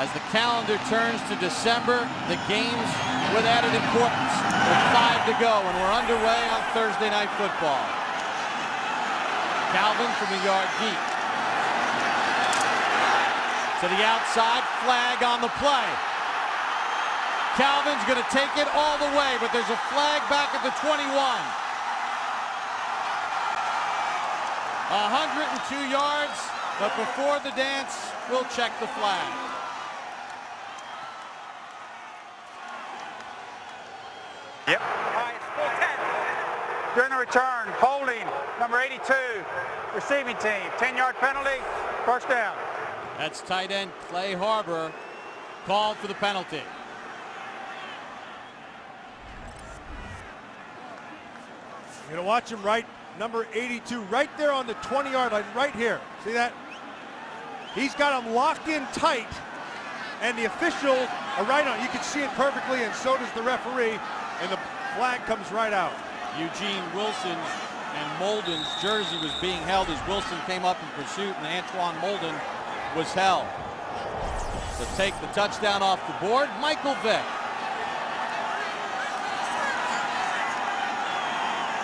As the calendar turns to December, the games with added importance. With 5 to go, and we're underway on Thursday Night Football. Calvin from the yard deep. To the outside, flag on the play. Calvin's going to take it all the way, but there's a flag back at the 21. 102 yards, but before the dance, we'll check the flag. Yep. All right, it's full 10. During the return, holding, number 82, receiving team. 10-yard penalty, first down. That's tight end Clay Harbor called for the penalty. You're going to watch him right, number 82, right there on the 20-yard line, right here. See that? He's got him locked in tight, and the official are right on. You can see it perfectly, and so does the referee, and the flag comes right out. Eugene Wilson and Molden's jersey was being held as Wilson came up in pursuit, and Antoine Molden was held. To take the touchdown off the board, Michael Vick.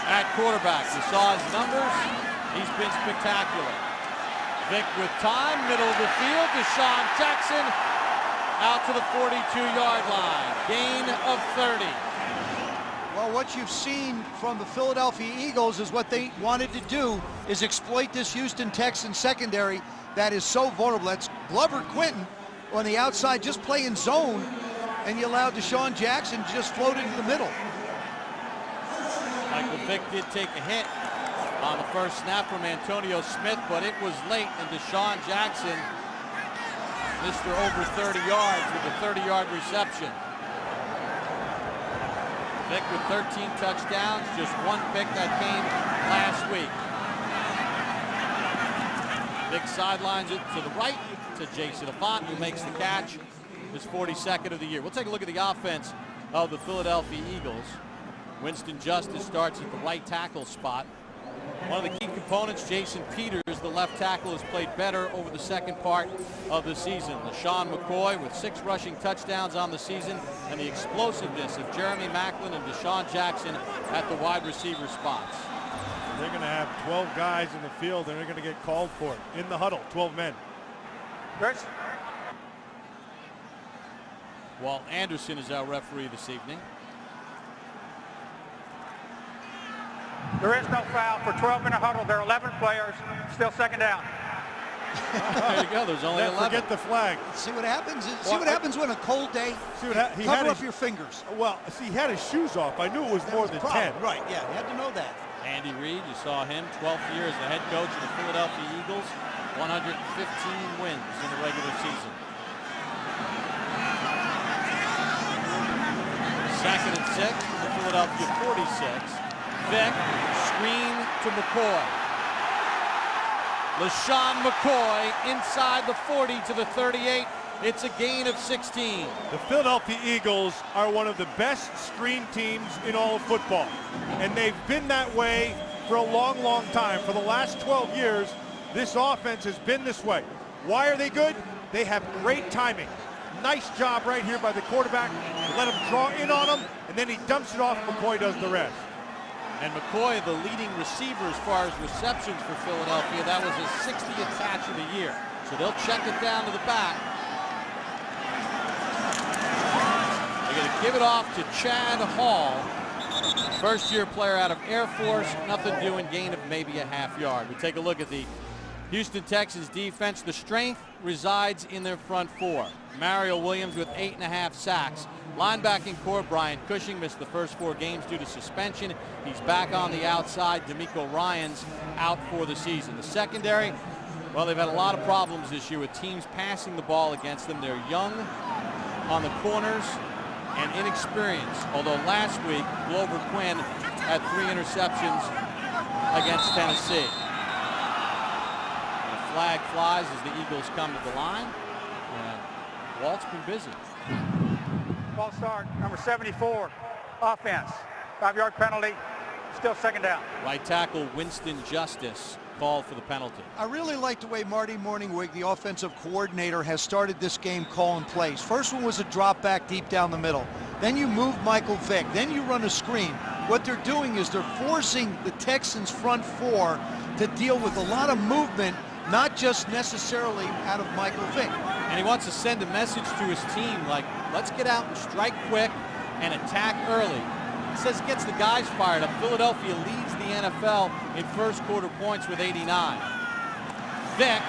At quarterback, you saw his numbers. He's been spectacular. Vick with time, middle of the field. Deshaun Jackson out to the 42-yard line. Gain of 30. Well, what you've seen from the Philadelphia Eagles is what they wanted to do is exploit this Houston Texans secondary that is so vulnerable. That's Glover Quinton on the outside just playing zone, and you allowed Deshaun Jackson to just float into the middle. Michael Vick did take a hit on the first snap from Antonio Smith, but it was late, and Deshaun Jackson missed for over 30 yards with a 30-yard reception. Vick with 13 touchdowns, just one pick that came last week. Vick sidelines it to the right to Jason Avant, who makes the catch, his 42nd of the year. We'll take a look at the offense of the Philadelphia Eagles. Winston Justice starts at the right tackle spot. One of the key components, Jason Peters, the left tackle, has played better over the second part of the season. LaShawn McCoy with 6 rushing touchdowns on the season, and the explosiveness of Jeremy Maclin and Deshaun Jackson at the wide receiver spots. They're going to have 12 guys in the field, and they're going to get called for it. In the huddle, 12 men. Rich? Walt Anderson is our referee this evening. There is no foul for 12 in a huddle. There are 11 players. Still second down. There you go. There's only 11. Forget the flag. See what happens? See what happens when a cold day? Cover up your fingers. Well, see, he had his shoes off. I knew it was more than 10. Right, yeah, you had to know that. Andy Reid, you saw him, 12th year as the head coach of the Philadelphia Eagles, 115 wins in the regular season. Second and 6 from the Philadelphia 46. Vick, screen to McCoy. LaShawn McCoy inside the 40 to the 38. It's a gain of 16. The Philadelphia Eagles are one of the best screen teams in all of football. And they've been that way for a long, long time. For the last 12 years, this offense has been this way. Why are they good? They have great timing. Nice job right here by the quarterback. Let him draw in on him, and then he dumps it off. McCoy does the rest. And McCoy, the leading receiver as far as receptions for Philadelphia. That was his 60th catch of the year. So they'll check it down to the back. They're going to give it off to Chad Hall. First-year player out of Air Force. Nothing doing, gain of maybe a half yard. We take a look at the Houston Texans defense. The strength resides in their front four. Mario Williams with 8.5 sacks. Linebacking core, Brian Cushing missed the first 4 games due to suspension. He's back on the outside. D'Amico Ryans out for the season. The secondary, well, they've had a lot of problems this year with teams passing the ball against them. They're young on the corners and inexperienced, although last week Glover Quinn had 3 interceptions against Tennessee. And the flag flies as the Eagles come to the line, and Walt's been busy. Ball start, number 74, offense. 5-yard penalty, still second down. Right tackle Winston Justice called for the penalty. I really like the way Marty Morningwig, the offensive coordinator, has started this game calling plays. First one was a drop back deep down the middle. Then you move Michael Vick. Then you run a screen. What they're doing is they're forcing the Texans front four to deal with a lot of movement, not just necessarily out of Michael Vick. And he wants to send a message to his team like, let's get out and strike quick and attack early. He says it gets the guys fired up. Philadelphia leads the NFL in first quarter points with 89. Vick,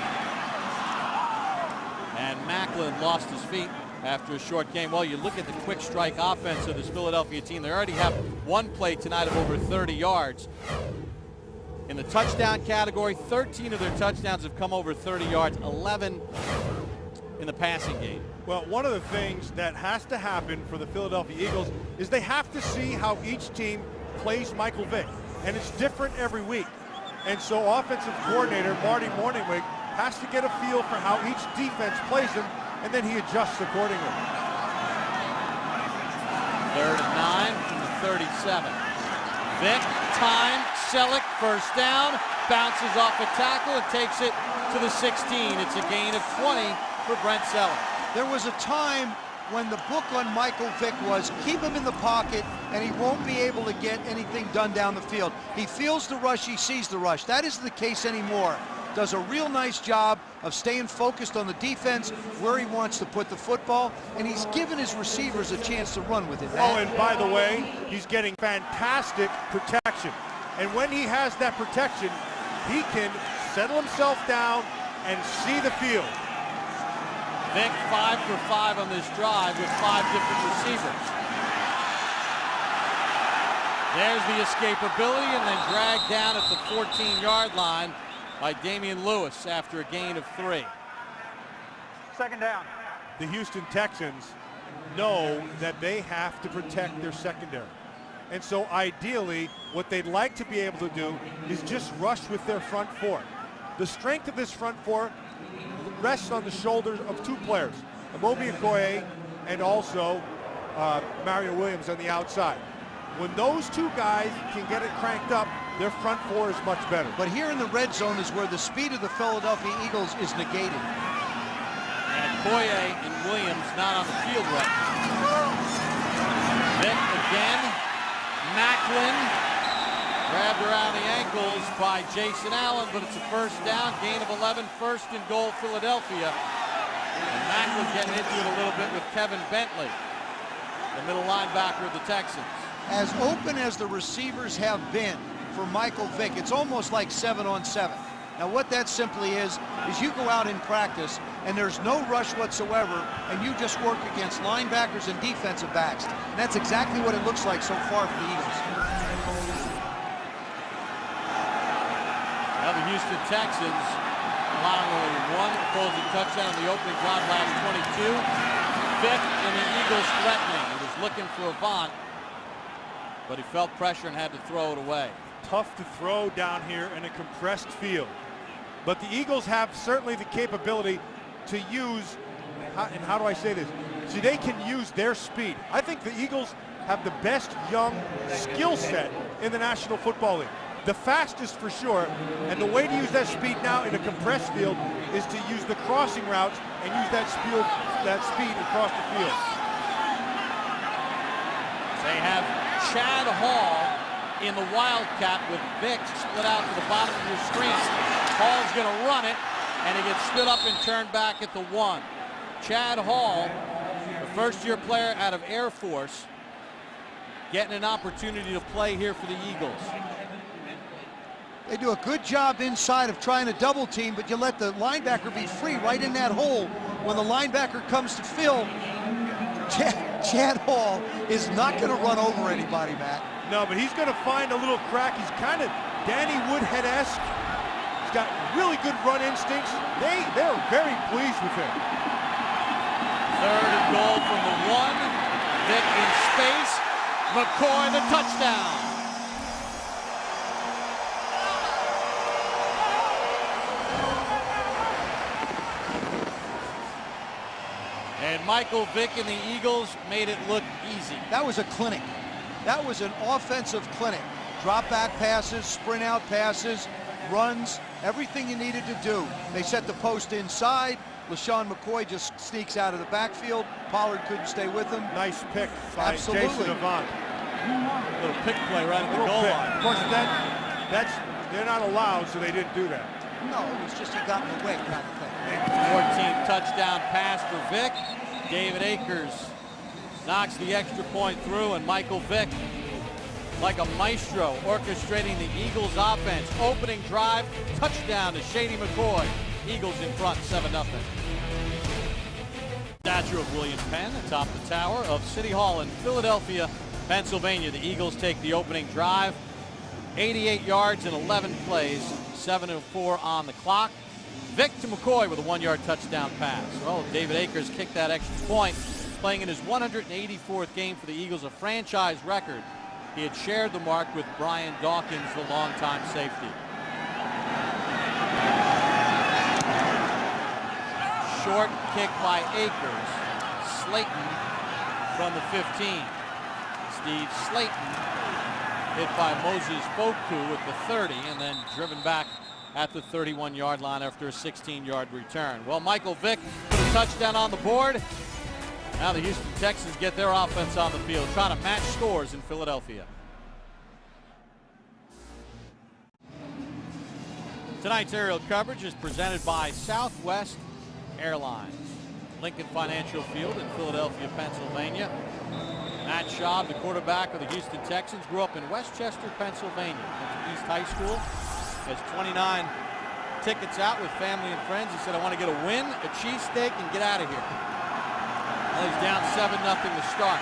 and Macklin lost his feet after a short game. Well, you look at the quick strike offense of this Philadelphia team. They already have one play tonight of over 30 yards. In the touchdown category, 13 of their touchdowns have come over 30 yards, 11 in the passing game. Well, one of the things that has to happen for the Philadelphia Eagles is they have to see how each team plays Michael Vick, and it's different every week. And so offensive coordinator Marty Morningwig has to get a feel for how each defense plays him, and then he adjusts accordingly. 3rd and 9 from the 37. Vick, time, Selleck, first down, bounces off a tackle and takes it to the 16. It's a gain of 20 for Brent Selleck. There was a time when the book on Michael Vick was keep him in the pocket and he won't be able to get anything done down the field. He feels the rush, he sees the rush. That isn't the case anymore. Does a real nice job of staying focused on the defense, where he wants to put the football, and he's given his receivers a chance to run with it. Oh, and by the way, he's getting fantastic protection. And when he has that protection, he can settle himself down and see the field. Vick 5 for 5 on this drive with 5 different receivers. There's the escapability and then dragged down at the 14-yard line by Damian Lewis after a gain of 3. Second down. The Houston Texans know that they have to protect their secondary. And so ideally, what they'd like to be able to do is just rush with their front four. The strength of this front four rests on the shoulders of 2 players, Amobi Okoye and also Mario Williams on the outside. When those 2 guys can get it cranked up, their front four is much better. But here in the red zone is where the speed of the Philadelphia Eagles is negated. And Okoye and Williams not on the field right now. Vick again. Macklin grabbed around the ankles by Jason Allen, but it's a first down, gain of 11, first and goal Philadelphia. And Macklin getting into it a little bit with Kevin Bentley, the middle linebacker of the Texans. As open as the receivers have been for Michael Vick, it's almost like 7-on-7. Now what that simply is you go out in practice and there's no rush whatsoever and you just work against linebackers and defensive backs. And that's exactly what it looks like so far for the Eagles. Now the Houston Texans allowing only 1 opposing touchdown in the opening drive last 22. Vick and the Eagles threatening. He was looking for Avant, but he felt pressure and had to throw it away. Tough to throw down here in a compressed field. But the Eagles have certainly the capability to use, and how do I say this? So they can use their speed. I think the Eagles have the best young skill set in the National Football League. The fastest for sure, and the way to use that speed now in a compressed field is to use the crossing routes and use that speed across the field. They have Chad Hall in the Wildcat with Vick split out to the bottom of your screen. Hall's going to run it, and he gets stood up and turned back at the 1. Chad Hall, a first-year player out of Air Force, getting an opportunity to play here for the Eagles. They do a good job inside of trying to double team, but you let the linebacker be free right in that hole. When the linebacker comes to fill, Chad Hall is not going to run over anybody, Matt. No, but he's going to find a little crack. He's kind of Danny Woodhead-esque. He's got really good run instincts. They're very pleased with him. 3rd and goal from the 1. Vick in space. McCoy the touchdown. And Michael Vick and the Eagles made it look easy. That was a clinic. That was an offensive clinic. Drop back passes, sprint out passes. runs, everything you needed to do. They set the post inside. LaShawn McCoy just sneaks out of the backfield. Pollard couldn't stay with him. Nice pick by Absolutely. Jason Avant. Little pick play right at the goal line. Of course, they're not allowed, so they didn't do that. No, it was just he got in the way kind of thing. 14 touchdown pass for Vick. David Akers knocks the extra point through, and Michael Vick, like a maestro, orchestrating the Eagles offense. Opening drive, touchdown to Shady McCoy. Eagles in front, 7-0. Statue of William Penn atop the tower of City Hall in Philadelphia, Pennsylvania. The Eagles take the opening drive. 88 yards in 11 plays, 7:04 on the clock. Vick to McCoy with a 1-yard touchdown pass. Well, David Akers kicked that extra point, playing in his 184th game for the Eagles, a franchise record. He had shared the mark with Brian Dawkins, the longtime safety. Short kick by Akers. Slayton from the 15. Steve Slayton hit by Moses Boku at the 30 and then driven back at the 31-yard line after a 16-yard return. Well, Michael Vick put a touchdown on the board. Now the Houston Texans get their offense on the field, trying to match scores in Philadelphia. Tonight's aerial coverage is presented by Southwest Airlines. Lincoln Financial Field in Philadelphia, Pennsylvania. Matt Schaub, the quarterback of the Houston Texans, grew up in Westchester, Pennsylvania. Went to East High School. Has 29 tickets out with family and friends. He said, I want to get a win, a cheesesteak, and get out of here. Well, he's down 7-0 to start.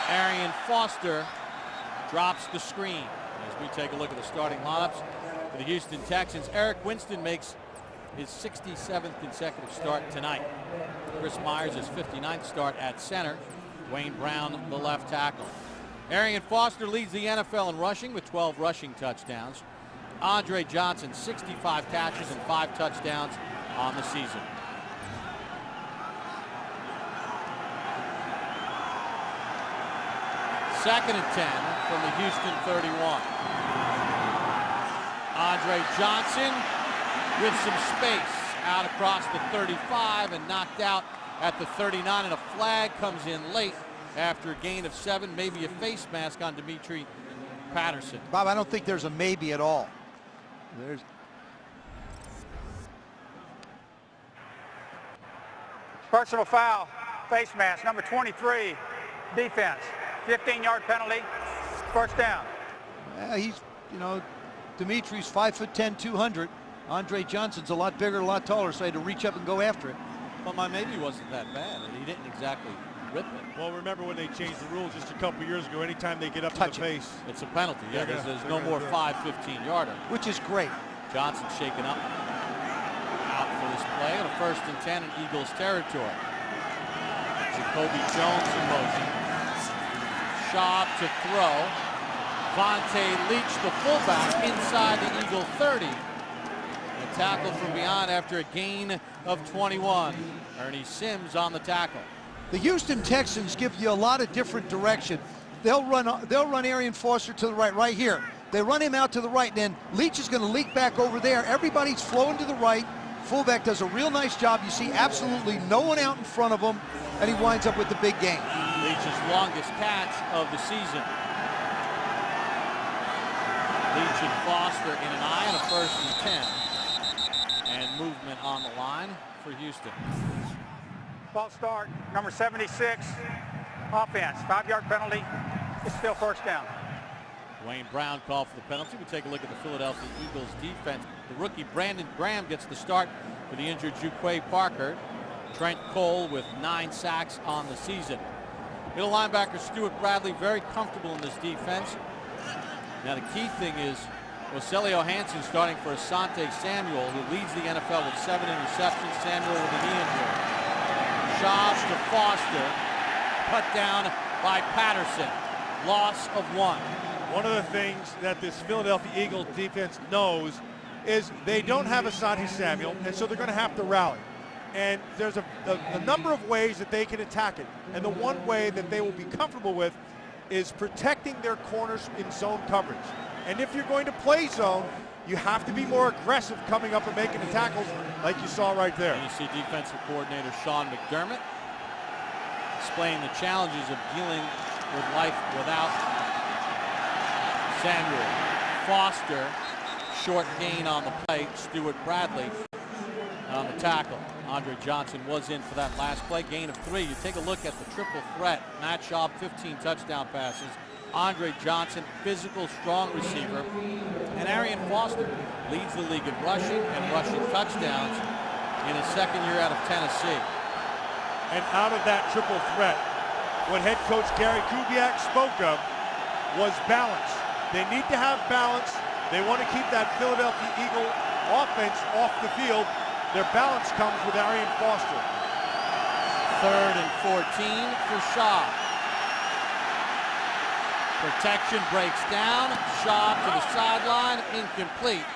Arian Foster drops the screen. As we take a look at the starting lineups for the Houston Texans, Eric Winston makes his 67th consecutive start tonight. Chris Myers, his 59th start at center. Wayne Brown, the left tackle. Arian Foster leads the NFL in rushing with 12 rushing touchdowns. Andre Johnson, 65 catches and 5 touchdowns on the season. Second and 10 from the Houston 31. Andre Johnson with some space out across the 35 and knocked out at the 39, and a flag comes in late after a gain of 7, maybe a face mask on Dimitri Patterson. Bob, I don't think there's a maybe at all. There's Personal foul, face mask, number 23, defense. 15-yard penalty, first down. he's, Dimitri's 5'10", 200. Andre Johnson's a lot bigger, a lot taller, so he had to reach up and go after it. Well, my maybe wasn't that bad. He didn't exactly rip it. Well, remember when they changed the rules just a couple years ago, anytime they get up Touch to the it. face. It's a penalty. Yeah, They're there's gonna no more do it. 5 15-yarder. Which is great. Johnson shaken up out for this play on a 1st and 10 in Eagles territory. Jacoby Jones in motion. Schaub to throw. Vontae Leach, the fullback, inside the Eagle 30. A tackle from beyond after a gain of 21. Ernie Sims on the tackle. The Houston Texans give you a lot of different direction. They'll run Arian Foster to the right here. They run him out to the right, and then Leach is going to leak back over there. Everybody's flowing to the right. Fullback does a real nice job. You see absolutely no one out in front of him, and he winds up with the big game. Leach's longest catch of the season. Leach and Foster in an eye on a 1st and 10. And movement on the line for Houston. False start, number 76, offense, 5-yard penalty. It's still first down. Wayne Brown called for the penalty. We take a look at the Philadelphia Eagles defense. The rookie Brandon Graham gets the start for the injured Juquay Parker. Trent Cole with 9 sacks on the season. Middle linebacker Stuart Bradley very comfortable in this defense. Now the key thing is Rogelio Hansen starting for Asante Samuel, who leads the NFL with 7 interceptions. Samuel with a knee injury. Schaub to Foster, cut down by Patterson. Loss of 1. One of the things that this Philadelphia Eagles defense knows is they don't have Asante Samuel, and so they're going to have to rally. And there's a number of ways that they can attack it. And the one way that they will be comfortable with is protecting their corners in zone coverage. And if you're going to play zone, you have to be more aggressive coming up and making the tackles like you saw right there. And you see defensive coordinator Sean McDermott explaining the challenges of dealing with life without Samuel. Foster, short gain on the play. Stuart Bradley on the tackle. Andre Johnson was in for that last play. Gain of 3. You take a look at the triple threat. Matt Schaub, 15 touchdown passes. Andre Johnson, physical, strong receiver. And Arian Foster leads the league in rushing and rushing touchdowns in his second year out of Tennessee. And out of that triple threat, what head coach Gary Kubiak spoke of was balance. They need to have balance. They want to keep that Philadelphia Eagle offense off the field. Their balance comes with Arian Foster. 3rd and 14 for Shaw. Protection breaks down. Shaw to the sideline, incomplete.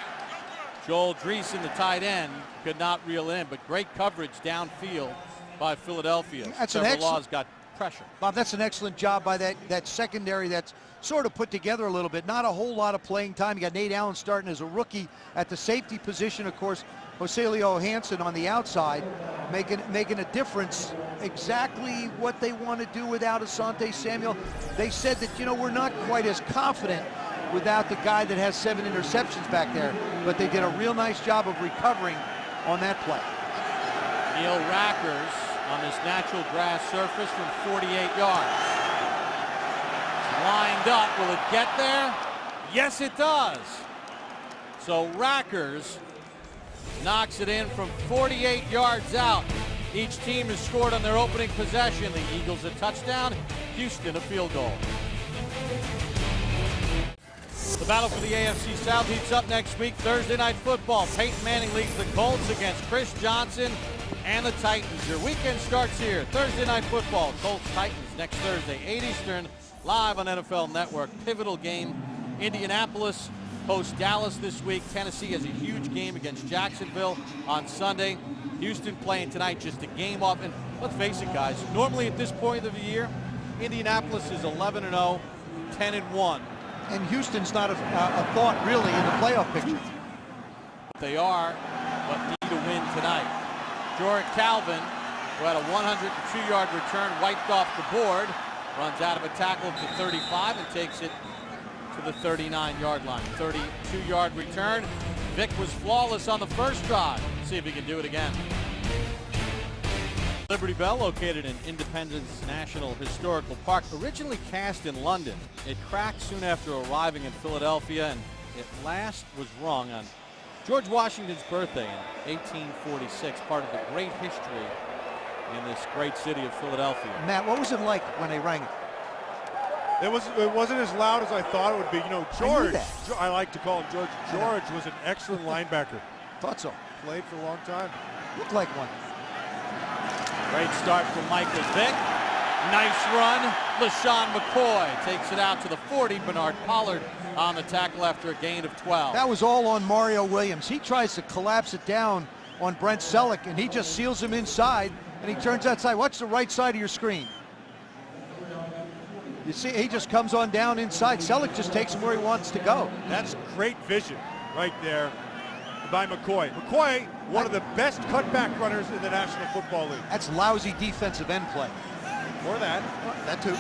Joel Dreesen, the tight end, could not reel in, but great coverage downfield by Philadelphia. Trevor Law's got pressure. Bob, that's an excellent job by that secondary that's sort of put together a little bit. Not a whole lot of playing time. You got Nate Allen starting as a rookie at the safety position. Of course, Joselio Hansen on the outside, making a difference. Exactly what they want to do without Asante Samuel. They said that, you know, we're not quite as confident without the guy that has 7 interceptions back there, but they did a real nice job of recovering on that play. Neil Rackers on this natural grass surface from 48 yards. It's lined up. Will it get there? Yes, it does. So Rackers knocks it in from 48 yards out. Each team has scored on their opening possession. The Eagles a touchdown, Houston a field goal. The battle for the AFC South heats up next week. Thursday Night Football. Peyton Manning leads the Colts against Chris Johnson and the Titans. Your weekend starts here. Thursday Night Football. Colts Titans next Thursday, 8 Eastern, live on NFL Network. Pivotal game. Indianapolis hosts Dallas this week. Tennessee has a huge game against Jacksonville on Sunday. Houston playing tonight, just a game off. And let's face it, guys, normally at this point of the year, Indianapolis is 11-0, 10-1. And Houston's not a thought really in the playoff picture. They are, but need a win tonight. Jordan Calvin, who had a 102-yard return, wiped off the board, runs out of a tackle to 35 and takes it to the 39-yard line. 32-yard return. Vic was flawless on the first drive. Let's see if he can do it again. Liberty Bell, located in Independence National Historical Park, originally cast in London. It cracked soon after arriving in Philadelphia, and at last was rung on George Washington's birthday in 1846, part of the great history in this great city of Philadelphia. Matt, what was it like when they rang it? It wasn't as loud as I thought it would be. You know, George, I like to call him George. George was an excellent linebacker. Thought so. Played for a long time. Looked like one. Great start from Michael Vick. Nice run. LaShawn McCoy takes it out to the 40. Bernard Pollard on the tackle after a gain of 12. That was all on Mario Williams. He tries to collapse it down on Brent Selleck, and he just seals him inside, and he turns outside. Watch the right side of your screen. You see, he just comes on down inside. Selleck just takes him where he wants to go. That's great vision right there by McCoy. McCoy, one of the best cutback runners in the National Football League. That's lousy defensive end play. Or that. That too.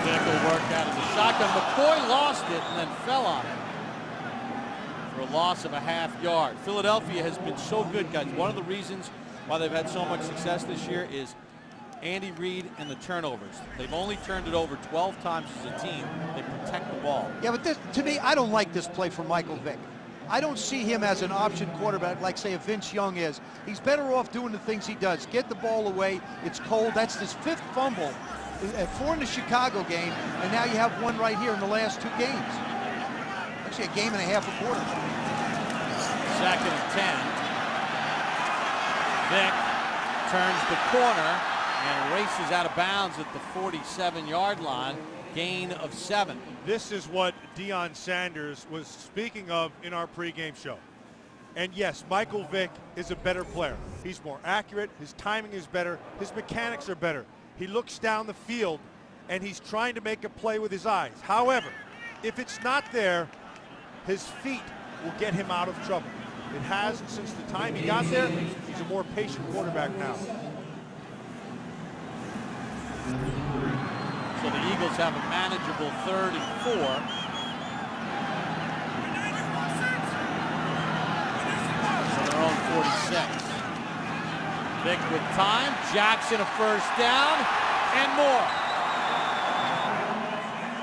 Nickel work out of the shotgun. McCoy lost it and then fell on it for a loss of a half-yard. Philadelphia has been so good, guys. One of the reasons why they've had so much success this year is Andy Reid and the turnovers. They've only turned it over 12 times as a team. They protect the ball. Yeah, but this, to me, I don't like this play from Michael Vick. I don't see him as an option quarterback like, say, a Vince Young is. He's better off doing the things he does. Get the ball away. It's cold. That's his 5th fumble. 4 in the Chicago game, and now you have 1 right here in the last 2 games. Actually, a game and a half a quarter. 2nd and 10. Vick turns the corner and races out of bounds at the 47-yard line. Gain of 7. This is what Deion Sanders was speaking of in our pregame show. And yes, Michael Vick is a better player. He's more accurate. His timing is better. His mechanics are better. He looks down the field and he's trying to make a play with his eyes. However, if it's not there, his feet will get him out of trouble. It has since the time he got there. He's a more patient quarterback now. So the Eagles have a manageable 3rd and 4. So they're on 46. Vick with time. Jackson a first down and more.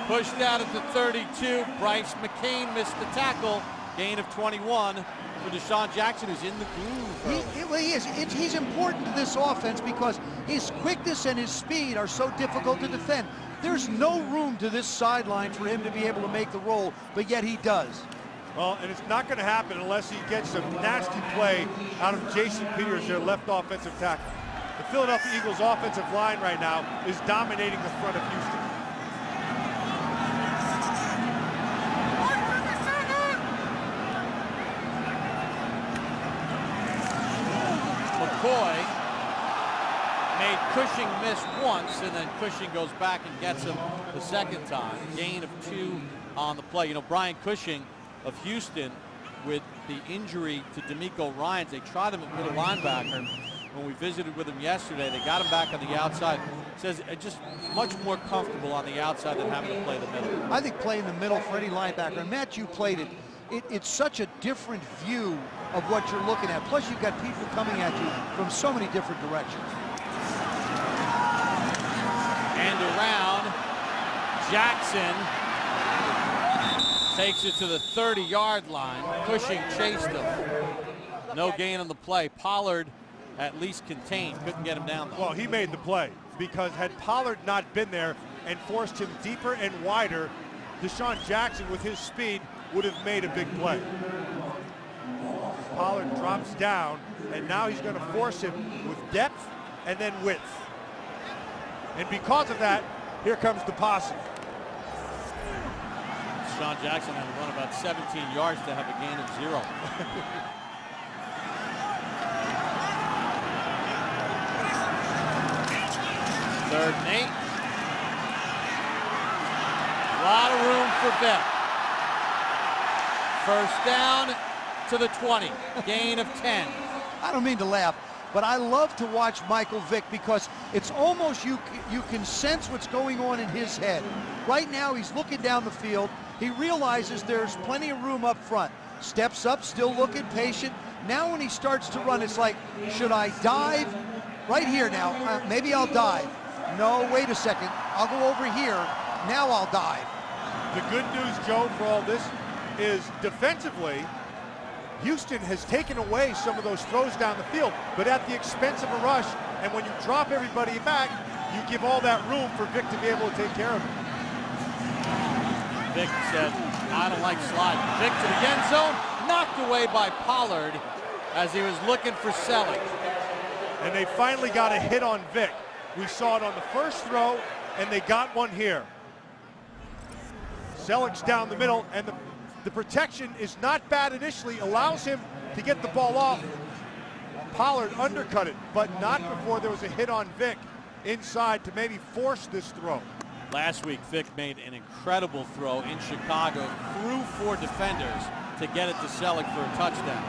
Pushed out at the 32. Bryce McCain missed the tackle. Gain of 21 for Deshaun Jackson, who's in the groove. He is. He's important to this offense because his quickness and his speed are so difficult to defend. There's no room to this sideline for him to be able to make the roll, but yet he does. Well, and it's not going to happen unless he gets a nasty play out of Jason Peters, their left offensive tackle. The Philadelphia Eagles offensive line right now is dominating the front of Houston. McCoy made Cushing miss once, and then Cushing goes back and gets him the second time. Gain of 2 on the play. You know, Brian Cushing of Houston, with the injury to D'Amico Ryans, they tried him at middle linebacker. When we visited with him yesterday, they got him back on the outside. Says just much more comfortable on the outside than having to play the middle. I think playing the middle for any linebacker, and Matt, you played it, it's such a different view of what you're looking at. Plus, you've got people coming at you from so many different directions. And around, Jackson takes it to the 30-yard line. Cushing chased him. No gain on the play. Pollard at least contained. Couldn't get him down, though. Well, he made the play because had Pollard not been there and forced him deeper and wider, Deshaun Jackson, with his speed, would have made a big play. Pollard drops down, and now he's going to force him with depth and then width. And because of that, here comes the posse. Deshaun Jackson had to run about 17 yards to have a gain of 0. Third and 8. A lot of room for Vick. First down to the 20. Gain of 10. I don't mean to laugh, but I love to watch Michael Vick because it's almost you can sense what's going on in his head. Right now, he's looking down the field. He realizes there's plenty of room up front. Steps up, still looking patient. Now when he starts to run, it's like, should I dive? Right here now, maybe I'll dive. No, wait a second. I'll go over here. Now I'll dive. The good news, Joe, for all this is defensively, Houston has taken away some of those throws down the field, but at the expense of a rush. And when you drop everybody back, you give all that room for Vick to be able to take care of it. Vick said, I don't like sliding. Vick to the end zone, knocked away by Pollard as he was looking for Selleck. And they finally got a hit on Vick. We saw it on the first throw, and they got one here. Selleck's down the middle, and the protection is not bad initially, allows him to get the ball off. Pollard undercut it, but not before there was a hit on Vick inside to maybe force this throw. Last week, Vick made an incredible throw in Chicago through 4 defenders to get it to Selleck for a touchdown.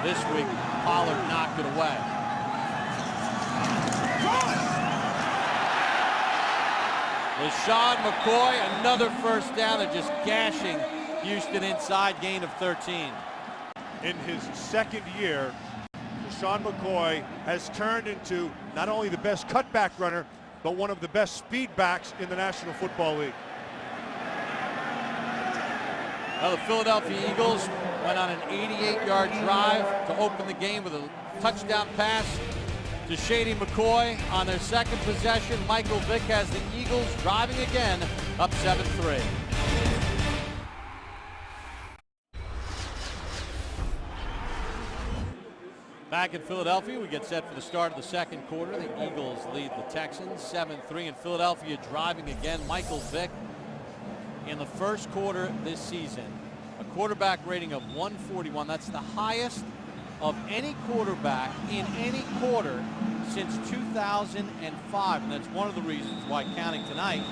This week, Pollard knocked it away. LaShawn McCoy, another first down, and just gashing Houston inside, gain of 13. In his second year, LaShawn McCoy has turned into not only the best cutback runner, but one of the best speed backs in the National Football League. Well, the Philadelphia Eagles went on an 88-yard drive to open the game with a touchdown pass to Shady McCoy. On their second possession, Michael Vick has the Eagles driving again, up 7-3. Back in Philadelphia, we get set for the start of the second quarter. The Eagles lead the Texans 7-3, and Philadelphia driving again. Michael Vick in the first quarter this season, a quarterback rating of 141. That's the highest of any quarterback in any quarter since 2005. And that's one of the reasons why, counting tonight,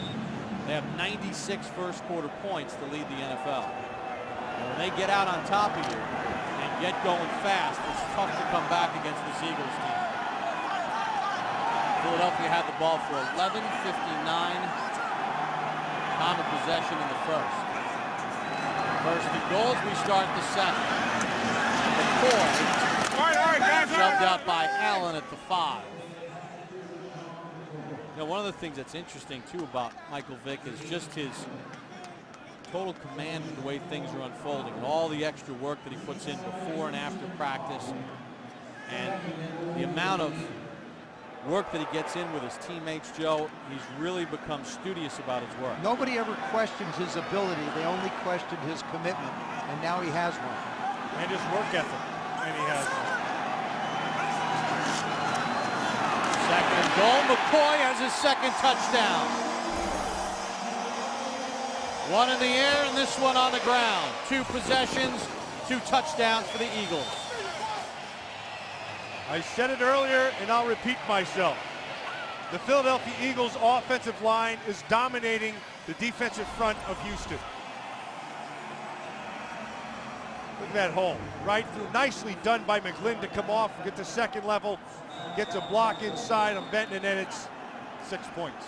they have 96 first quarter points to lead the NFL. And when they get out on top of you and get going fast, it's tough to come back against this Eagles team. Philadelphia had the ball for 11:59 time of possession in the first. First and goals, we start the second. McCoy shoved out by Allen at the 5. You know, one of the things that's interesting too about Michael Vick is just his total command of the way things are unfolding and all the extra work that he puts in before and after practice, and the amount of work that he gets in with his teammates, Joe. He's really become studious about his work. Nobody ever questions his ability. They only question his commitment, and now he has one. And his work ethic, and he has one. Second and goal. McCoy has his second touchdown. One in the air and this one on the ground. 2 possessions, 2 touchdowns for the Eagles. I said it earlier, and I'll repeat myself. The Philadelphia Eagles offensive line is dominating the defensive front of Houston. Look at that hole. Right through. Nicely done by McGlynn to come off, get to second level, gets a block inside on Benton, and then it's 6 points.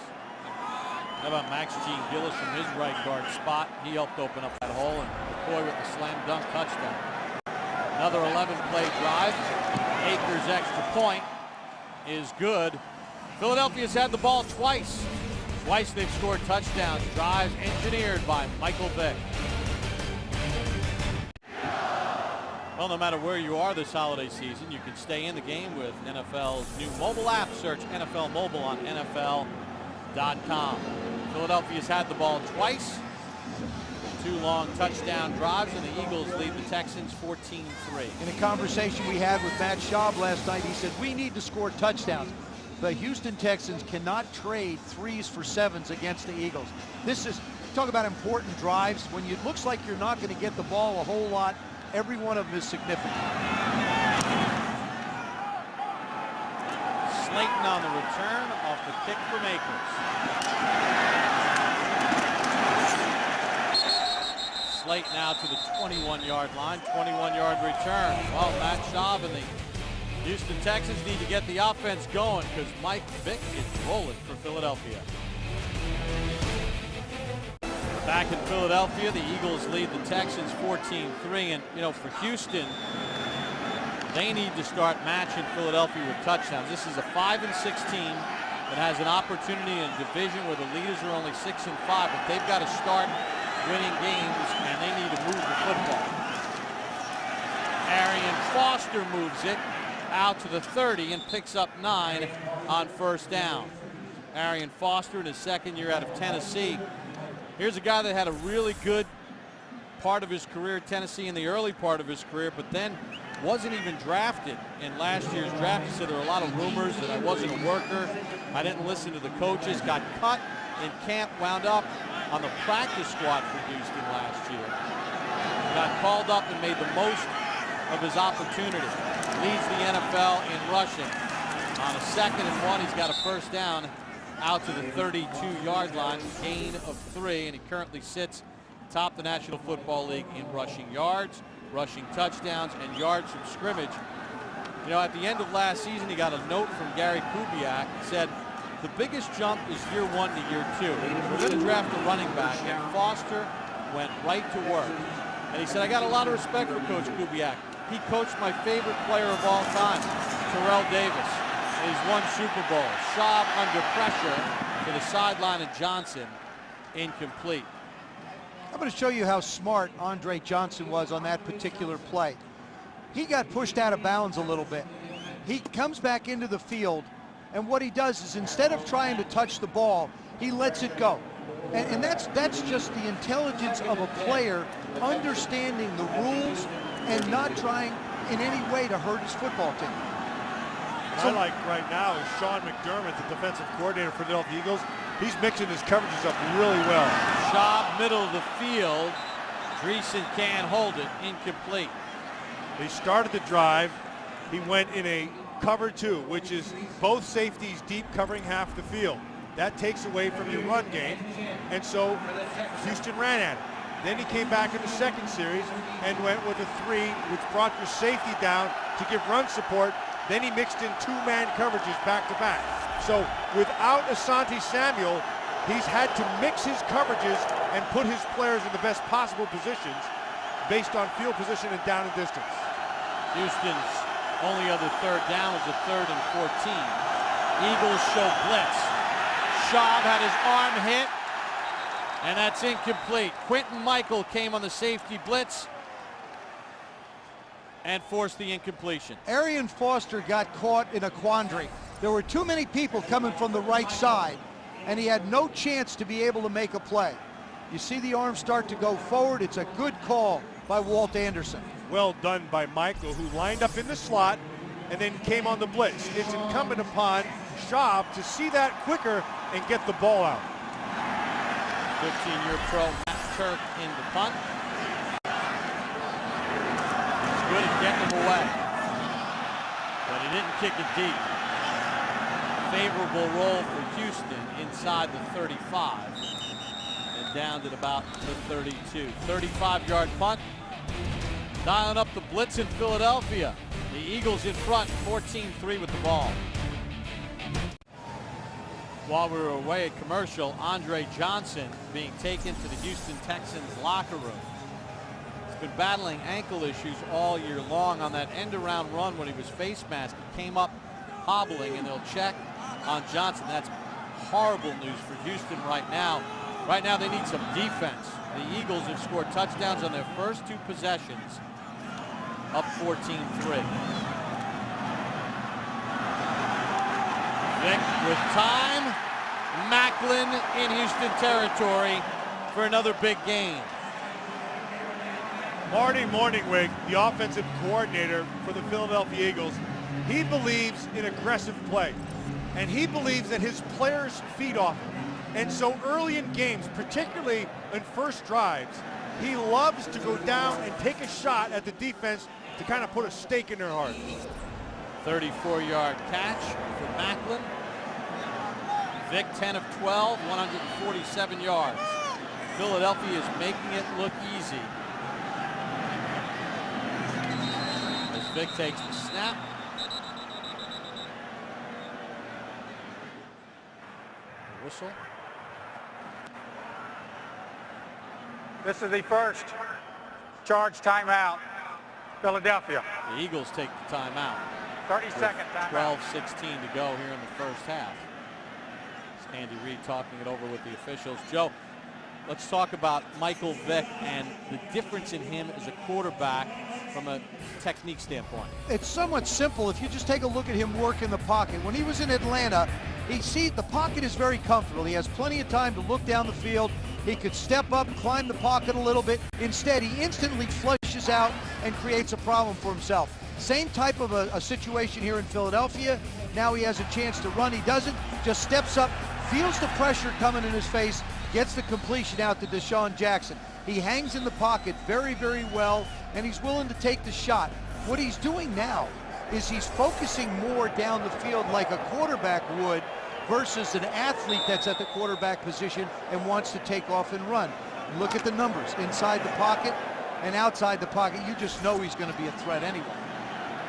How about Max Jean Gillis from his right guard spot? He helped open up that hole, and McCoy with the slam dunk touchdown. Another 11-play drive. Akers' extra point is good. Philadelphia's had the ball twice. Twice they've scored touchdowns. Drives engineered by Michael Vick. Well, no matter where you are this holiday season, you can stay in the game with NFL's new mobile app. Search NFL Mobile on NFL.com. Philadelphia's had the ball twice. 2 long touchdown drives, and the Eagles lead the Texans 14-3. In a conversation we had with Matt Schaub last night, he said, we need to score touchdowns. The Houston Texans cannot trade 3s for 7s against the Eagles. This is, talk about important drives. When it looks like you're not going to get the ball a whole lot, every one of them is significant. Slayton on the return off the kick from Akers. Slayton out to the 21-yard line, 21-yard return. Well, Matt Schaub and the Houston Texans need to get the offense going because Mike Vick is rolling for Philadelphia. Back in Philadelphia, the Eagles lead the Texans 14-3, and you know, for Houston, they need to start matching Philadelphia with touchdowns. This is a 5-6 team that has an opportunity in a division where the leaders are only 6-5, but they've got to start winning games, and they need to move the football. Arian Foster moves it out to the 30 and picks up 9 on first down. Arian Foster in his second year out of Tennessee. Here's a guy that had a really good part of his career at Tennessee in the early part of his career, but then wasn't even drafted in last year's draft. He said there were a lot of rumors that I wasn't a worker. I didn't listen to the coaches. Got cut in camp, wound up on the practice squad for Houston last year. Got called up and made the most of his opportunity. Leads the NFL in rushing. On a 2nd and 1, he's got a first down out to the 32-yard line, gain of 3, and he currently sits atop the National Football League in rushing yards, rushing touchdowns, and yards from scrimmage. You know, at the end of last season, he got a note from Gary Kubiak. Said, the biggest jump is year 1 to year 2. We're going to draft a running back, and Foster went right to work. And he said, I got a lot of respect for Coach Kubiak. He coached my favorite player of all time, Terrell Davis. And he's won Super Bowl. Schaub under pressure to the sideline of Johnson, incomplete. I'm going to show you how smart Andre Johnson was on that particular play. He got pushed out of bounds a little bit. He comes back into the field, and what he does is instead of trying to touch the ball, he lets it go. And that's just the intelligence of a player understanding the rules and not trying in any way to hurt his football team. What I like right now is Sean McDermott, the defensive coordinator for the Philadelphia Eagles. He's mixing his coverages up really well. Schaub, middle of the field. Dreesen can't hold it. Incomplete. They started the drive. he went in a cover 2, which is both safeties deep covering half the field. That takes away from your run game, and so Houston ran at it. Then he came back in the second series and went with a 3, which brought your safety down to give run support. Then he mixed in 2-man coverages back to back. So without Asante Samuel, he's had to mix his coverages and put his players in the best possible positions based on field position and down and distance. Houston's only other third down was a 3rd and 14. Eagles show blitz. Schaub had his arm hit, and that's incomplete. Quinton Michael came on the safety blitz and forced the incompletion. Arian Foster got caught in a quandary. There were too many people coming from the right side, and he had no chance to be able to make a play. You see the arm start to go forward. It's a good call by Walt Anderson. Well done by Michael, who lined up in the slot and then came on the blitz. It's incumbent upon Schaub to see that quicker and get the ball out. 15-year pro Matt Turk in the punt. He's good at getting them away, but he didn't kick it deep. Favorable roll for Houston inside the 35 and down to about the 32. 35-yard punt. Dialing up the blitz in Philadelphia. The Eagles in front, 14-3 with the ball. While we were away at commercial, Andre Johnson being taken to the Houston Texans locker room. He's been battling ankle issues all year long. On that end-around run when he was face masked, he came up hobbling, and they'll check on Johnson. That's horrible news for Houston right now. Right now they need some defense. The Eagles have scored touchdowns on their first 2 possessions, up 14-3. Vick with time. Macklin in Houston territory for another big game. Marty Morningwig, the offensive coordinator for the Philadelphia Eagles, he believes in aggressive play, and he believes that his players feed off it. And so early in games, particularly in first drives, he loves to go down and take a shot at the defense to kind of put a stake in their heart. 34-yard catch for Macklin. Vick 10 of 12, 147 yards. Philadelphia is making it look easy. As Vick takes the snap. The whistle. This is the first charge timeout, Philadelphia. The Eagles take the timeout. 30-second timeout. 12:16 to go here in the first half. It's Andy Reid talking it over with the officials. Joe, let's talk about Michael Vick and the difference in him as a quarterback from a technique standpoint. It's somewhat simple if you just take a look at him work in the pocket. When he was in Atlanta, the pocket is very comfortable. He has plenty of time to look down the field. He could step up, climb the pocket a little bit. Instead, he instantly flushes out and creates a problem for himself. Same type of a situation here in Philadelphia. Now he has a chance to run. He doesn't, just steps up, feels the pressure coming in his face, gets the completion out to Deshaun Jackson. He hangs in the pocket very, very well, and he's willing to take the shot. What he's doing now is he's focusing more down the field like a quarterback would versus an athlete that's at the quarterback position and wants to take off and run. Look at the numbers inside the pocket and outside the pocket. You just know he's going to be a threat anyway.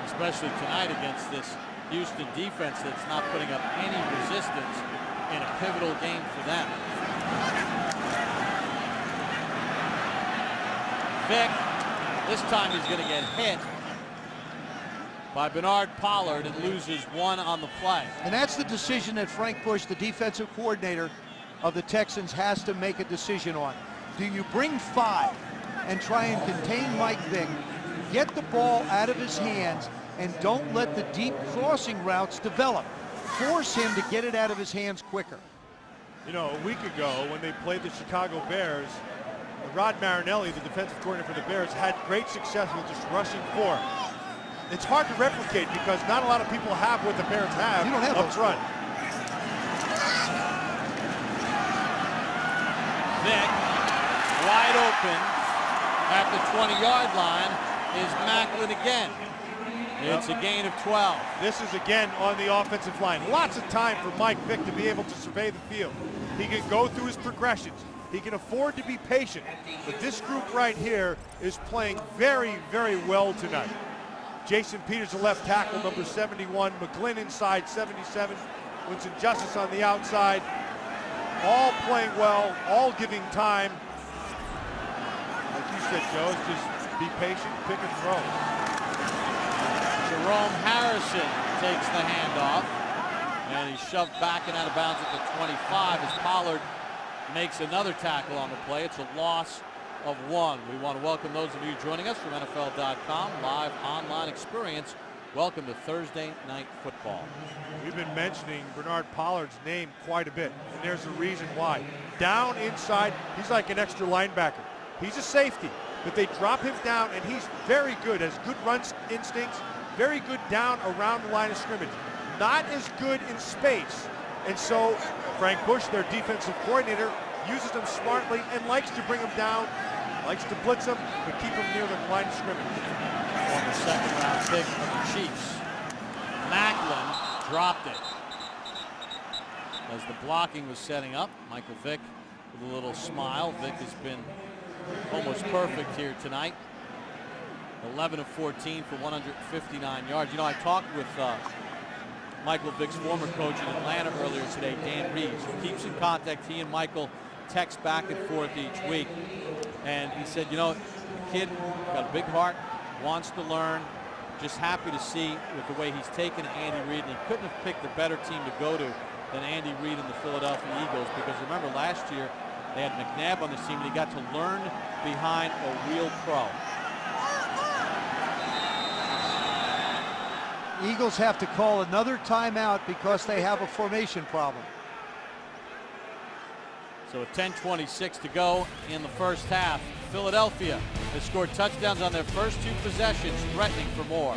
Especially tonight against this Houston defense that's not putting up any resistance in a pivotal game for them. Vick, this time he's going to get hit by Bernard Pollard and loses 1 on the play. And that's the decision that Frank Bush, the defensive coordinator of the Texans, has to make a decision on. Do you bring 5 and try and contain Mike Vick, get the ball out of his hands, and don't let the deep crossing routes develop? Force him to get it out of his hands quicker. You know, a week ago when they played the Chicago Bears, Rod Marinelli, the defensive coordinator for the Bears, had great success with just rushing 4. It's hard to replicate because not a lot of people have what the Bears have, up front. Vick, wide open at the 20-yard line, is Macklin again. It's a gain of 12. This is again on the offensive line. Lots of time for Mike Vick to be able to survey the field. He can go through his progressions. He can afford to be patient. But this group right here is playing very, very well tonight. Jason Peters, the left tackle, number 71. McGlynn inside, 77. Winston Justice on the outside. All playing well, all giving time. Like you said, Joe, it's just be patient, pick and throw. Jerome Harrison takes the handoff, and he's shoved back and out of bounds at the 25 as Pollard makes another tackle on the play. It's a loss of 1. We want to welcome those of you joining us from NFL.com, live online experience. Welcome to Thursday Night Football. We've been mentioning Bernard Pollard's name quite a bit, and there's a reason why. Down inside, he's like an extra linebacker. He's a safety, but they drop him down, and he's very good, has good run instincts, very good down around the line of scrimmage. Not as good in space, and so Frank Bush, their defensive coordinator, uses them smartly and likes to bring them down, likes to blitz them, but keep them near the line of scrimmage. On the second-round pick of the Chiefs, Macklin dropped it. As the blocking was setting up, Michael Vick with a little smile. Vick has been almost perfect here tonight. 11 of 14 for 159 yards. You know, I talked with Michael Vick's former coach in Atlanta earlier today, Dan Reeves, who keeps in contact. He and Michael text back and forth each week. And he said, you know, the kid got a big heart, wants to learn, just happy to see with the way he's taken Andy Reid, and he couldn't have picked a better team to go to than Andy Reid and the Philadelphia Eagles, because remember last year they had McNabb on this team and he got to learn behind a real pro. Eagles have to call another timeout because they have a formation problem. So with 10:26 to go in the first half, Philadelphia has scored touchdowns on their first 2 possessions, threatening for more.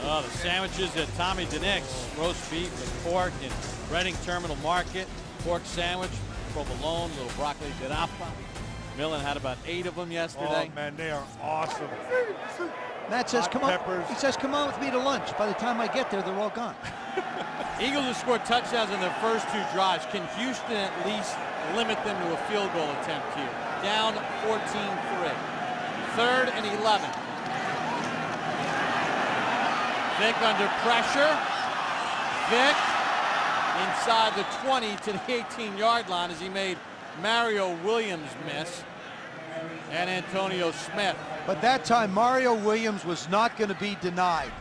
Oh, the sandwiches at Tommy DeNick's, roast beef with pork in Reading Terminal Market, pork sandwich, provolone, little broccoli grappa. Millen had about 8 of them yesterday. Oh man, they are awesome. Matt says, Hot come on. peppers. He says, come on with me to lunch. By the time I get there, they're all gone. Eagles have scored touchdowns in their first 2 drives. Can Houston at least limit them to a field goal attempt here? Down 14-3. 3rd and 11. Vick under pressure. Vick inside the 20 to the 18-yard line as he made Mario Williams miss and Antonio Smith. But that time, Mario Williams was not going to be denied.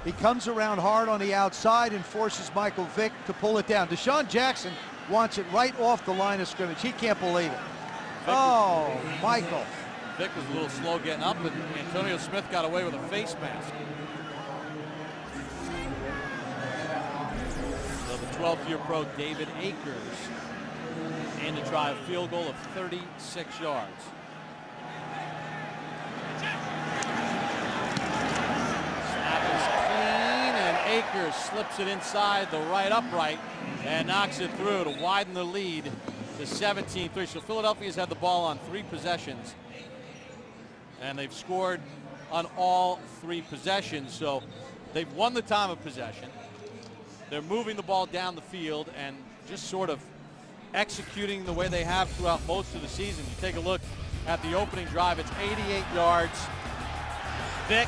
He comes around hard on the outside and forces Michael Vick to pull it down. Deshaun Jackson wants it right off the line of scrimmage. He can't believe it. Oh, Michael. Vick was a little slow getting up, and Antonio Smith got away with a face mask. So the 12th-year pro David Akers in to try a field goal of 36 yards. Snap is clean, and Akers slips it inside the right upright and knocks it through to widen the lead to 17-3. So Philadelphia's had the ball on 3 possessions, and they've scored on all 3 possessions. So they've won the time of possession. They're moving the ball down the field and just sort of executing the way they have throughout most of the season. You take a look at the opening drive, it's 88 yards. Vick,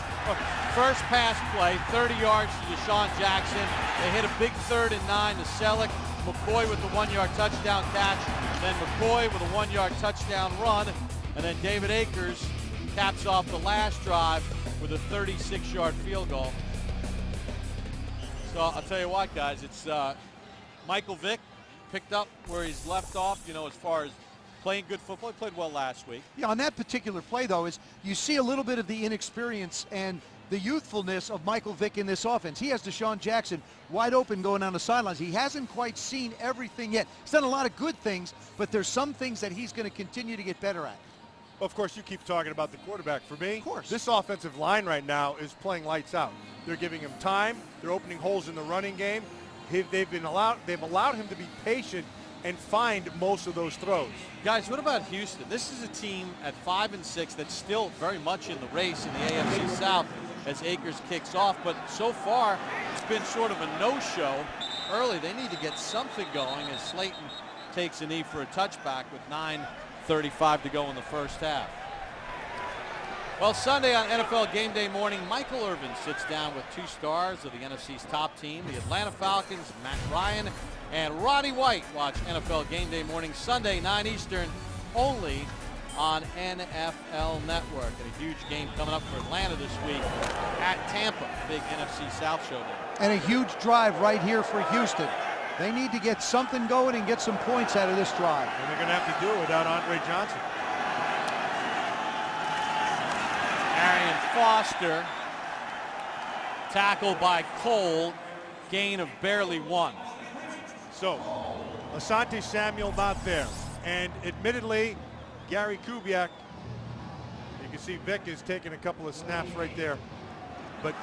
first pass play, 30 yards to Deshaun Jackson. They hit a big 3rd and 9 to Selleck. McCoy with the 1-yard touchdown catch. Then McCoy with a 1-yard touchdown run. And then David Akers caps off the last drive with a 36-yard field goal. So I'll tell you what, guys, it's Michael Vick picked up where he's left off, you know, as far as playing good football. He played well last week. Yeah, on that particular play, though, is you see a little bit of the inexperience and the youthfulness of Michael Vick in this offense. He has Deshaun Jackson wide open going down the sidelines. He hasn't quite seen everything yet. He's done a lot of good things, but there's some things that he's going to continue to get better at. Of course, you keep talking about the quarterback. For me, of course, this offensive line right now is playing lights out. They're giving him time. They're opening holes in the running game. They've allowed him to be patient and find most of those throws. Guys, what about Houston? This is a team at 5-6 that's still very much in the race in the AFC South as Akers kicks off, but so far it's been sort of a no-show early. They need to get something going as Slayton takes a knee for a touchback with 9:35 to go in the first half. Well, Sunday on NFL Game Day morning, Michael Irvin sits down with two stars of the NFC's top team, the Atlanta Falcons, Matt Ryan and Roddy White. Watch NFL Game Day morning Sunday, 9 Eastern, only on NFL Network. And a huge game coming up for Atlanta this week at Tampa, big NFC South showdown. And a huge drive right here for Houston. They need to get something going and get some points out of this drive. And they're going to have to do it without Andre Johnson. Arian Foster, tackled by Cole, gain of barely 1. So, Asante Samuel not there. And admittedly, Gary Kubiak, you can see Vic is taking a couple of snaps right there. But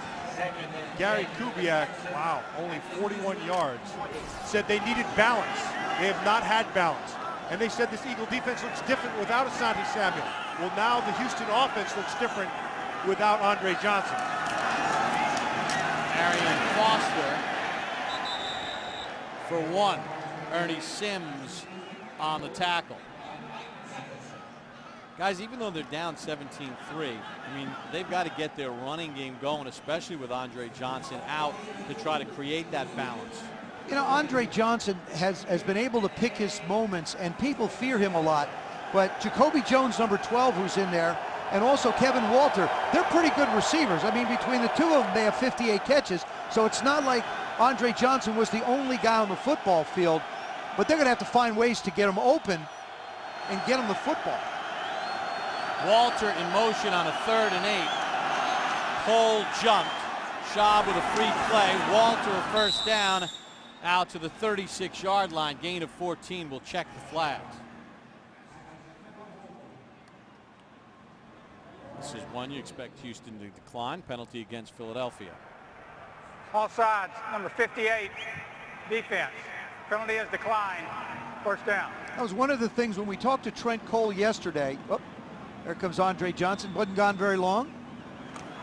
Gary Kubiak, wow, only 41 yards, said they needed balance. They have not had balance. And they said this Eagle defense looks different without Asante Samuel. Well, now the Houston offense looks different without Andre Johnson. Arian Foster for 1. Ernie Sims on the tackle. Guys, even though they're down 17-3, I mean, they've got to get their running game going, especially with Andre Johnson out, to try to create that balance. You know, Andre Johnson has been able to pick his moments, and people fear him a lot. But Jacoby Jones, number 12, who's in there, and also Kevin Walter, they're pretty good receivers. I mean, between the two of them, they have 58 catches. So it's not like Andre Johnson was the only guy on the football field, but they're going to have to find ways to get him open and get him the football. Walter in motion on a 3rd and 8. Cole jumped. Schaub with a free play. Walter a first down out to the 36-yard line. Gain of 14. Will check the flags. This is one you expect Houston to decline. Penalty against Philadelphia. Offsides, number 58, defense. Penalty is declined. First down. That was one of the things when we talked to Trent Cole yesterday. Oh, there comes Andre Johnson. Wasn't gone very long.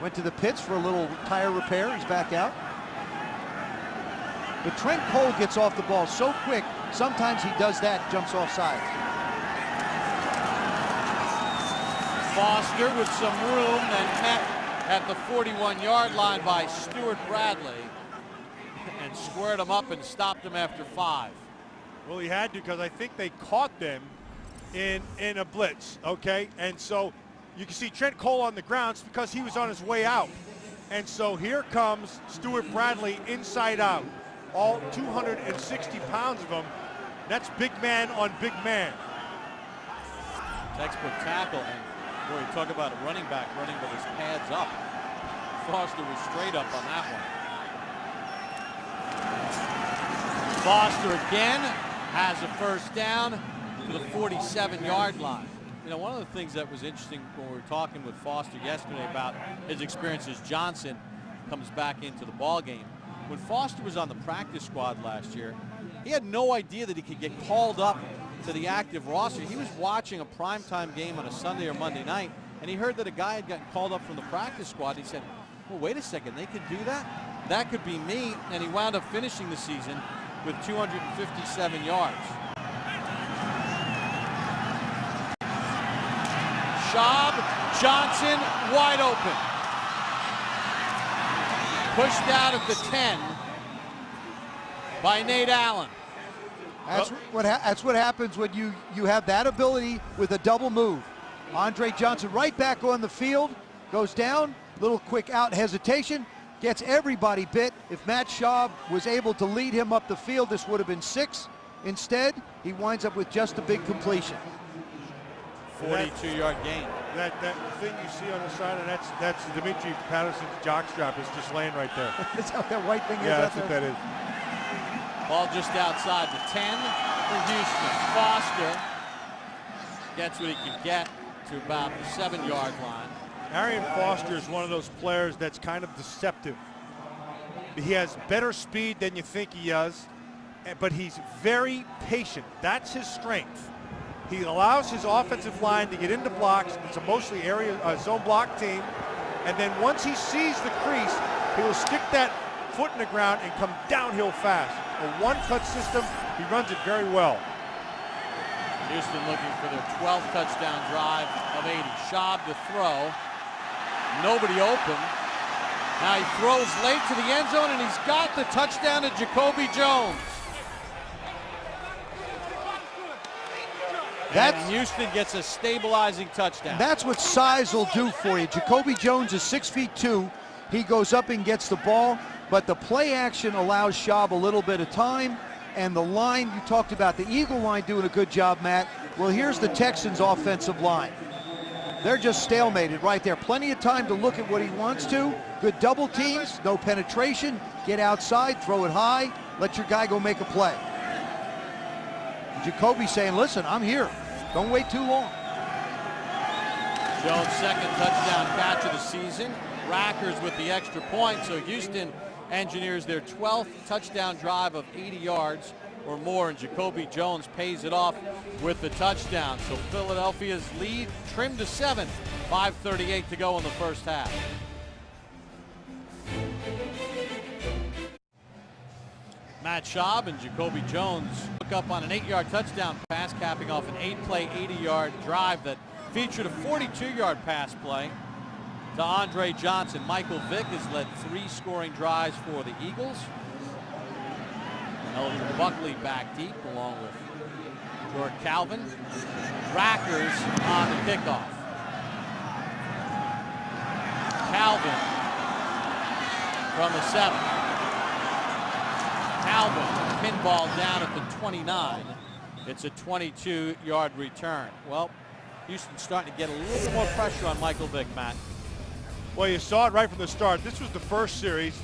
Went to the pits for a little tire repair. He's back out. But Trent Cole gets off the ball so quick, sometimes he does that, jumps off sides. Foster with some room, then met at the 41-yard line by Stuart Bradley and squared him up and stopped him after 5. Well, he had to, because I think they caught them in a blitz, okay? And so you can see Trent Cole on the ground because he was on his way out. And so here comes Stuart Bradley inside out. All 260 pounds of him. That's big man on big man. Textbook tackle, and boy, you talk about a running back running with his pads up. Foster was straight up on that one. Foster again has a first down to the 47-yard line. You know, one of the things that was interesting when we were talking with Foster yesterday about his experience as Johnson comes back into the ball game. When Foster was on the practice squad last year, he had no idea that he could get called up to the active roster. He was watching a primetime game on a Sunday or Monday night, and he heard that a guy had gotten called up from the practice squad. He said, well, wait a second, they could do that? That could be me. And he wound up finishing the season with 257 yards. Schaub, Johnson, wide open. Pushed out at the 10 by Nate Allen. That's what happens when you have that ability with a double move. Andre Johnson right back on the field, goes down, little quick out hesitation, gets everybody bit. If Matt Schaub was able to lead him up the field, this would have been 6. Instead, he winds up with just a big completion. 42-yard gain. That thing you see on the side, and that's Dimitri Patterson's jockstrap is just laying right there. That's how that white thing is. Yeah, out that's there. what that is. Ball just outside the 10 for Houston. Foster gets what he can get to about the 7-yard line. Arian Foster is one of those players that's kind of deceptive. He has better speed than you think he does, but he's very patient. That's his strength. He allows his offensive line to get into blocks. It's a mostly area zone block team. And then once he sees the crease, he will stick that foot in the ground and come downhill fast. A one-touch system, he runs it very well. Houston looking for their 12th touchdown drive of 80. Schaub to throw. Nobody open. Now he throws late to the end zone, and he's got the touchdown to Jacoby Jones. And Houston gets a stabilizing touchdown. That's what size will do for you. Jacoby Jones is 6'2". He goes up and gets the ball, but the play action allows Schaub a little bit of time. And the line, you talked about the Eagle line doing a good job, Matt. Well, here's the Texans offensive line. They're just stalemated right there. Plenty of time to look at what he wants to. Good double teams, no penetration. Get outside, throw it high, let your guy go make a play. Jacoby saying, listen, I'm here. Don't wait too long. Jones' second touchdown catch of the season. Rackers with the extra point, so Houston engineers their 12th touchdown drive of 80 yards or more, and Jacoby Jones pays it off with the touchdown. So Philadelphia's lead trimmed to 7. 5:38 to go in the first half. Matt Schaub and Jacoby Jones hook up on an 8-yard touchdown pass, capping off an 8-play, 80-yard drive that featured a 42-yard pass play to Andre Johnson. Michael Vick has led 3 scoring drives for the Eagles. Elgin Buckley back deep along with George Calvin. Rackers on the kickoff. Calvin from the 7. Calvin pinball down at the 29. It's a 22-yard return. Well, Houston's starting to get a little more pressure on Michael Vick, Matt. Well, you saw it right from the start. This was the first series.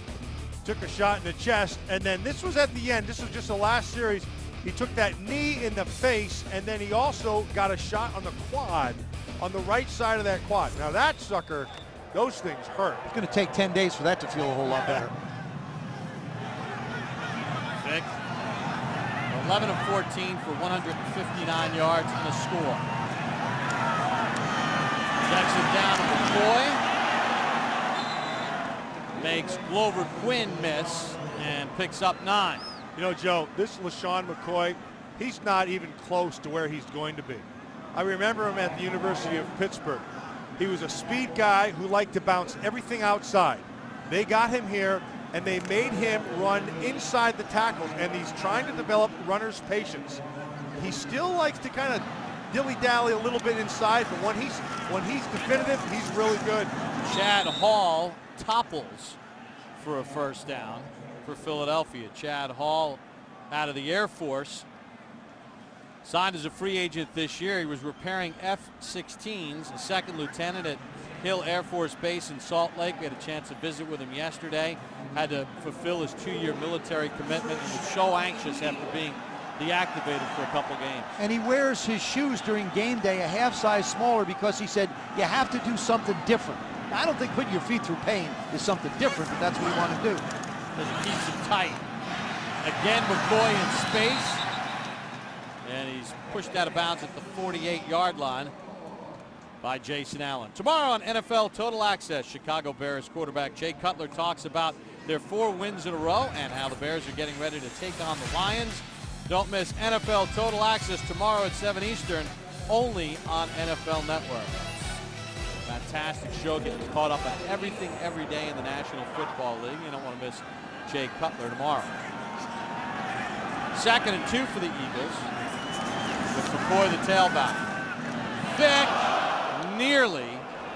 Took a shot in the chest, and then this was at the end. This was just the last series. He took that knee in the face, and then he also got a shot on the quad, on the right side of that quad. Now that sucker, those things hurt. It's going to take 10 days for that to feel a whole lot better. Vick, 11 of 14 for 159 yards and a score. Checks it down to McCoy. Makes Glover Quinn miss and picks up 9. You know, Joe, this LaShawn McCoy, he's not even close to where he's going to be. I remember him at the University of Pittsburgh. He was a speed guy who liked to bounce everything outside. They got him here, and they made him run inside the tackles, and he's trying to develop runner's patience. He still likes to kind of dilly-dally a little bit inside, but when he's definitive, he's really good. Chad Hall topples for a first down for Philadelphia. Chad Hall out of the Air Force. Signed as a free agent this year. He was repairing F-16s, a second lieutenant at Hill Air Force Base in Salt Lake. We had a chance to visit with him yesterday. Had to fulfill his 2-year military commitment and was so anxious after being deactivated for a couple games. And he wears his shoes during game day a half size smaller because he said you have to do something different. I don't think putting your feet through pain is something different, but that's what you want to do. Because it keeps him tight. Again, McCoy in space. And he's pushed out of bounds at the 48-yard line by Jason Allen. Tomorrow on NFL Total Access, Chicago Bears quarterback Jay Cutler talks about their 4 wins in a row and how the Bears are getting ready to take on the Lions. Don't miss NFL Total Access tomorrow at 7 Eastern, only on NFL Network. Fantastic show, getting caught up on everything every day in the National Football League. You don't want to miss Jay Cutler tomorrow. 2nd and 2 for the Eagles with McCoy the tailback. Vick nearly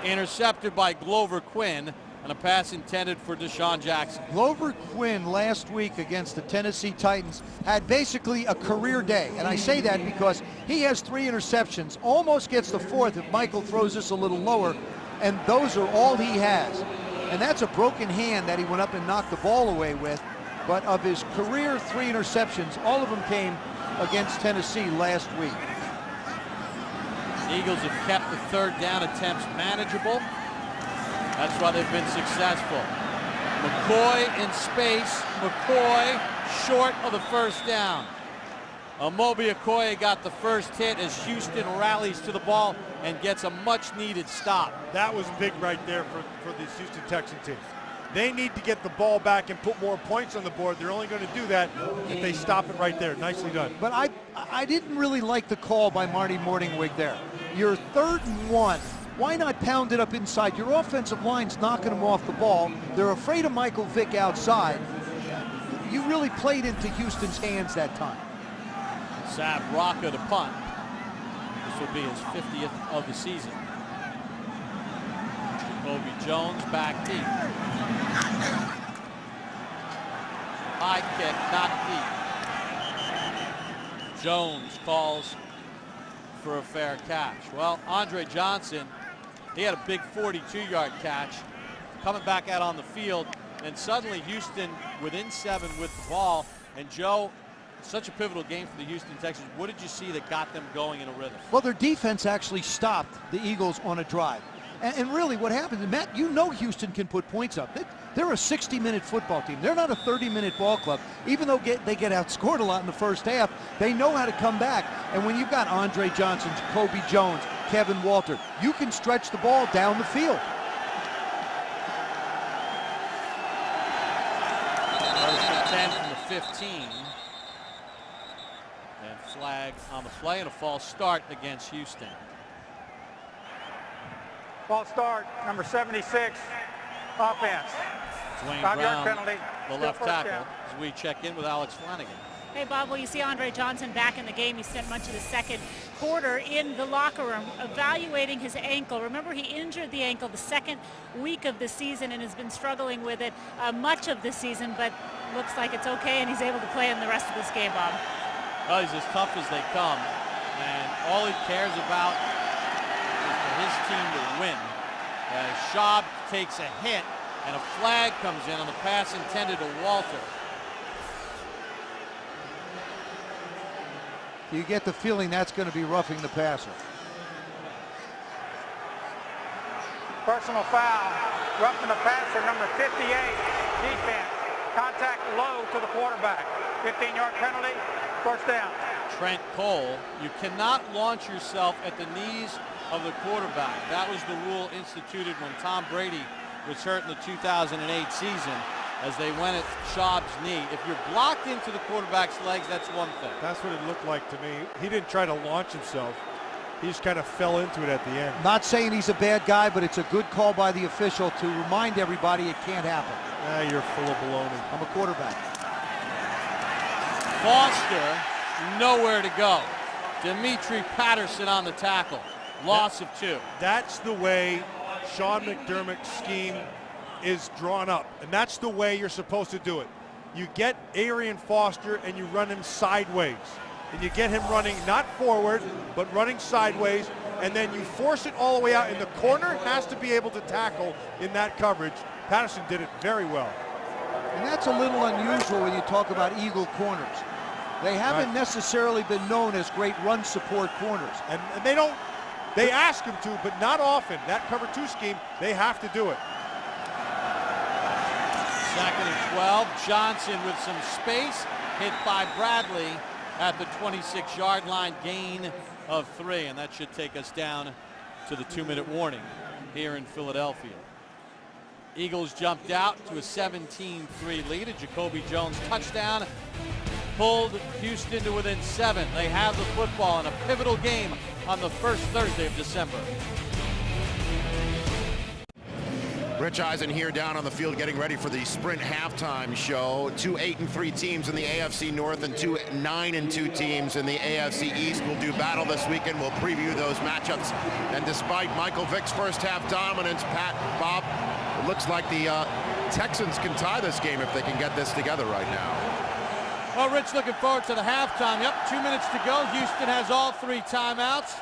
intercepted by Glover Quinn and a pass intended for Deshaun Jackson. Glover Quinn last week against the Tennessee Titans had basically a career day. And I say that because he has 3 interceptions, almost gets the 4th if Michael throws this a little lower, and those are all he has. And that's a broken hand that he went up and knocked the ball away with. But of his career 3 interceptions, all of them came against Tennessee last week. The Eagles have kept the 3rd down attempts manageable. That's why they've been successful. McCoy in space. McCoy short of the first down. Amobi Okoye got the first hit as Houston rallies to the ball and gets a much-needed stop. That was big right there for this Houston Texan team. They need to get the ball back and put more points on the board. They're only going to do that if they stop it right there. Nicely done. But I didn't really like the call by Marty Morningwig there. You're 3rd and 1. Why not pound it up inside? Your offensive line's knocking them off the ball. They're afraid of Michael Vick outside. You really played into Houston's hands that time. Sav Rocca to punt. This will be his 50th of the season. Jacoby Jones back deep. High kick, not deep. Jones calls for a fair catch. Well, Andre Johnson, he had a big 42-yard catch coming back out on the field, and suddenly Houston within 7 with the ball. And Joe, such a pivotal game for the Houston Texans. What did you see that got them going in a rhythm? Well, their defense actually stopped the Eagles on a drive. And really what happened, Matt, you know Houston can put points up. They're a 60-minute football team. They're not a 30-minute ball club. Even though they get outscored a lot in the first half, they know how to come back. And when you've got Andre Johnson, Jacoby Jones, Kevin Walter, you can stretch the ball down the field. First and 10 from the 15. And flag on the play and a false start against Houston. False start, number 76, offense. Dwayne 5-yard Brown, penalty. the Still left first tackle, down. as we check in with Alex Flanagan. Hey, Bob, well, you see Andre Johnson back in the game. He spent much of the second quarter in the locker room evaluating his ankle. Remember, he injured the ankle the second week of the season and has been struggling with it much of the season, but looks like it's okay, and he's able to play in the rest of this game, Bob. Well, he's as tough as they come, and all he cares about is for his team to win. As Schaub takes a hit, and a flag comes in on the pass intended to Walter. You get the feeling that's going to be roughing the passer. Personal foul, roughing the passer, number 58, defense. Contact low to the quarterback. 15-yard penalty, first down. Trent Cole, you cannot launch yourself at the knees of the quarterback. That was the rule instituted when Tom Brady was hurt in the 2008 season as they went at Schaub's knee. If you're blocked into the quarterback's legs, that's one thing. That's what it looked like to me. He didn't try to launch himself. He just kind of fell into it at the end. Not saying he's a bad guy, but it's a good call by the official to remind everybody it can't happen. You're full of baloney. I'm a quarterback. Foster, nowhere to go. Dimitri Patterson on the tackle. Loss of 2. That's the way Sean McDermott's scheme is drawn up, and that's the way you're supposed to do it. You get Arian Foster and you run him sideways, and you get him running not forward but running sideways, and then you force it all the way out, and the corner has to be able to tackle in that coverage. Patterson did it very well. And that's a little unusual when you talk about Eagle corners. They haven't necessarily been known as great run support corners. And they ask him to, but not often. That cover 2 scheme, they have to do it. 2nd and 12. Johnson with some space, hit by Bradley at the 26-yard line, gain of 3, and that should take us down to the 2-minute warning here in Philadelphia. Eagles jumped out to a 17-3 lead. A Jacoby Jones touchdown pulled Houston to within 7. They have the football in a pivotal game on the first Thursday of December. Rich Eisen here down on the field getting ready for the Sprint halftime show. 2 8-3 teams in the AFC North and 2 9-2 teams in the AFC East will do battle this weekend. We'll preview those matchups. And despite Michael Vick's first half dominance, Bob, it looks like the Texans can tie this game if they can get this together right now. Well, Rich, looking forward to the halftime. Yep, 2 minutes to go. Houston has all 3 timeouts,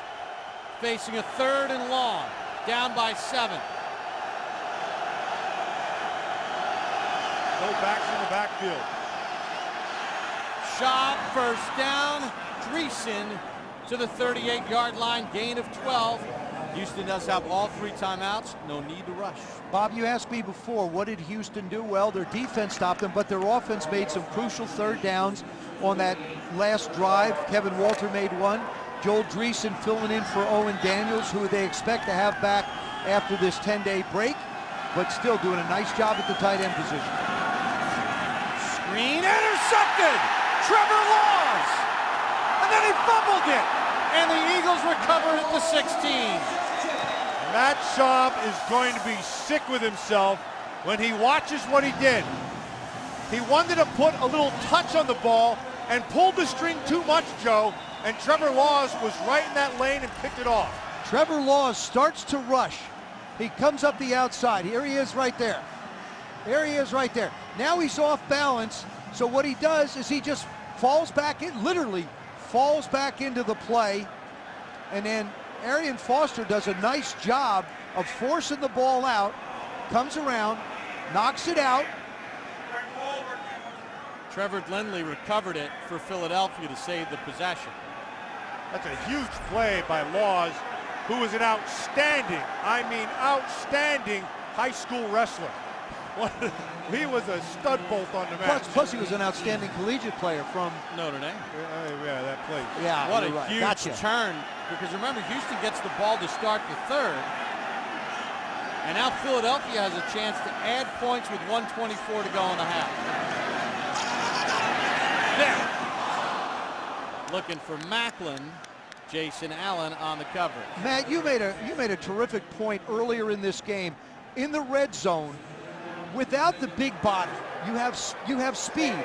facing a 3rd and long, down by 7. No backs in the backfield. Schaub first down. Dreesen to the 38-yard line, gain of 12. Houston does have all 3 timeouts. No need to rush. Bob, you asked me before, what did Houston do? Well, their defense stopped them, but their offense made some crucial third downs on that last drive. Kevin Walter made one. Joel Dreesen filling in for Owen Daniels, who they expect to have back after this 10-day break, but still doing a nice job at the tight end position. Screen intercepted. Trevor Laws. And then he fumbled it. And the Eagles recover at the 16. Matt Schaub is going to be sick with himself when he watches what he did. He wanted to put a little touch on the ball and pulled the string too much, Joe, and Trevor Laws was right in that lane and picked it off. Trevor Laws starts to rush. He comes up the outside. Here he is right there. There he is right there. Now he's off balance, so what he does is he just falls back in, literally falls back into the play, and then Arian Foster does a nice job of forcing the ball out, comes around, knocks it out. Trevor Glenley recovered it for Philadelphia to save the possession. That's a huge play by Laws, who is an outstanding, I mean outstanding high school wrestler. He was a stud bolt on the match. Plus he was an outstanding collegiate player from Notre Dame. Yeah, that play. Yeah, What a right. huge Gotcha. turn, because remember, Houston gets the ball to start the third, and now Philadelphia has a chance to add points with 1:24 to go in the half. There. Looking for Macklin. Jason Allen on the coverage. Matt, you made a terrific point earlier in this game. In the red zone, without the big body, you have speed.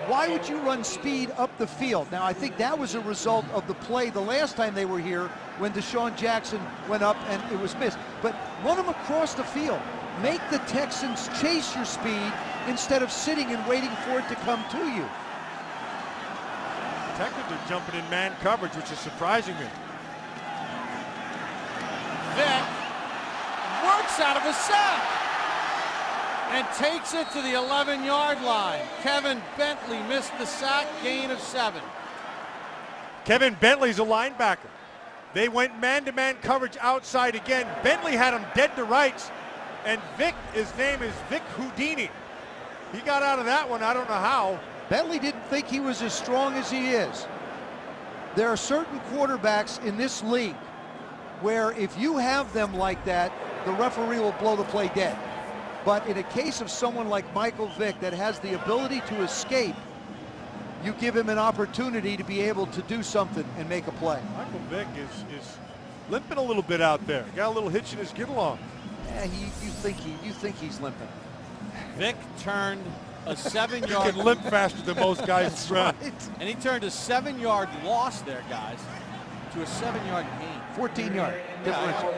Why would you run speed up the field? Now, I think that was a result of the play the last time they were here when Deshaun Jackson went up and it was missed. But run them across the field. Make the Texans chase your speed instead of sitting and waiting for it to come to you. Texans are jumping in man coverage, which is surprising me. Vick works out of a sack and takes it to the 11-yard line. Kevin Bentley missed the sack, gain of 7. Kevin Bentley's a linebacker. They went man-to-man coverage outside again. Bentley had him dead to rights, and Vick, his name is Vic Houdini. He got out of that one, I don't know how. Bentley didn't think he was as strong as he is. There are certain quarterbacks in this league where if you have them like that, the referee will blow the play dead. But in a case of someone like Michael Vick that has the ability to escape, you give him an opportunity to be able to do something and make a play. Michael Vick is limping a little bit out there. Got a little hitch in his get-along. Yeah, you think he's limping. Vick turned a 7-yard. He can limp faster than most guys run. Right. And he turned a 7-yard loss there, guys, to a 7-yard gain. 14-yard differential.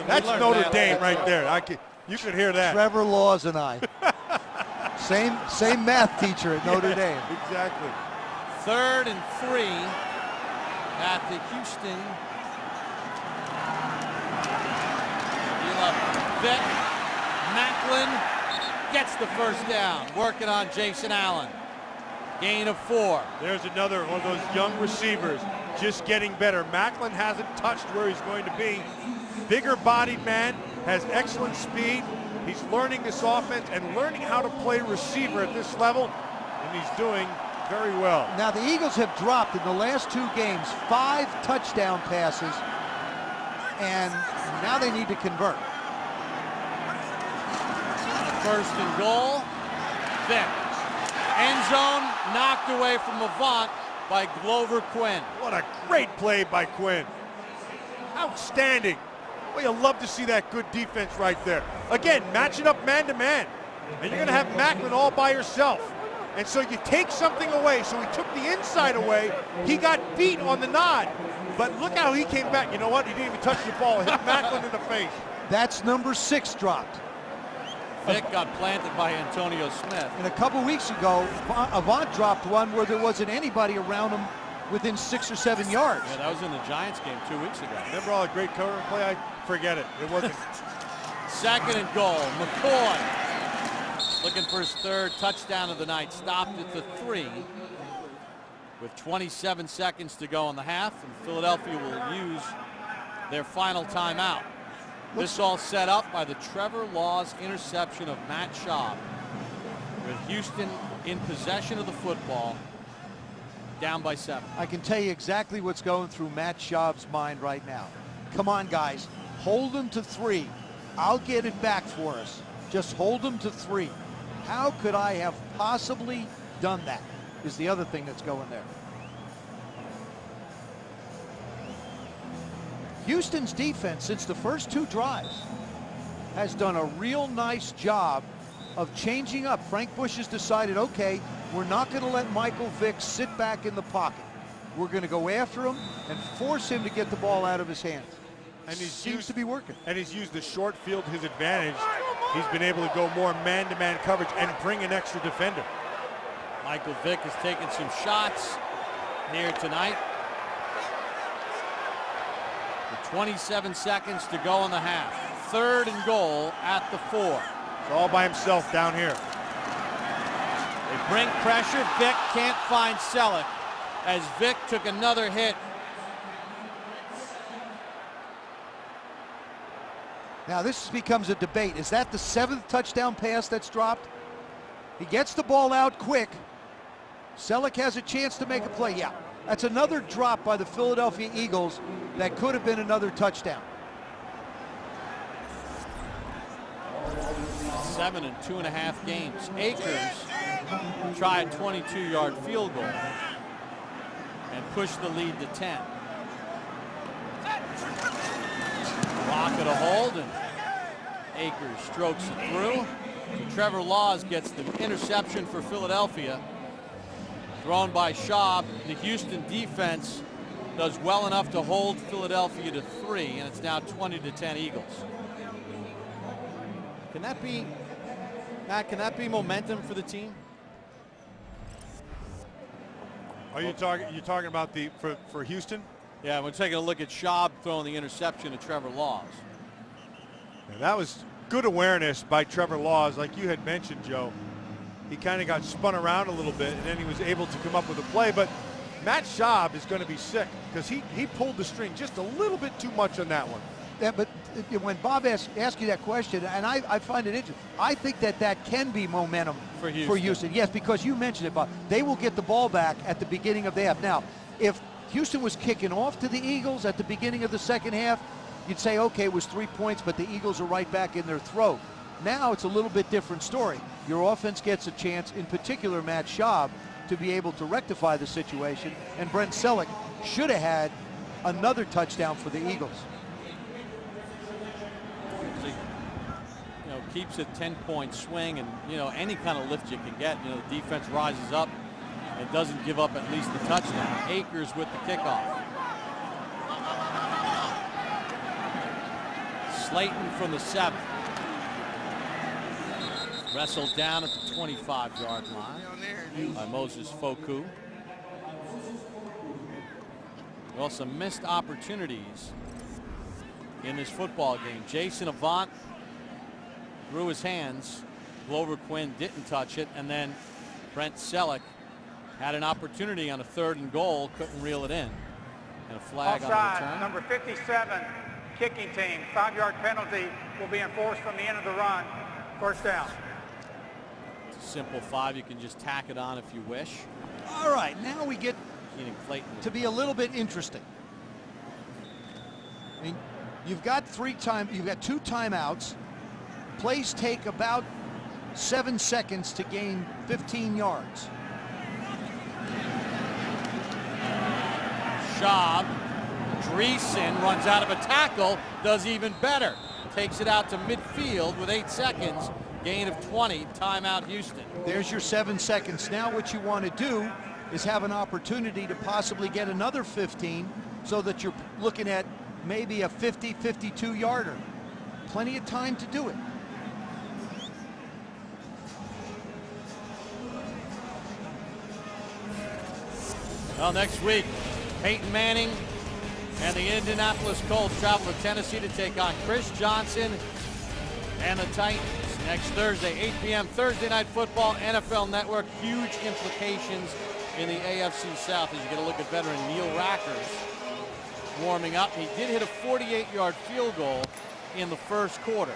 That's Notre Dame right there. You could hear that. Trevor Laws and I. Same math teacher at Notre Dame. Exactly. 3rd and 3 at the Houston 11. Vick, Macklin gets the first down, working on Jason Allen. Gain of 4. There's another one of those young receivers just getting better. Macklin hasn't touched where he's going to be. Bigger bodied man, has excellent speed. He's learning this offense and learning how to play receiver at this level, and he's doing very well. Now the Eagles have dropped in the last 2 games 5 touchdown passes, and now they need to convert. 1st and goal. Vick. End zone knocked away from Avant by Glover Quinn. What a great play by Quinn. Outstanding. Well, you'll love to see that good defense right there. Again, match it up man-to-man. And you're going to have Macklin all by yourself. And so you take something away. So he took the inside away. He got beat on the nod. But look how he came back. You know what? He didn't even touch the ball. Hit Macklin in the face. That's number 6 dropped. Vick got planted by Antonio Smith. And a couple weeks ago, Avant dropped one where there wasn't anybody around him within 6 or 7 yards. Yeah, that was in the Giants game 2 weeks ago. Remember all the great cover play? I forget it. It wasn't. 2nd and goal. McCoy looking for his 3rd touchdown of the night. Stopped at the 3 with 27 seconds to go in the half. And Philadelphia will use their final timeout. This all set up by the Trevor Laws interception of Matt Schaub, with Houston in possession of the football, down by 7. I can tell you exactly what's going through Matt Schaub's mind right now. Come on, guys. Hold them to 3. I'll get it back for us. Just hold them to 3. How could I have possibly done that is the other thing that's going there. Houston's defense, since the first 2 drives, has done a real nice job of changing up. Frank Bush has decided, okay, we're not going to let Michael Vick sit back in the pocket. We're going to go after him and force him to get the ball out of his hands. And he seems to be working. And he's used the short field to his advantage. He's been able to go more man-to-man coverage and bring an extra defender. Michael Vick has taken some shots here tonight. With 27 seconds to go in the half. 3rd and goal at the 4. It's all by himself down here. They bring pressure. Vick can't find Selleck as Vick took another hit. Now this becomes a debate. Is that the 7th touchdown pass that's dropped? He gets the ball out quick. Selleck has a chance to make a play. Yeah, that's another drop by the Philadelphia Eagles that could have been another touchdown. 7 in 2.5 games. Akers tried a 22-yard field goal and pushed the lead to 10. Lockett a hold, and Akers strokes it through. So Trevor Laws gets the interception for Philadelphia, thrown by Schaub. The Houston defense does well enough to hold Philadelphia to 3, and it's now 20-10 Eagles. Can that be, Matt, can that be momentum for the team? Are you talking about the for Houston? Yeah, we're taking a look at Schaub throwing the interception to Trevor Laws. And that was good awareness by Trevor Laws, like you had mentioned, Joe. He kind of got spun around a little bit, and then he was able to come up with a play. But Matt Schaub is going to be sick because he pulled the string just a little bit too much on that one. Yeah, but when Bob asked you that question, and I find it interesting, I think that can be momentum for Houston. Yes, because you mentioned it, Bob. They will get the ball back at the beginning of the half. Now, if Houston was kicking off to the Eagles at the beginning of the second half, you'd say, okay, it was 3 points, but the Eagles are right back in their throat. Now it's a little bit different story. Your offense gets a chance, in particular Matt Schaub, to be able to rectify the situation, and Brent Selleck should have had another touchdown for the Eagles. Keeps a 10-point swing, and any kind of lift you can get. The defense rises up and doesn't give up at least the touchdown. Akers with the kickoff. Slayton from the 7. Wrestled down at the 25-yard line by Moses Foku. Well, some missed opportunities in this football game. Jason Avant threw his hands. Glover Quinn didn't touch it, and then Brent Selleck had an opportunity on a 3rd and goal, couldn't reel it in. And a flag on the return. Number 57, kicking team. 5-yard penalty will be enforced from the end of the run. 1st down. It's a simple 5. You can just tack it on if you wish. All right, now we get Clayton to be a little bit interesting. I mean, you've got 2 timeouts. Plays take about 7 seconds to gain 15 yards. Schaub, Dreesen runs out of a tackle, does even better. Takes it out to midfield with 8 seconds, gain of 20, timeout Houston. There's your 7 seconds. Now what you want to do is have an opportunity to possibly get another 15 so that you're looking at maybe a 50, 52-yarder. Plenty of time to do it. Well, next week, Peyton Manning and the Indianapolis Colts travel to Tennessee to take on Chris Johnson and the Titans. Next Thursday, 8 p.m. Thursday Night Football, NFL Network. Huge implications in the AFC South as you get a look at veteran Neil Rackers warming up. He did hit a 48-yard field goal in the first quarter.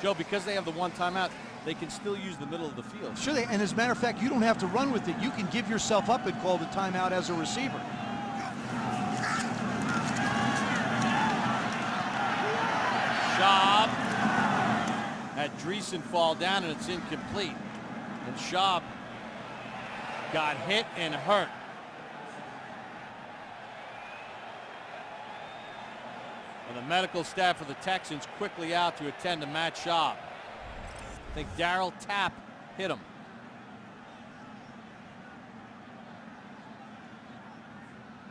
Joe, because they have the one timeout, they can still use the middle of the field. Sure, and as a matter of fact, you don't have to run with it. You can give yourself up and call the timeout as a receiver. Schaub had Dreesen fall down, and it's incomplete. And Schaub got hit and hurt. And the medical staff of the Texans quickly out to attend to Matt Schaub. I think Darryl Tapp hit him.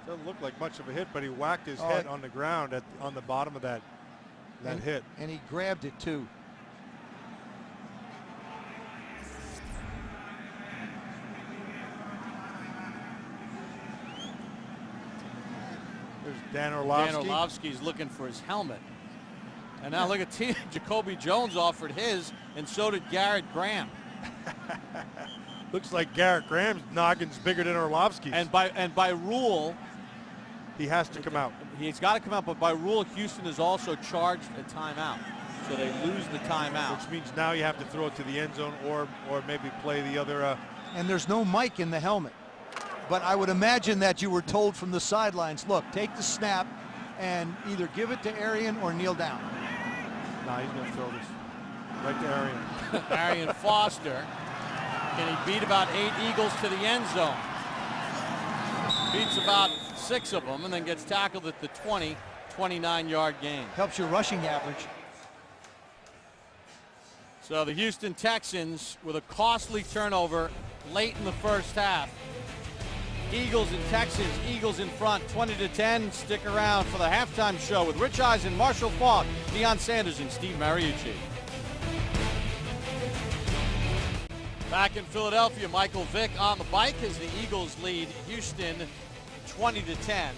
Doesn't look like much of a hit, but he whacked his head on the ground on the bottom of that hit. And he grabbed it too. There's Dan Orlovsky. Dan Orlovsky's looking for his helmet. And now look at Jacoby Jones offered his, and so did Garrett Graham. Looks like Garrett Graham's noggin's bigger than Orlovsky's. And by rule, he has to come out. He's got to come out, but by rule, Houston is also charged a timeout. So they lose the timeout. Which means now you have to throw it to the end zone or maybe play the other. And there's no mic in the helmet. But I would imagine that you were told from the sidelines, look, take the snap and either give it to Arian or kneel down. Nah, he's going to throw this right to Arian. Arian Foster. Can he beat about 8 Eagles to the end zone? Beats about 6 of them and then gets tackled at the 20, 29-yard gain. Helps your rushing average. So the Houston Texans with a costly turnover late in the first half. Eagles and Texans, Eagles in front, 20-10. Stick around for the halftime show with Rich Eisen, Marshall Faulk, Deion Sanders, and Steve Mariucci. Back in Philadelphia, Michael Vick on the bike as the Eagles lead Houston 20-10.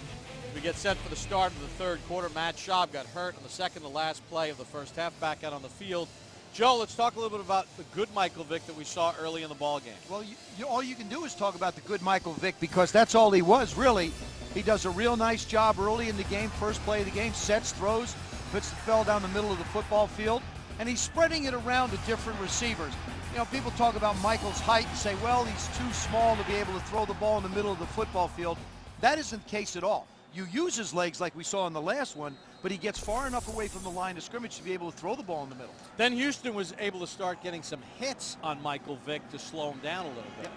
We get set for the start of the third quarter. Matt Schaub got hurt on the second to last play of the first half, back out on the field. Joe, let's talk a little bit about the good Michael Vick that we saw early in the ball game. Well, all you can do is talk about the good Michael Vick because that's all he was, really. He does a real nice job early in the game, first play of the game, sets, throws, puts the ball down the middle of the football field, and he's spreading it around to different receivers. You know, people talk about Michael's height and say, well, he's too small to be able to throw the ball in the middle of the football field. That isn't the case at all. You use his legs like we saw in the last one, but he gets far enough away from the line of scrimmage to be able to throw the ball in the middle. Then Houston was able to start getting some hits on Michael Vick to slow him down a little bit.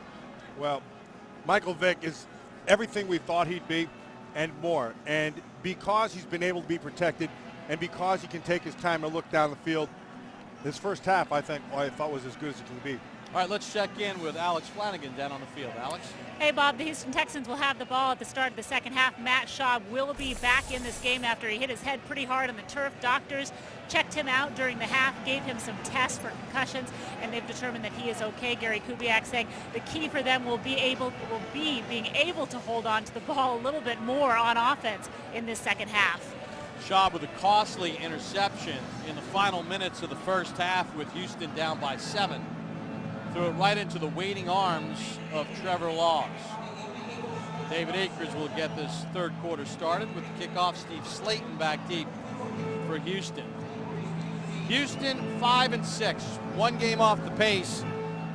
Well, Michael Vick is everything we thought he'd be and more. And because he's been able to be protected and because he can take his time to look down the field, this first half, I thought was as good as it can be. All right, let's check in with Alex Flanagan down on the field. Alex? Hey, Bob, the Houston Texans will have the ball at the start of the second half. Matt Schaub will be back in this game after he hit his head pretty hard on the turf. Doctors checked him out during the half, gave him some tests for concussions, and they've determined that he is okay. Gary Kubiak saying the key for them will be being able to hold on to the ball a little bit more on offense in this second half. Schaub with a costly interception in the final minutes of the first half with Houston down by 7. Threw it right into the waiting arms of Trevor Laws. David Akers will get this third quarter started with the kickoff. Steve Slayton back deep for Houston. Houston 5-6, one game off the pace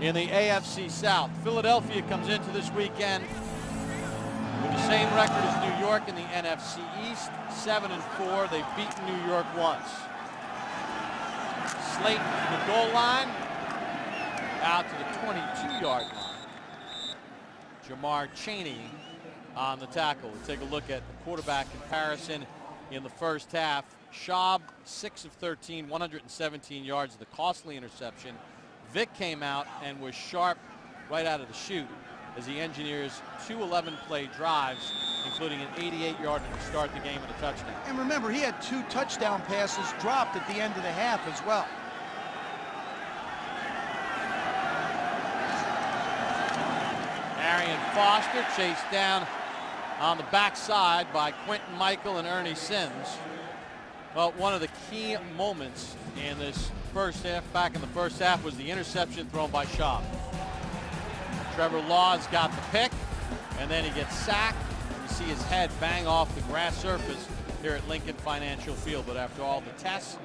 in the AFC South. Philadelphia comes into this weekend with the same record as New York in the NFC East, 7-4. They've beaten New York once. Slayton to the goal line, out to the 22-yard line. Jamar Chaney on the tackle. We'll take a look at the quarterback comparison in the first half. Schaub, 6 of 13, 117 yards, the costly interception. Vick came out and was sharp right out of the chute as he engineers 2 11-play drives, including an 88-yarder to start the game and a touchdown. And remember, he had 2 touchdown passes dropped at the end of the half as well. Arian Foster chased down on the backside by Quentin Michael and Ernie Sims. Well, one of the key moments in this first half, back in the first half, was the interception thrown by Schaub. Trevor Laws got the pick, and then he gets sacked. You see his head bang off the grass surface here at Lincoln Financial Field. But after all the tests,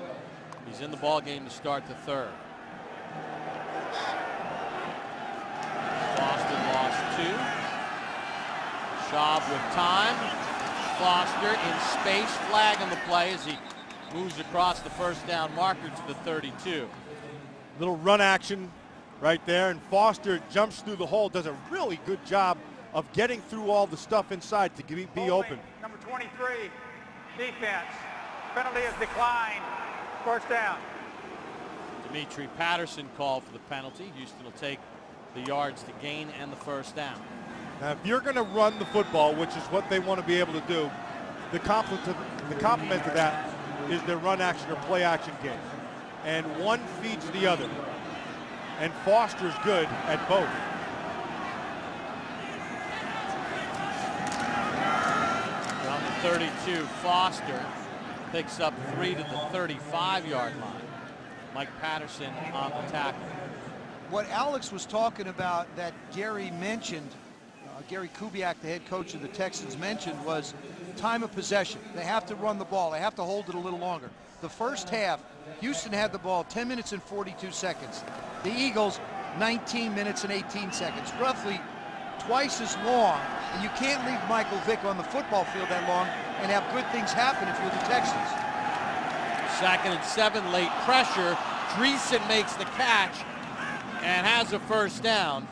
he's in the ball game to start the third. Boston lost 2. Schaub with time. Foster in space. Flag on the play as he moves across the first down marker to the 32. Little run action right there, and Foster jumps through the hole, does a really good job of getting through all the stuff inside to be open. Number 23, defense. Penalty is declined. First down. Dimitri Patterson called for the penalty. Houston will take the yards to gain and the first down. Now, if you're going to run the football, which is what they want to be able to do, the complement to that is their run action or play action game. And one feeds the other. And Foster's good at both. From the 32, Foster picks up 3 to the 35-yard line. Mike Patterson on the tackle. What Alex was talking about that Gary mentioned, Gary Kubiak, the head coach of the Texans, mentioned was time of possession. They have to run the ball. They have to hold it a little longer. The first half, Houston had the ball 10 minutes and 42 seconds. The Eagles, 19 minutes and 18 seconds, roughly twice as long. And you can't leave Michael Vick on the football field that long and have good things happen if you're the Texans. 2nd and 7, late pressure. Dreesen makes the catch and has a first down.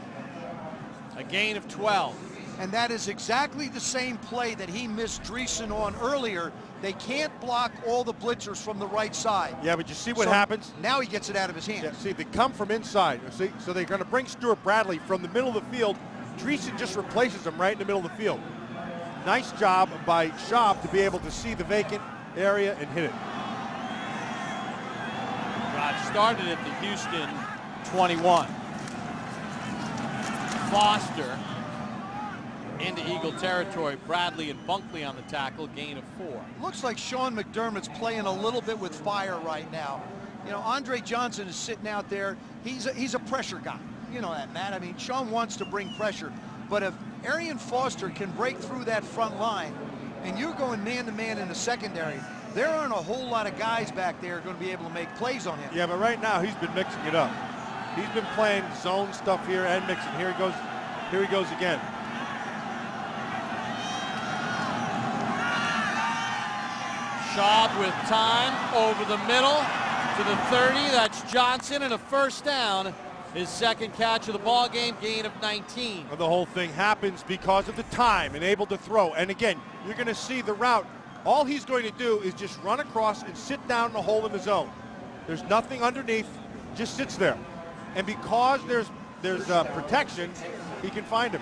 A gain of 12. And that is exactly the same play that he missed Dreesen on earlier. They can't block all the blitzers from the right side. Yeah, but you see what happens? Now he gets it out of his hands. Yeah, see, they come from inside. See, so they're going to bring Stuart Bradley from the middle of the field. Dreesen just replaces him right in the middle of the field. Nice job by Schaub to be able to see the vacant area and hit it. Drive started at the Houston 21. Foster into Eagle territory. Bradley and Bunkley on the tackle, gain of 4. Looks like Sean McDermott's playing a little bit with fire right now. You know, Andre Johnson is sitting out there. He's a pressure guy. You know that, Matt. I mean, Sean wants to bring pressure. But if Arian Foster can break through that front line and you're going man-to-man in the secondary, there aren't a whole lot of guys back there going to be able to make plays on him. Yeah, but right now he's been mixing it up. He's been playing zone stuff here and mixing. Here he goes again. Schaub with time over the middle to the 30. That's Johnson, and a first down. His second catch of the ball game, gain of 19. The whole thing happens because of the time and able to throw. And again, you're going to see the route. All he's going to do is just run across and sit down in the hole in the zone. There's nothing underneath, just sits there. And because there's protection, he can find him.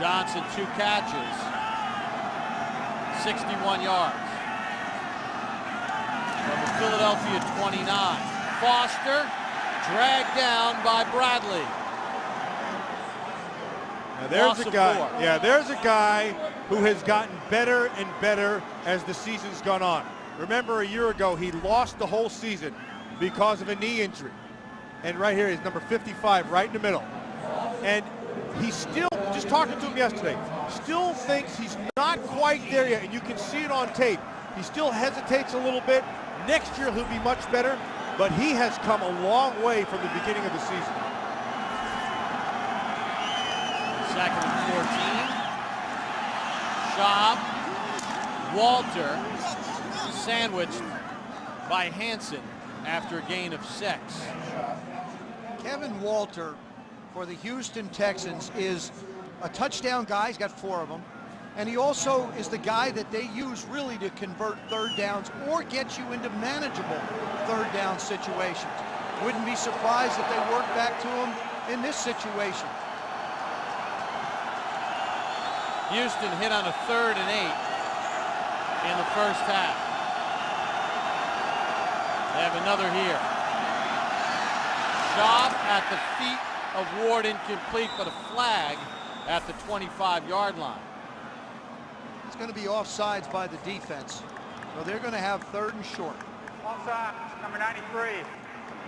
Johnson, 2 catches, 61 yards. From the Philadelphia 29. Foster dragged down by Bradley. Now there's a guy. Yeah, there's a guy who has gotten better and better as the season's gone on. Remember, a year ago he lost the whole season because of a knee injury. And right here is number 55, right in the middle. And he still, just talking to him yesterday, still thinks he's not quite there yet, and you can see it on tape. He still hesitates a little bit. Next year he'll be much better, but he has come a long way from the beginning of the season. 2nd and 14. Schaub, Walter, sandwiched by Hansen after a gain of 6. Kevin Walter for the Houston Texans is a touchdown guy. He's got 4 of them. And he also is the guy that they use really to convert third downs or get you into manageable third down situations. Wouldn't be surprised if they work back to him in this situation. Houston hit on a 3rd and 8 in the first half. They have another here. Schaub at the feet of Ward, incomplete, but a flag at the 25-yard line. It's going to be offsides by the defense. So they're going to have 3rd and short. Offside, number 93,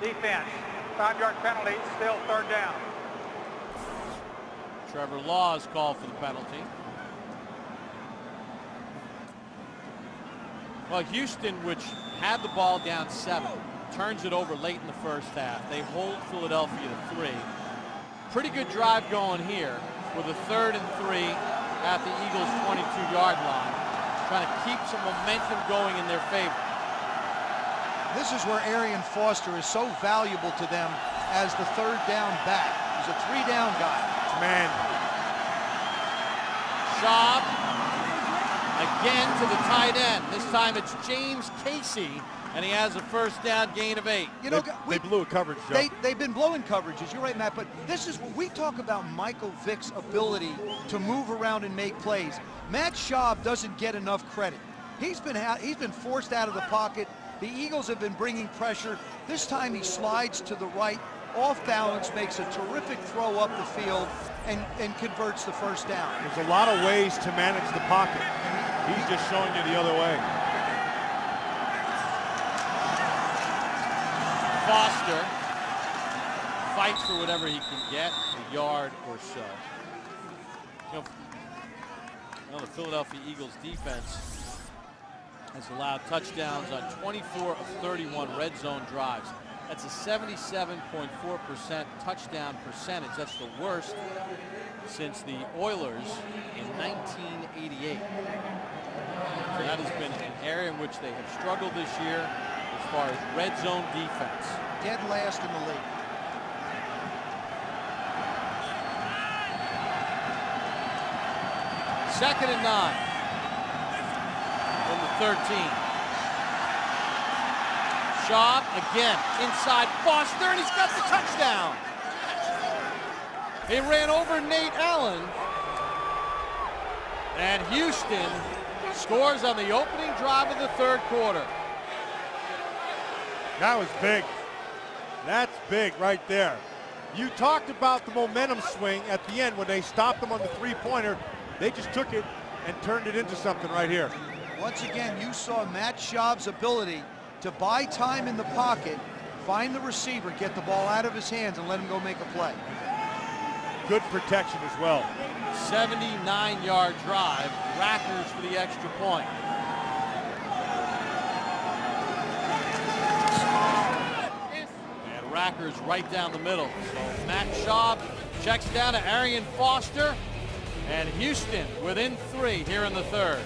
defense. 5-yard penalty, still third down. Trevor Law is called for the penalty. Well, Houston, which had the ball down 7, turns it over late in the first half. They hold Philadelphia to 3. Pretty good drive going here with a 3rd and 3 at the Eagles' 22-yard line, trying to keep some momentum going in their favor. This is where Arian Foster is so valuable to them as the 3rd down back. He's a 3-down guy. Man. Schaub again to the tight end. This time it's James Casey, and he has a 1st down gain of 8. You know, they blew a coverage, Joe. They've been blowing coverages. You're right, Matt. But this is what we talk about, Michael Vick's ability to move around and make plays. Matt Schaub doesn't get enough credit. He's been forced out of the pocket. The Eagles have been bringing pressure. This time he slides to the right, off balance, makes a terrific throw up the field, and converts the 1st down. There's a lot of ways to manage the pocket. He's just showing you the other way. Foster fights for whatever he can get, a yard or so. You know, the Philadelphia Eagles defense has allowed touchdowns on 24 of 31 red zone drives. That's a 77.4% touchdown percentage. That's the worst since the Oilers in 1988. So that has been an area in which they have struggled this year as far as red zone defense. Dead last in the league. Second and 9 from the 13. Schaub again inside Foster, and he's got the touchdown. He ran over Nate Allen, and Houston scores on the opening drive of the 3rd quarter. That was big. That's big right there. You talked about the momentum swing at the end when they stopped them on the 3-pointer. They just took it and turned it into something right here. Once again, you saw Matt Schaub's ability to buy time in the pocket, find the receiver, get the ball out of his hands, and let him go make a play. Good protection as well. 79-yard drive. Rackers for the extra point. And Rackers right down the middle. So Matt Schaub checks down to Arian Foster, and Houston within 3 here in the 3rd.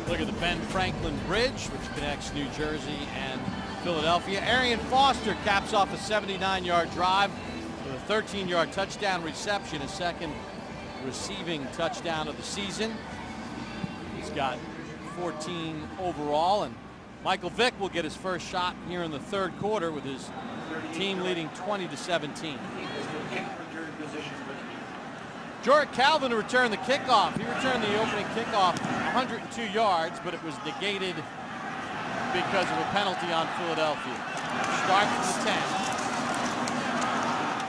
Look at the Ben Franklin Bridge, which connects New Jersey and Philadelphia. Arian Foster caps off a 79-yard drive with a 13-yard touchdown reception, a 2nd receiving touchdown of the season. He's got 14 overall, and Michael Vick will get his first shot here in the 3rd quarter with his team leading 20-17. Jorrick Calvin returned the kickoff. He returned the opening kickoff 102 yards, but it was negated because of a penalty on Philadelphia. Start from the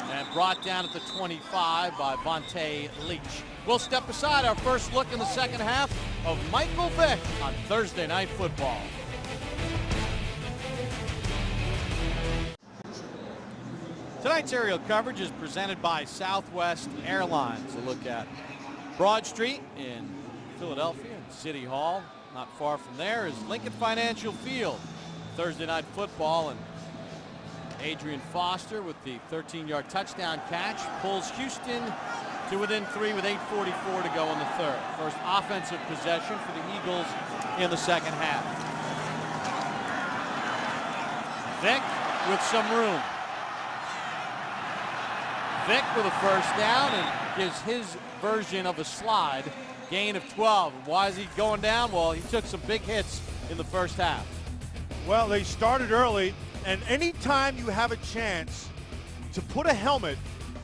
10. And brought down at the 25 by Vontae Leach. We'll step aside our first look in the 2nd half of Michael Vick on Thursday Night Football. Tonight's aerial coverage is presented by Southwest Airlines. A look at Broad Street in Philadelphia and City Hall. Not far from there is Lincoln Financial Field. Thursday Night Football, and Adrian Foster with the 13-yard touchdown catch pulls Houston to within 3 with 8:44 to go in the 3rd. First offensive possession for the Eagles in the 2nd half. Vick with some room. Vick with a 1st down and gives his version of a slide. Gain of 12. Why is he going down? Well, he took some big hits in the 1st half. Well, they started early, and anytime you have a chance to put a helmet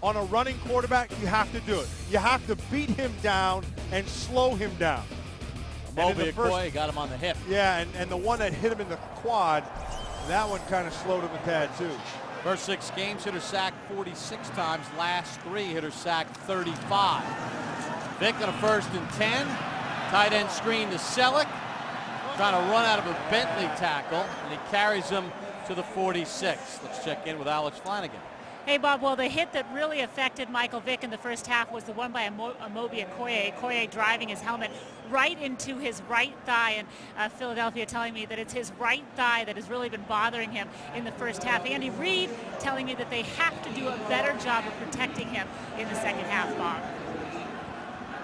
on a running quarterback, you have to do it. You have to beat him down and slow him down. Moby Okoye got him on the hip. Yeah, and the one that hit him in the quad, that one kind of slowed him a tad too. First 6 games, hit or sacked 46 times. Last 3, hit or sacked 35. Vick on a 1st and 10. Tight end screen to Selleck. Trying to run out of a Bentley tackle, and he carries him to the 46. Let's check in with Alex Flanagan. Hey, Bob, well, the hit that really affected Michael Vick in the first half was the one by Amobi Okoye. Okoye driving his helmet right into his right thigh, and Philadelphia telling me that it's his right thigh that has really been bothering him in the first half. Andy Reid telling me that they have to do a better job of protecting him in the second half, Bob.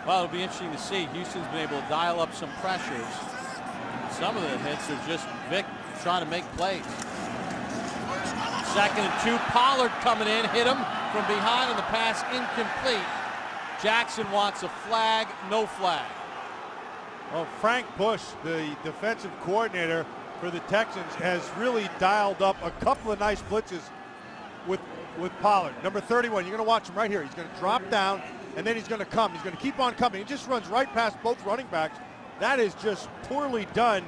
Well, it'll be interesting to see. Houston's been able to dial up some pressures. Some of the hits are just Vick trying to make plays. 2nd and 2. Pollard coming in, hit him from behind, and the pass incomplete. Jackson wants a flag, no flag. Well, Frank Bush, the defensive coordinator for the Texans, has really dialed up a couple of nice blitzes with Pollard. Number 31, you're going to watch him right here. He's going to drop down, and then he's going to come. He's going to keep on coming. He just runs right past both running backs. That is just poorly done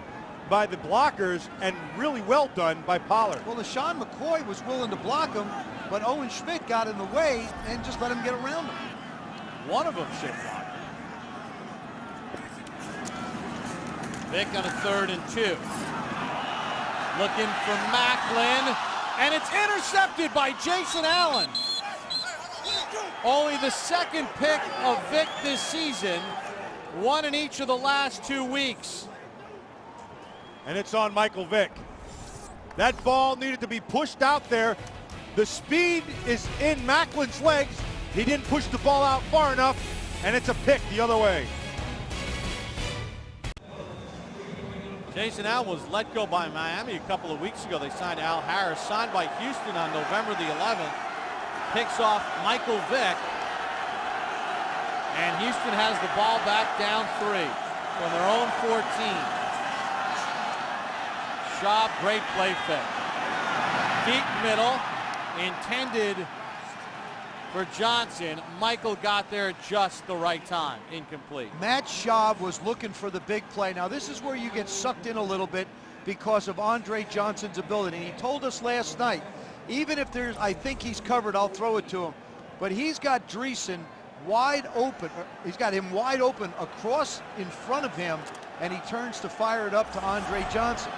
by the blockers and really well done by Pollard. Well, LaShawn McCoy was willing to block him, but Owen Schmidt got in the way and just let him get around him. One of them should block. Vick on a 3rd and 2. Looking for Macklin, and it's intercepted by Jason Allen. Only the 2nd pick of Vick this season, 1 in each of the last 2 weeks. And it's on Michael Vick. That ball needed to be pushed out there. The speed is in Macklin's legs. He didn't push the ball out far enough, and it's a pick the other way. Jason Allen was let go by Miami a couple of weeks ago. They signed Al Harris, signed by Houston on November the 11th. Picks off Michael Vick. And Houston has the ball back down 3 from their own 14. Schaub, great play fake. Deep middle, intended for Johnson. Michael got there at just the right time. Incomplete. Matt Schaub was looking for the big play. Now, this is where you get sucked in a little bit because of Andre Johnson's ability. And he told us last night, even if there's, I think he's covered, I'll throw it to him. But he's got Dreesen wide open. He's got him wide open across in front of him, and he turns to fire it up to Andre Johnson.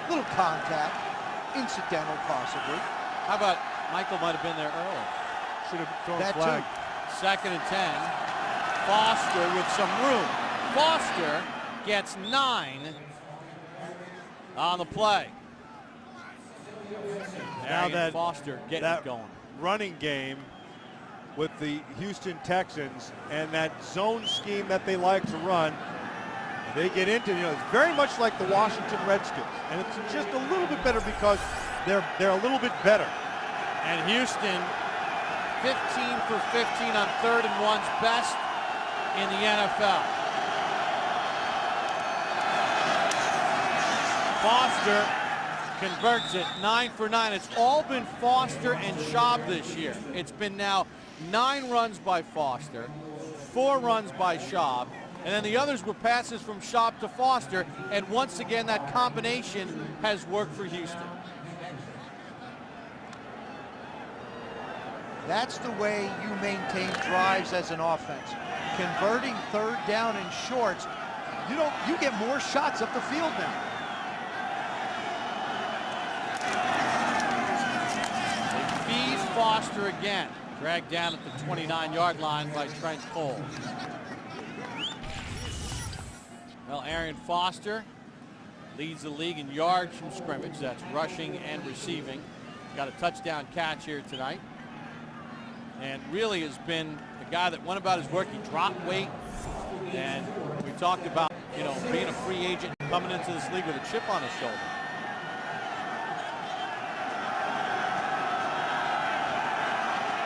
Little contact, incidental possibly. How about Michael might have been there early? Should have thrown That flag. too. 2nd and 10. Foster with some room. Foster gets 9 on the play. Now that Foster getting that it going. running game with the Houston Texans and that zone scheme that they like to run, they get into, it's very much like the Washington Redskins, and it's just a little bit better because they're a little bit better. And Houston 15 for 15 on 3rd and 1's, best in the NFL. Foster converts it 9 for 9. It's all been Foster and Schaub this year. It's been now 9 runs by Foster, 4 runs by Schaub, and then the others were passes from Schaub to Foster, and once again that combination has worked for Houston. That's the way you maintain drives as an offense. Converting 3rd down and shorts, you get more shots up the field now. They feed Foster again. Dragged down at the 29-yard line by Trent Cole. Well, Arian Foster leads the league in yards from scrimmage. That's rushing and receiving. Got a touchdown catch here tonight. And really has been a guy that went about his work. He dropped weight. And we talked about, being a free agent coming into this league with a chip on his shoulder.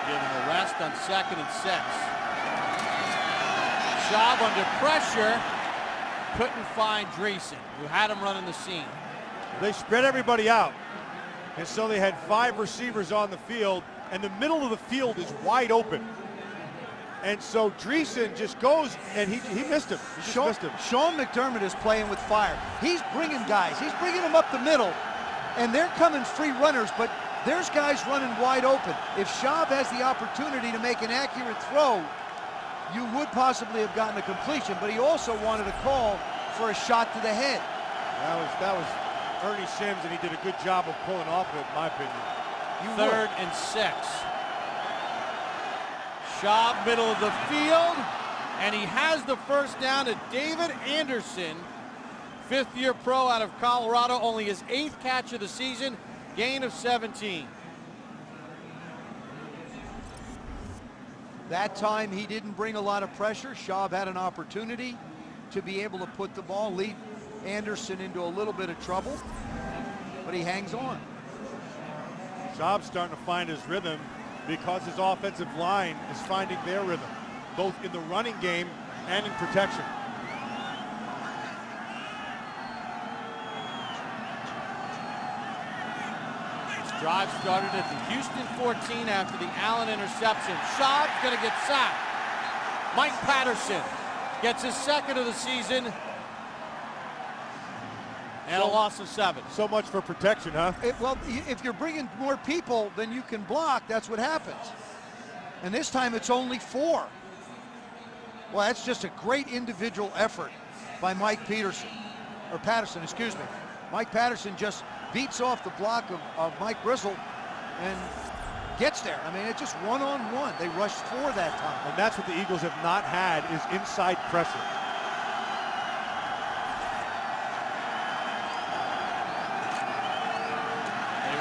Giving a rest on 2nd and 6. Schaub under pressure. Couldn't find Dreesen, who had him running the seam. They spread everybody out, and so they had 5 receivers on the field, and the middle of the field is wide open. And so Dreesen just goes, and he missed him. Sean McDermott is playing with fire. He's bringing guys. He's bringing them up the middle, and they're coming free runners, but there's guys running wide open. If Schaub has the opportunity to make an accurate throw, you would possibly have gotten a completion, but he also wanted a call for a shot to the head. That was Ernie Sims, and he did a good job of pulling off of it, in my opinion. Third and 6. Schaub, middle of the field, and he has the first down to David Anderson, fifth-year pro out of Colorado, only his 8th catch of the season, gain of 17. That time he didn't bring a lot of pressure. Schaub had an opportunity to be able to put the ball, lead Anderson into a little bit of trouble, but he hangs on. Schaub's starting to find his rhythm because his offensive line is finding their rhythm, both in the running game and in protection. This drive started at the Houston 14 after the Allen interception. Schaub's going to get sacked. Mike Patterson gets his 2nd of the season and a loss of 7. So much for protection, huh? Well, if you're bringing more people than you can block, that's what happens. And this time it's only 4. Well, that's just a great individual effort by Mike Patterson, excuse me. Mike Patterson just beats off the block of Mike Bristol and gets there. I mean, it's just one-on-one. They rushed 4 that time. And that's what the Eagles have not had, is inside pressure.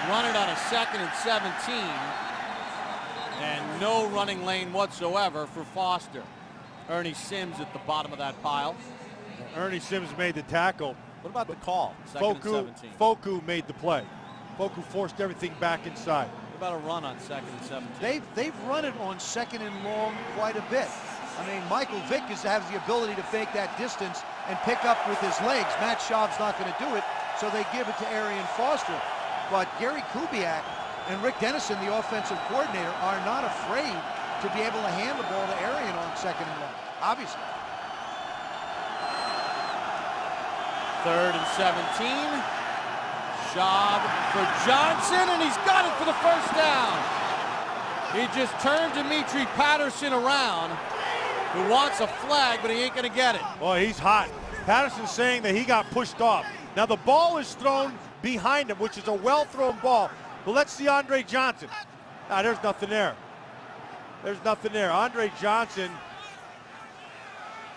Run it on a 2nd and 17, and no running lane whatsoever for Foster. Ernie Sims at the bottom of that pile. Ernie Sims made the tackle. What about the call? 2nd and 17. Foku made the play. Foku forced everything back inside. What about a run on 2nd and 17? They've run it on 2nd and long quite a bit. I mean, Michael Vick has the ability to make that distance and pick up with his legs. Matt Schaub's not going to do it, so they give it to Arian Foster. But Gary Kubiak and Rick Dennison, the offensive coordinator, are not afraid to be able to hand the ball to Arian on 2nd and long, obviously. 3rd and 17. Schaub for Johnson, and he's got it for the first down. He just turned Dimitri Patterson around, who wants a flag, but he ain't going to get it. Boy, he's hot. Patterson's saying that he got pushed off. Now the ball is thrown behind him, which is a well-thrown ball. But let's see Andre Johnson. There's nothing there. There's nothing there. Andre Johnson.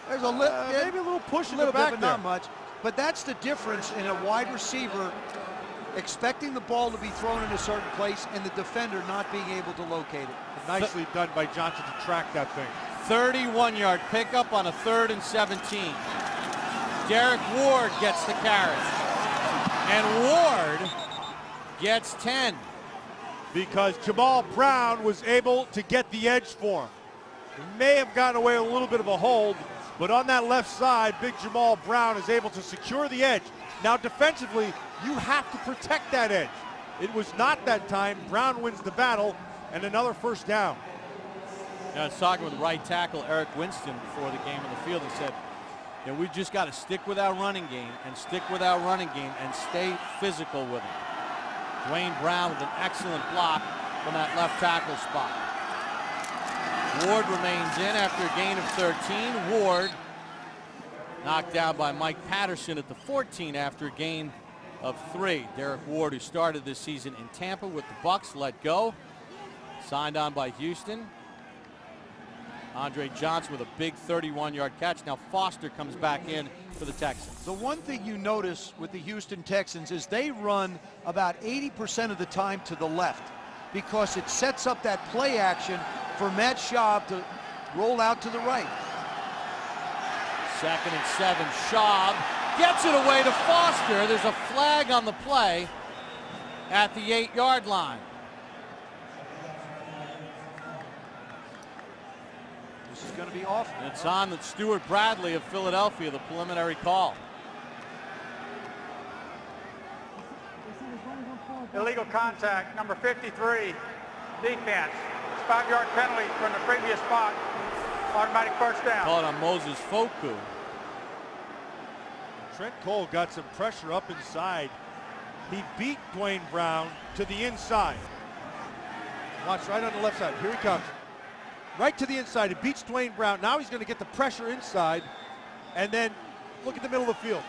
There's maybe a little push in the back bit, but there. not much. But that's the difference in a wide receiver expecting the ball to be thrown in a certain place and the defender not being able to locate it. Nicely done by Johnson to track that thing. 31-yard pickup on a 3rd and 17. Derek Ward gets the carry. And Ward gets 10. Because Jamal Brown was able to get the edge for him. He may have gotten away with a little bit of a hold, but on that left side, big Jamal Brown is able to secure the edge. Now defensively, you have to protect that edge. It was not that time. Brown wins the battle, and another first down. I was talking with right tackle Eric Winston before the game on the field. He said, we just got to stick with our running game and stick with our running game and stay physical with it. Dwayne Brown with an excellent block from that left tackle spot. Ward remains in after a gain of 13. Ward knocked down by Mike Patterson at the 14 after a gain of 3. Derek Ward, who started this season in Tampa with the Bucks, let go. Signed on by Houston. Andre Johnson with a big 31-yard catch. Now Foster comes back in for the Texans. The one thing you notice with the Houston Texans is they run about 80% of the time to the left because it sets up that play action for Matt Schaub to roll out to the right. 2nd and 7. Schaub gets it away to Foster. There's a flag on the play at the 8-yard line. This is going to be off. It's on that Stuart Bradley of Philadelphia, the preliminary call. Illegal contact, number 53, defense. 5-yard penalty from the previous spot. Automatic first down. Call it on Moses Foku. Trent Cole got some pressure up inside. He beat Dwayne Brown to the inside. Watch right on the left side. Here he comes. Right to the inside. He beats Dwayne Brown. Now he's going to get the pressure inside. And then look at the middle of the field.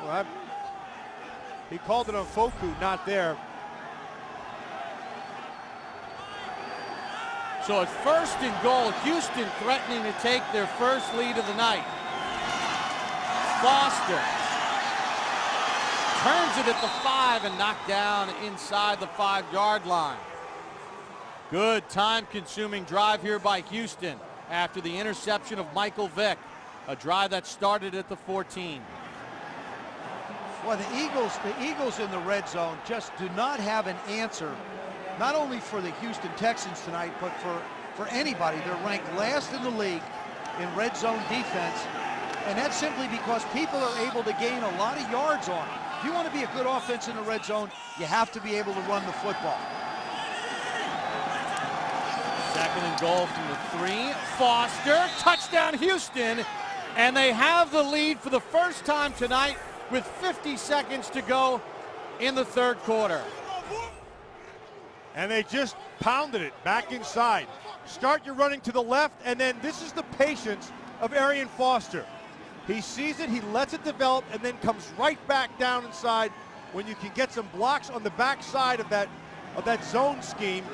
Well, He called it on Foku, not there. So it's 1st and goal. Houston threatening to take their first lead of the night. Foster turns it at the 5 and knocked down inside the 5-yard line. Good time-consuming drive here by Houston after the interception of Michael Vick. A drive that started at the 14. Well, the Eagles in the red zone just do not have an answer, not only for the Houston Texans tonight, but for anybody. They're ranked last in the league in red zone defense, and that's simply because people are able to gain a lot of yards on it. If you want to be a good offense in the red zone, you have to be able to run the football. 2nd and goal from the 3. Foster, touchdown Houston, and they have the lead for the first time tonight with 50 seconds to go in the 3rd quarter. And they just pounded it back inside. Start your running to the left, and then this is the patience of Arian Foster. He sees it, he lets it develop, and then comes right back down inside when you can get some blocks on the backside of that zone scheme.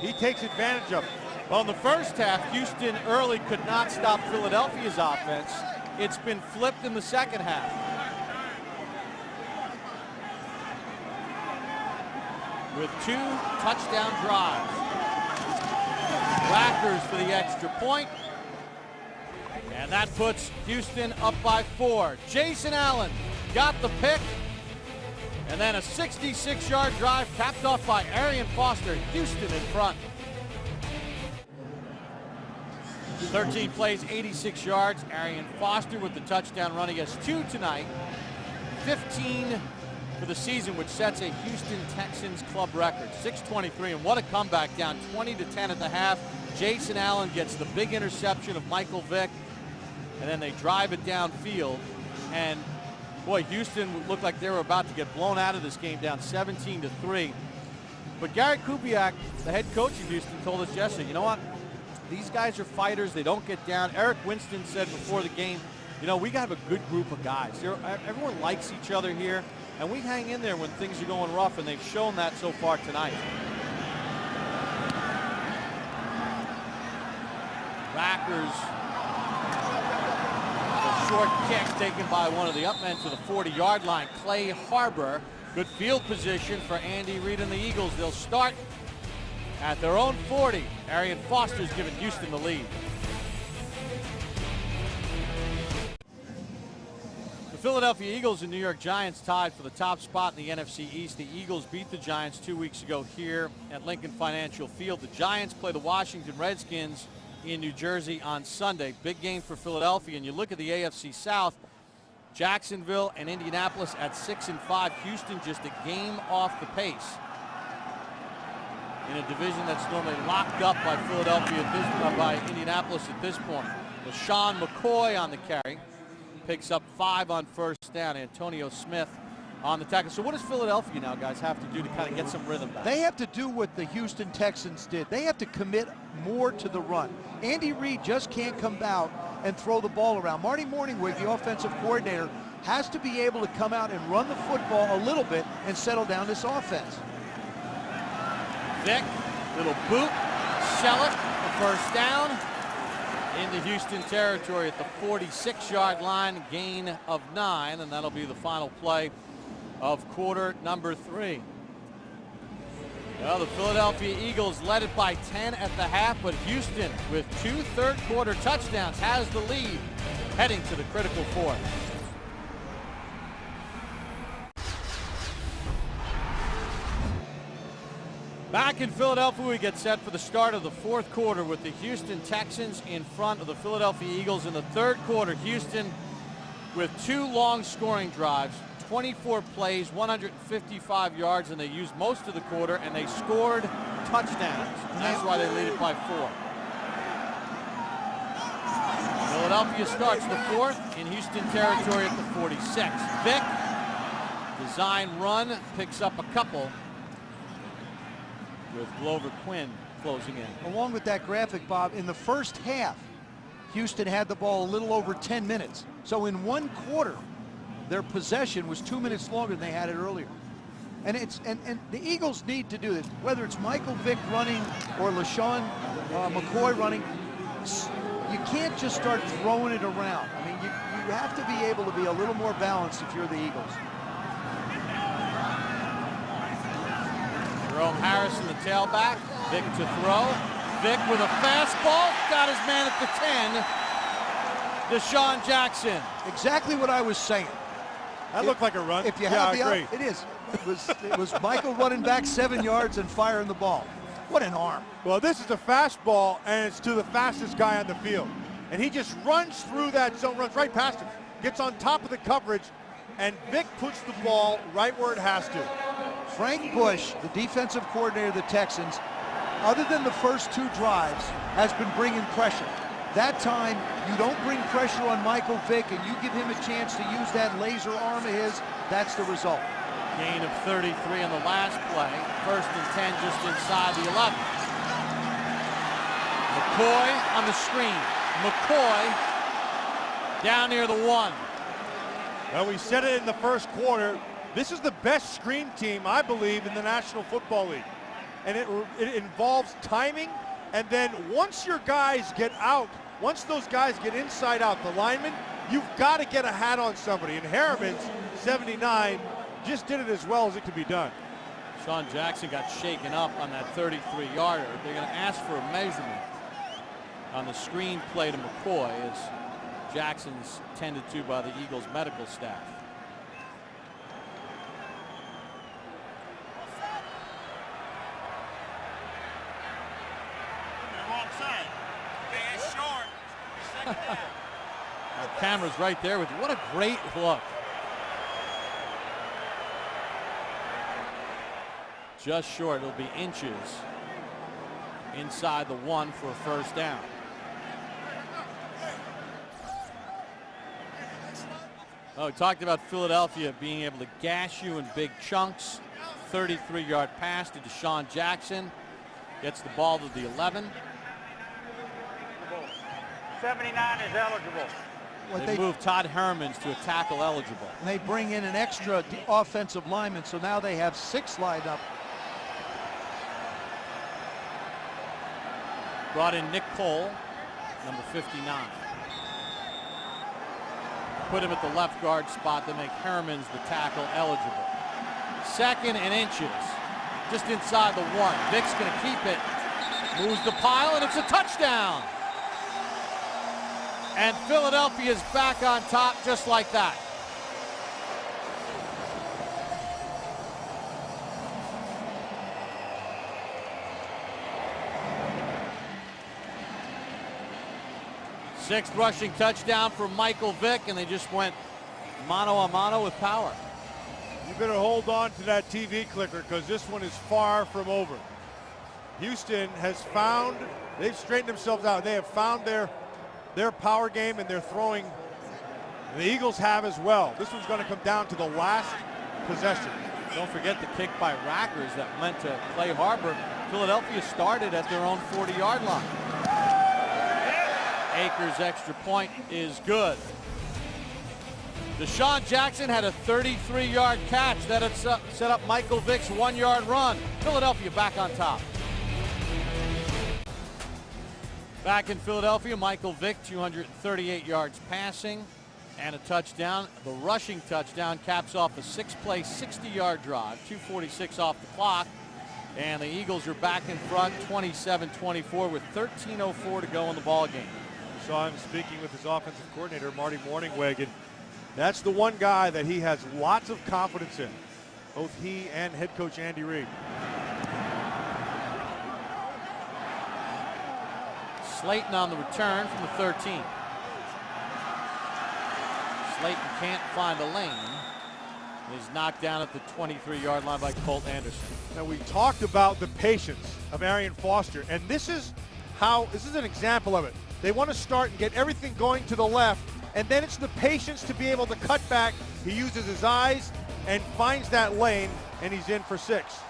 He takes advantage of it. Well, in the first half, Houston early could not stop Philadelphia's offense. It's been flipped in the second half. With 2 touchdown drives. Rackers for the extra point. And that puts Houston up by 4. Jason Allen got the pick. And then a 66-yard drive capped off by Arian Foster. Houston in front. 13 plays, 86 yards. Arian Foster with the touchdown run. He has 2 tonight. 15 for the season, which sets a Houston Texans club record. 6:23, and what a comeback, down 20-10 at the half. Jason Allen gets the big interception of Michael Vick, and then they drive it downfield. And boy, Houston looked like they were about to get blown out of this game, down 17-3. But Gary Kubiak, the head coach of Houston, told us yesterday, you know what? These guys are fighters. They don't get down. Eric Winston said before the game, you know, we got a good group of guys. Everyone likes each other here, and we hang in there when things are going rough, and they've shown that so far tonight. Rackers, a short kick taken by one of the upmen to the 40-yard line. Clay Harbor, good field position for Andy Reid and the Eagles. They'll start at their own 40. Arian Foster's given Houston the lead. The Philadelphia Eagles and New York Giants tied for the top spot in the NFC East. The Eagles beat the Giants 2 weeks ago here at Lincoln Financial Field. The Giants play the Washington Redskins in New Jersey on Sunday. Big game for Philadelphia. And you look at the AFC South, Jacksonville and Indianapolis at 6-5. Houston just a game off the pace in a division that's normally locked up by Philadelphia by Indianapolis at this point. LaShawn McCoy on the carry. Picks up 5 on first down. Antonio Smith on the tackle. So what does Philadelphia now, guys, have to do to kind of get some rhythm back? They have to do what the Houston Texans did. They have to commit more to the run. Andy Reid just can't come out and throw the ball around. Marty Morningwig, the offensive coordinator, has to be able to come out and run the football a little bit and settle down this offense. Vick, little boot, sell it, the first down into Houston territory at the 46-yard line, gain of 9, and that'll be the final play of quarter number 3. Well, the Philadelphia Eagles led it by 10 at the half, but Houston, with 2 third-quarter touchdowns, has the lead heading to the critical 4th. Back in Philadelphia, we get set for the start of the 4th quarter with the Houston Texans in front of the Philadelphia Eagles. In the 3rd quarter, Houston with 2 long scoring drives, 24 plays, 155 yards, and they used most of the quarter, and they scored touchdowns. And that's why they lead it by 4. Philadelphia starts the 4th in Houston territory at the 46. Vick, design run, picks up a couple, with Glover Quinn closing in. Along with that graphic, Bob, in the first half, Houston had the ball a little over 10 minutes. So in 1 quarter, their possession was 2 minutes longer than they had it earlier. And the Eagles need to do this, whether it's Michael Vick running or LaShawn McCoy running. You can't just start throwing it around. I mean, you have to be able to be a little more balanced if you're the Eagles. Jerome Harrison, the tailback. Vick to throw. Vick with a fastball. Got his man at the 10. Deshaun Jackson. Exactly what I was saying. That looked like a run. If you have the agree. it is. It was Michael running back 7 yards and firing the ball. What an arm. Well, this is a fastball, and it's to the fastest guy on the field. And he just runs through that zone, runs right past him, gets on top of the coverage, and Vick puts the ball right where it has to. Frank Bush, the defensive coordinator of the Texans, other than the first 2 drives, has been bringing pressure. That time, you don't bring pressure on Michael Vick and you give him a chance to use that laser arm of his, that's the result. Gain of 33 on the last play. 1st and 10 just inside the 11. McCoy on the screen. McCoy down near the 1. Well, we said it in the first quarter. This is the best screen team, I believe, in the National Football League. And it involves timing, and then once your guys get out, once those guys get inside out, the linemen, you've got to get a hat on somebody. And Harriman's 79 just did it as well as it could be done. Sean Jackson got shaken up on that 33-yarder. They're going to ask for a measurement on the screen play to McCoy, as Jackson's tended to by the Eagles medical staff. The camera's right there with you. What a great look. Just short. It'll be inches inside the 1 for a first down. Oh, we talked about Philadelphia being able to gash you in big chunks. 33-yard pass to Deshaun Jackson. Gets the ball to the 11. 79 is eligible. They move Todd Hermans to a tackle eligible. And they bring in an extra offensive lineman, so now they have 6 lined up. Brought in Nick Cole, number 59. Put him at the left guard spot to make Hermans the tackle eligible. 2nd and inches, just inside the 1. Vick's going to keep it. Moves the pile, and it's a touchdown. And Philadelphia's back on top just like that. Sixth rushing touchdown for Michael Vick, and they just went mano a mano with power. You better hold on to that TV clicker, because this one is far from over. Houston has found, they've straightened themselves out. They have found their power game, and they're throwing. The Eagles have as well. This one's going to come down to the last possession. Don't forget the kick by Rackers that went to Clay Harbor. Philadelphia started at their own 40-yard line. Akers' extra point is good. Deshaun Jackson had a 33-yard catch that had set up Michael Vick's 1-yard run. Philadelphia back on top. Back in Philadelphia, Michael Vick, 238 yards passing and a touchdown. The rushing touchdown caps off a 6-play, 60-yard drive, 2:46 off the clock. And the Eagles are back in front, 27-24 with 13:04 to go in the ball game. Saw him speaking with his offensive coordinator, Marty Morningweg. That's the one guy that he has lots of confidence in, both he and head coach Andy Reid. Slayton on the return from the 13. Slayton can't find a lane. He's knocked down at the 23-yard line by Colt Anderson. Now, we talked about the patience of Arian Foster, and this is an example of it. They want to start and get everything going to the left, and then it's the patience to be able to cut back. He uses his eyes and finds that lane, and he's in for 6.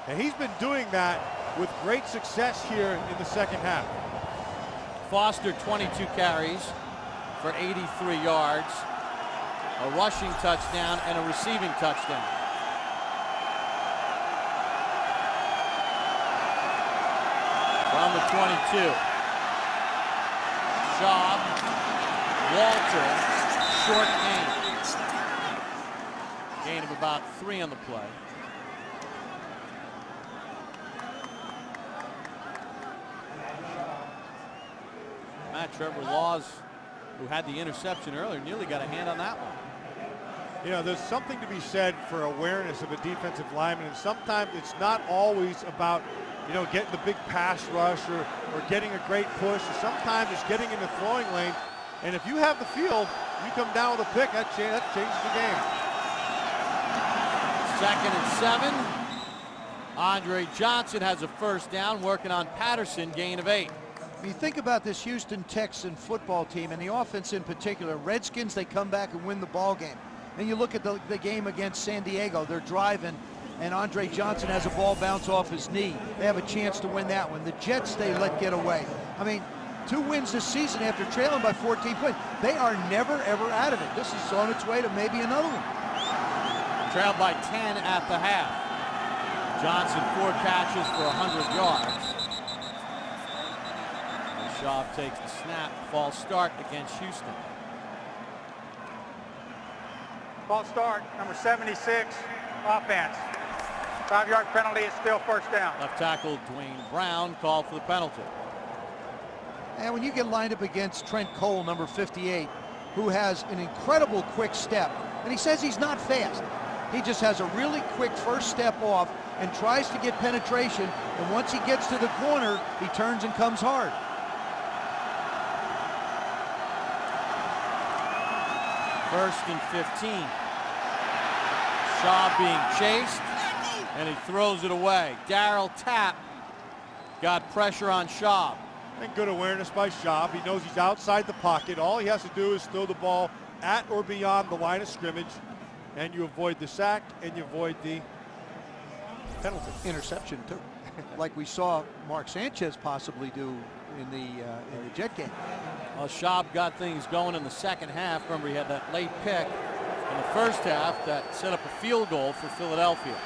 And he's been doing that with great success here in the second half. Foster, 22 carries for 83 yards. a rushing touchdown, and a receiving touchdown. From the 22. Schaub, Walter, short gain of about 3 on the play. Trevor Laws, who had the interception earlier, nearly got a hand on that one. You know, there's something to be said for awareness of a defensive lineman, and sometimes it's not always about, you know, getting the big pass rush or getting a great push. Sometimes it's getting in the throwing lane, and if you have the field, you come down with a pick, that changes the game. 2nd and 7. Andre Johnson has a first down, working on Patterson, gain of 8. You think about this Houston Texan football team and the offense in particular. Redskins, they come back and win the ball game. And you look at the game against San Diego, they're driving, and Andre Johnson has a ball bounce off his knee. They have a chance to win that one. The Jets, they let get away. I mean, 2 wins this season after trailing by 14 points. They are never, ever out of it. This is on its way to maybe another one. Trailed by 10 at the half. Johnson 4 catches for 100 yards. Schaub takes the snap. False start against Houston. False start, number 76, offense. 5-yard penalty, is still first down. Left tackle Dwayne Brown called for the penalty. And when you get lined up against Trent Cole, number 58, who has an incredible quick step, and he says he's not fast. He just has a really quick first step off and tries to get penetration, and once he gets to the corner, he turns and comes hard. First and 15. Schaub being chased, and he throws it away. Darryl Tapp got pressure on Schaub. And good awareness by Schaub. He knows he's outside the pocket. All he has to do is throw the ball at or beyond the line of scrimmage, and you avoid the sack and you avoid the penalty. Interception too, like we saw Mark Sanchez possibly do in the Jet game. Well, Schaub got things going in the second half. Remember, he had that late pick in the first half that set up a field goal for Philadelphia.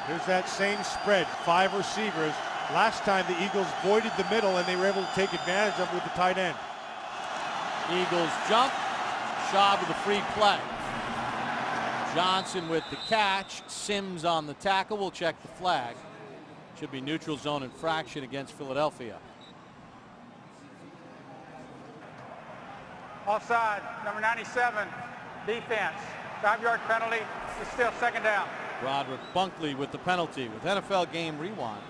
Here's that same spread, 5 receivers. Last time the Eagles voided the middle and they were able to take advantage of it with the tight end. Eagles jump. Schaub with a free play. Johnson with the catch. Sims on the tackle. We'll check the flag. Should be neutral zone infraction against Philadelphia. Offside, number 97, defense. 5-yard penalty, is still second down. Roderick Bunkley with the penalty. With NFL Game Rewind,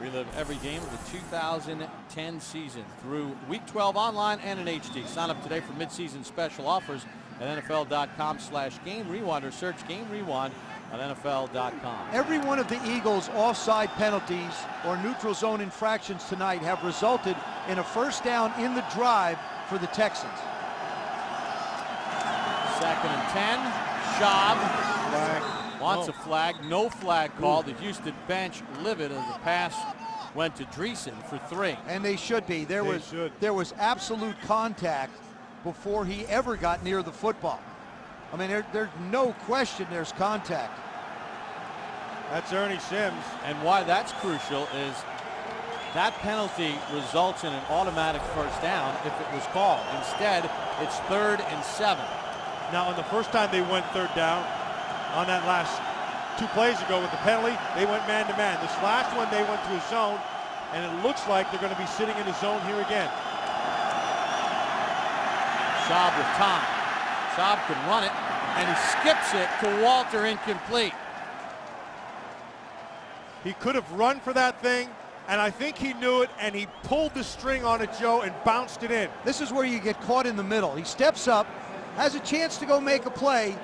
relive every game of the 2010 season through Week 12 online and in HD. Sign up today for midseason special offers at NFL.com/Game Rewind or search Game Rewind on NFL.com. Every one of the Eagles' offside penalties or neutral zone infractions tonight have resulted in a first down in the drive for the Texans. 2nd and 10. Schaub Flag. wants a flag. No flag called. The Houston bench livid as the pass went to Dreesen for 3. And they should be. There was absolute contact before he ever got near the football. I mean, there's no question there's contact. That's Ernie Sims. And why that's crucial is that penalty results in an automatic first down if it was called. Instead, it's 3rd and 7. Now, on the first time they went 3rd down, on that last 2 plays ago with the penalty, they went man-to-man. This last one, they went to a zone, and it looks like they're going to be sitting in a zone here again. Schaub with time. Schaub can run it, and he skips it to Walter, incomplete. He could have run for that thing, and I think he knew it, and he pulled the string on it, Joe, and bounced it in. This is where you get caught in the middle. He steps up, has a chance to go make a play,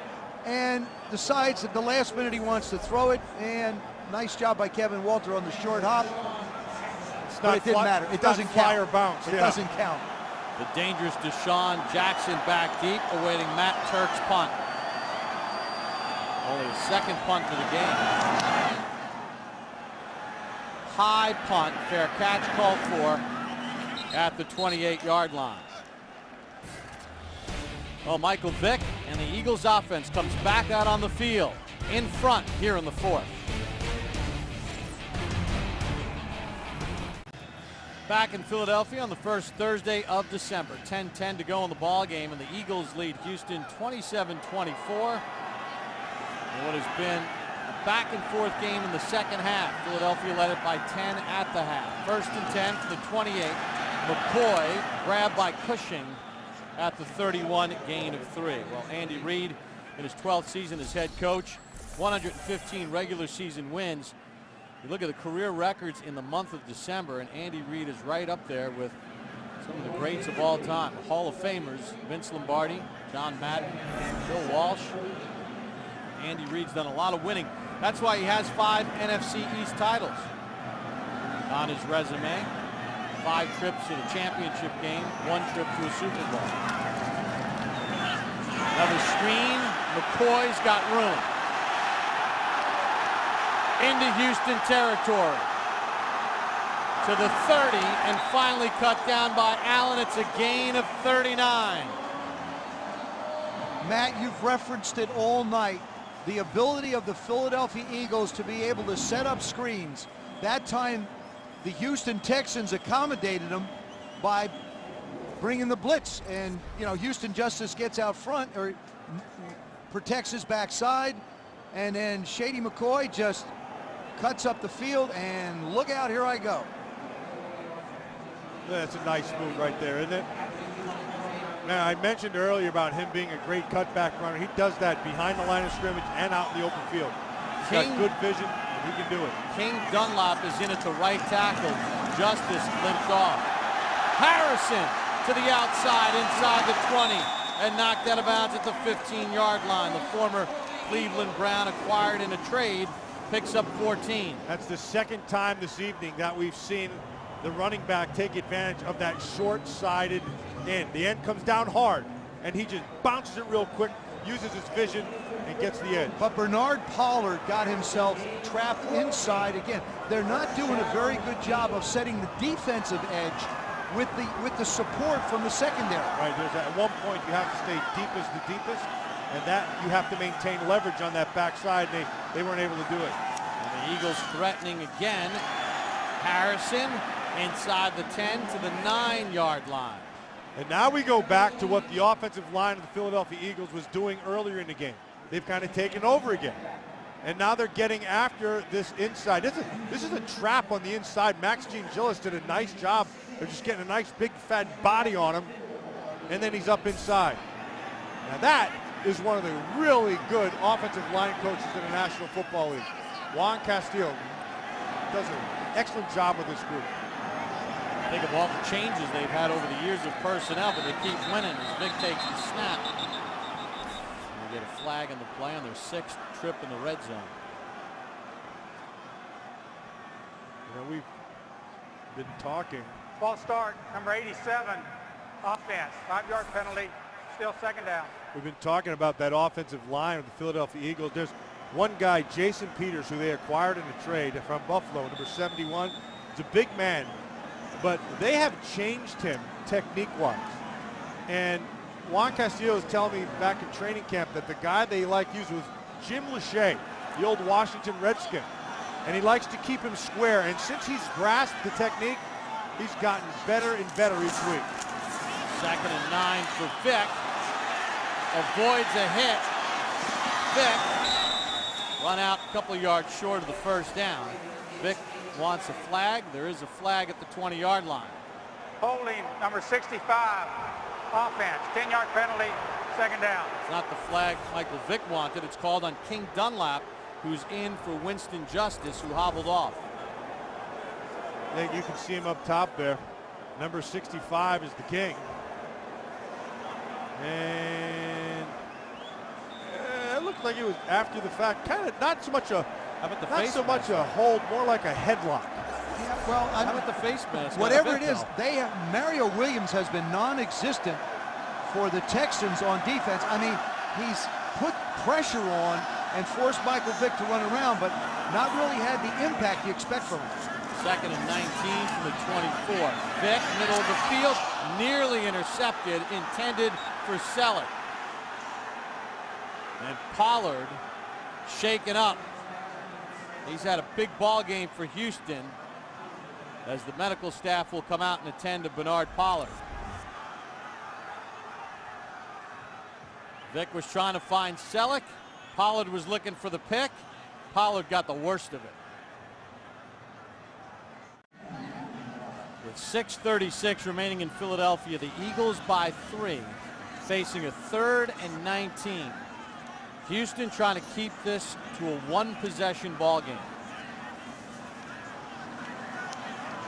and decides at the last minute he wants to throw it, and nice job by Kevin Walter on the short hop. But it didn't matter. It doesn't count. Fly or bounce. It doesn't count. The dangerous Deshaun Jackson back deep, awaiting Matt Turk's punt. Only his 2nd punt of the game. High punt, fair catch called for at the 28-yard line. Well, Michael Vick and the Eagles offense comes back out on the field in front here in the fourth. Back in Philadelphia on the first Thursday of December. 10-10 to go in the ball game, and the Eagles lead Houston 27-24. And what has been a back and forth game in the second half. Philadelphia led it by 10 at the half. First and 10 to the 28. McCoy grabbed by Cushing at the 31, gain of 3. Well, Andy Reid in his 12th season as head coach, 115 regular season wins. You look at the career records in the month of December, and Andy Reid is right up there with some of the greats of all time. The Hall of Famers, Vince Lombardi, John Madden, Bill Walsh. Andy Reid's done a lot of winning. That's why he has 5 NFC East titles on his resume. 5 trips to the championship game, 1 trip to a Super Bowl. Another screen. McCoy's got room. Into Houston territory. To the 30 and finally cut down by Allen. It's a gain of 39. Matt, you've referenced it all night. The ability of the Philadelphia Eagles to be able to set up screens. That time, the Houston Texans accommodated them by bringing the blitz. And, you know, Houston Justice gets out front or protects his backside. And then Shady McCoy just cuts up the field, and look out, here I go. That's a nice move right there, isn't it? Now, I mentioned earlier about him being a great cutback runner. He does that behind the line of scrimmage and out in the open field. He's got good vision, and he can do it. King Dunlop is in at the right tackle. Justice limped off. Harrison to the outside, inside the 20, and knocked out of bounds at the 15-yard line. The former Cleveland Brown, acquired in a trade, picks up 14. That's the second time this evening that we've seen the running back take advantage of that short-sided end. The end comes down hard, and he just bounces it real quick, uses his vision, and gets the edge. But Bernard Pollard got himself trapped inside again. They're not doing a very good job of setting the defensive edge with the support from the secondary. Right, there's at one point you have to stay deep as the deepest, and that you have to maintain leverage on that backside. They weren't able to do it. And the Eagles threatening again. Harrison inside the 10 to the 9-yard line. And now we go back to what the offensive line of the Philadelphia Eagles was doing earlier in the game. They've kind of taken over again. And now they're getting after this inside. This is a trap on the inside. Max Jean-Gillis did a nice job. They're just getting a nice big fat body on him. And then he's up inside. Now that is one of the really good offensive line coaches in the National Football League. Juan Castillo does an excellent job with this group. Think of all the changes they've had over the years of personnel, but they keep winning as Vic takes the snap. They get a flag in the play on their 6th trip in the red zone. You know, we've been talking. False start, number 87, offense, 5-yard penalty, still second down. We've been talking about that offensive line of the Philadelphia Eagles. There's one guy, Jason Peters, who they acquired in a trade from Buffalo, number 71. He's a big man, but they have changed him technique-wise. And Juan Castillo is telling me back in training camp that the guy they like use was Jim Lachey, the old Washington Redskin. And he likes to keep him square. And since he's grasped the technique, he's gotten better and better each week. 2nd and 9 for Vick. Avoids a hit. Vick run out a couple of yards short of the first down. Vick wants a flag. There is a flag at the 20-yard line. Holding, number 65, offense, 10-yard penalty, second down. It's not the flag Michael Vick wanted. It's called on King Dunlap, who's in for Winston Justice, who hobbled off. I think you can see him up top there. Number 65 is the King. And it looked like it was after the fact. Kind of not so much a hold, more like a headlock. Yeah, well, how about the face mask? Whatever it is, Mario Williams has been non-existent for the Texans on defense. I mean, he's put pressure on and forced Michael Vick to run around, but not really had the impact you expect from him. 2nd and 19 from the 24. Vick, middle of the field, nearly intercepted, intended for Selleck. And Pollard shaken up. He's had a big ball game for Houston, as the medical staff will come out and attend to Bernard Pollard. Vick was trying to find Selleck. Pollard was looking for the pick. Pollard got the worst of it. With 6:36 remaining in Philadelphia, the Eagles by 3, facing a 3rd and 19. Houston trying to keep this to a one-possession ball game.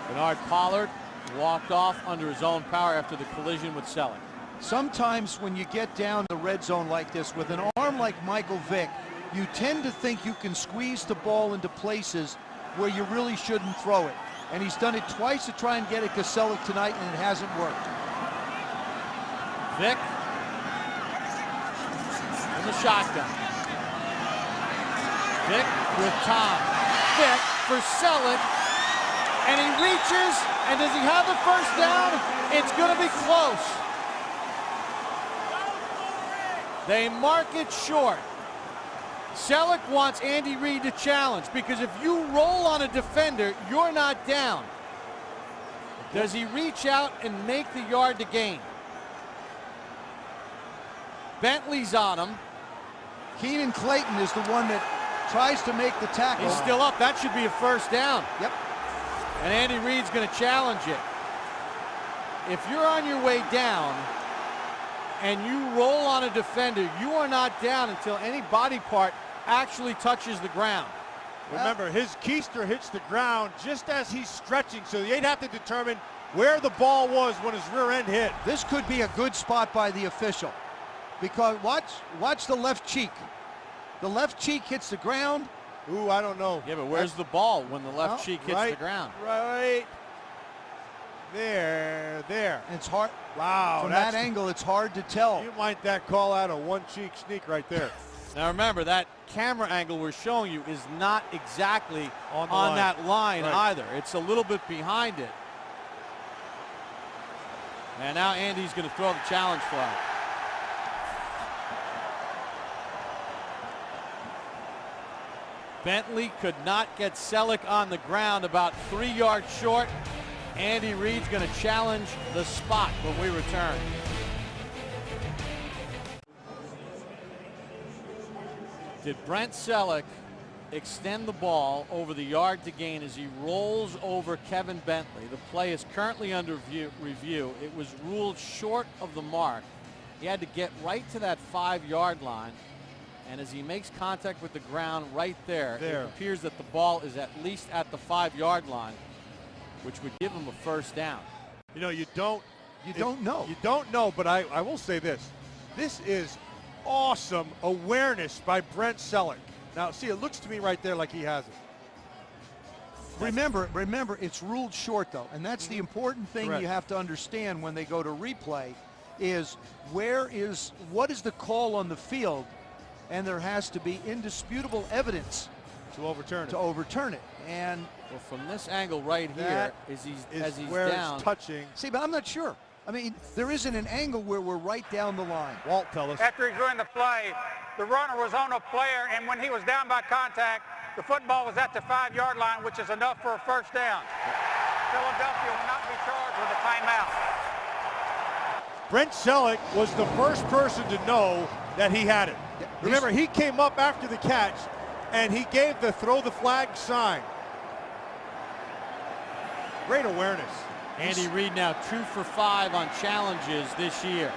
Bernard Pollard walked off under his own power after the collision with Selleck. Sometimes when you get down the red zone like this with an arm like Michael Vick, you tend to think you can squeeze the ball into places where you really shouldn't throw it. And he's done it twice to try and get it to Selleck tonight, and it hasn't worked. Vick in the shotgun. Vick with time. Vick for Selleck, and he reaches, and does he have the first down? It's going to be close. They mark it short. Selleck wants Andy Reid to challenge, because if you roll on a defender, you're not down. Does he reach out and make the yard to gain? Bentley's on him. Keenan Clayton is the one that tries to make the tackle. He's still up. That should be a first down. Yep. And Andy Reid's going to challenge it. If you're on your way down and you roll on a defender, you are not down until any body part actually touches the ground. Remember, his keister hits the ground just as he's stretching, so they'd have to determine where the ball was when his rear end hit. This could be a good spot by the official, because watch the left cheek. The left cheek hits the ground. Ooh, I don't know. Yeah, but where's the ball when the left cheek hits the ground? Right there. And it's hard. Wow. From that angle, it's hard to tell. You might that call out a one-cheek sneak right there. Now remember, that camera angle we're showing you is not exactly on line. that line Right. either. It's a little bit behind it. And now Andy's going to throw the challenge flag. Bentley could not get Selleck on the ground, about 3 yards short. Andy Reid's going to challenge the spot when we return. Did Brent Selleck extend the ball over the yard to gain as he rolls over Kevin Bentley? The play is currently under review. It was ruled short of the mark. He had to get right to that 5-yard line. And as he makes contact with the ground right there, it appears that the ball is at least at the 5-yard line, which would give him a first down. You know, you don't know. You don't know, but I will say this. This is awesome awareness by Brent Selleck. Now, see, it looks to me right there like he has it. Remember, it's ruled short, though, and that's the important thing you have to understand when they go to replay is what is the call on the field, and there has to be indisputable evidence to overturn it. And well, from this angle right here, as he's down, it's touching. See, but I'm not sure. I mean, there isn't an angle where we're right down the line. Walt, tell us. After he's doing the play, the runner was on a player, and when he was down by contact, the football was at the 5-yard line, which is enough for a first down. Philadelphia will not be charged with a timeout. Brent Selleck was the first person to know that he had it. Remember, he came up after the catch, and he gave the throw the flag sign. Great awareness. Andy Reid now 2 for 5 on challenges this year.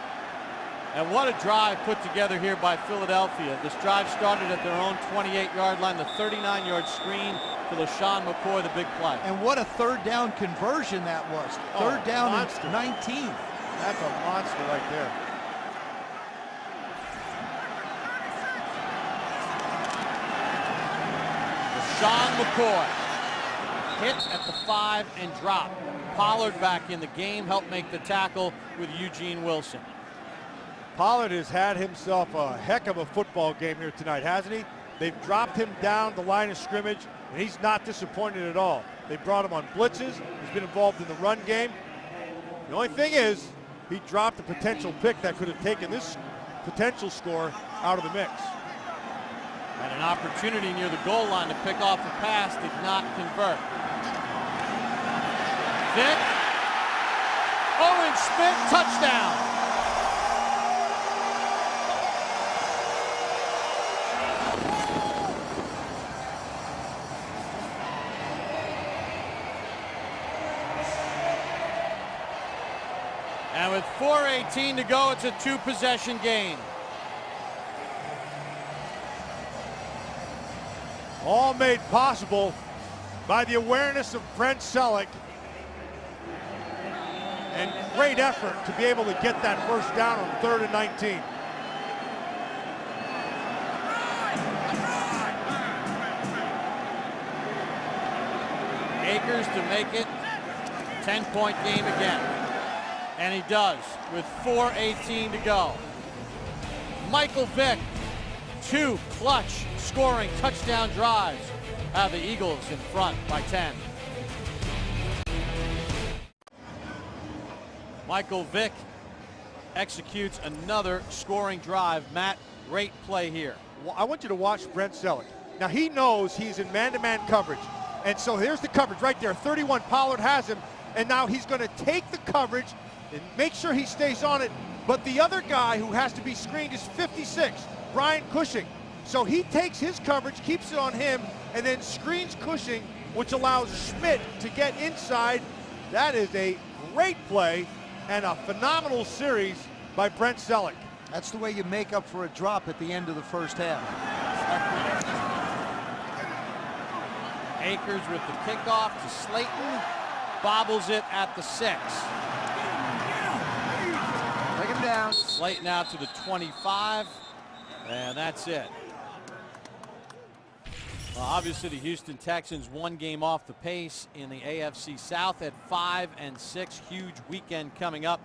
And what a drive put together here by Philadelphia. This drive started at their own 28-yard line, the 39-yard screen to LaShawn McCoy, the big play. And what a third down conversion that was. Third down and 19. That's a monster right there. LaShawn McCoy hit at the 5 and drop. Pollard back in the game, helped make the tackle with Eugene Wilson. Pollard has had himself a heck of a football game here tonight, hasn't he? They've dropped him down the line of scrimmage, and he's not disappointed at all. They brought him on blitzes. He's been involved in the run game. The only thing is, he dropped a potential pick that could have taken this potential score out of the mix. Had an opportunity near the goal line to pick off the pass, did not convert. Vick. Owen Schmidt, touchdown. And with 4:18 to go, it's a 2-possession game. All made possible by the awareness of Brent Selleck. And great effort to be able to get that first down on 3rd and 19. Akers to make it 10-point game again. And he does with 4:18 to go. Michael Vick, 2 clutch scoring touchdown drives. Have the Eagles in front by 10. Michael Vick executes another scoring drive. Matt, great play here. Well, I want you to watch Brent Selleck. Now he knows he's in man-to-man coverage. And so here's the coverage right there. 31, Pollard has him. And now he's going to take the coverage and make sure he stays on it. But the other guy who has to be screened is 56, Brian Cushing. So he takes his coverage, keeps it on him, and then screens Cushing, which allows Schmidt to get inside. That is a great play and a phenomenal series by Brent Selleck. That's the way you make up for a drop at the end of the first half. Akers with the kickoff to Slayton. Bobbles it at the 6. Take him down. Slayton out to the 25. And that's it. Well, obviously, the Houston Texans 1 game off the pace in the AFC South at 5-6. Huge weekend coming up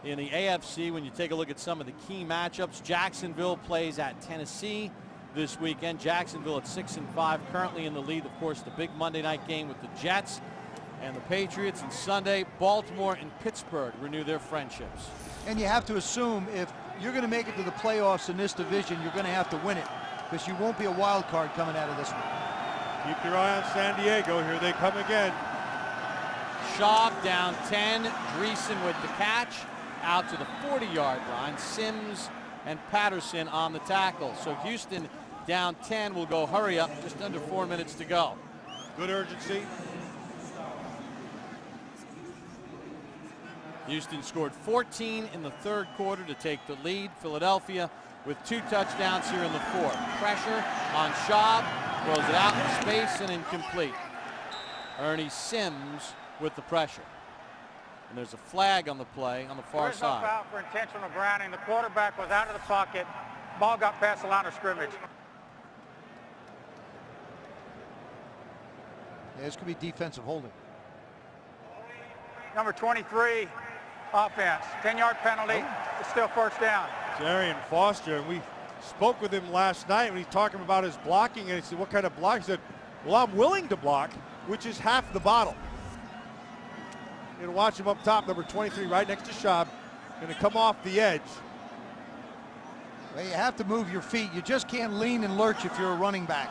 in the AFC. When you take a look at some of the key matchups, Jacksonville plays at Tennessee this weekend. Jacksonville at 6-5, currently in the lead. Of course, the big Monday night game with the Jets and the Patriots. And Sunday, Baltimore and Pittsburgh renew their friendships. And you have to assume if you're going to make it to the playoffs in this division, you're going to have to win it, because you won't be a wild card coming out of this one. Keep your eye on San Diego. Here they come again. Schaub down 10. Dreesen with the catch. Out to the 40-yard line. Sims and Patterson on the tackle. So Houston down 10 will go hurry up. Just under 4 minutes to go. Good urgency. Houston scored 14 in the 3rd quarter to take the lead. Philadelphia with 2 touchdowns here in the 4th. Pressure on Schaub. Throws it out in space and incomplete. Ernie Sims with the pressure. And there's a flag on the play on the far There's no side. foul for intentional grounding. The quarterback was out of the pocket. Ball got past the line of scrimmage. Yeah, this could be defensive holding. Number 23, offense. 10-yard penalty. It's still first down. Darian Foster, and we spoke with him last night when he's talking about his blocking, and he said, what kind of block? He said, well, I'm willing to block, which is half the battle. You're going to watch him up top, number 23, right next to Schaub. Going to come off the edge. Well, you have to move your feet. You just can't lean and lurch if you're a running back,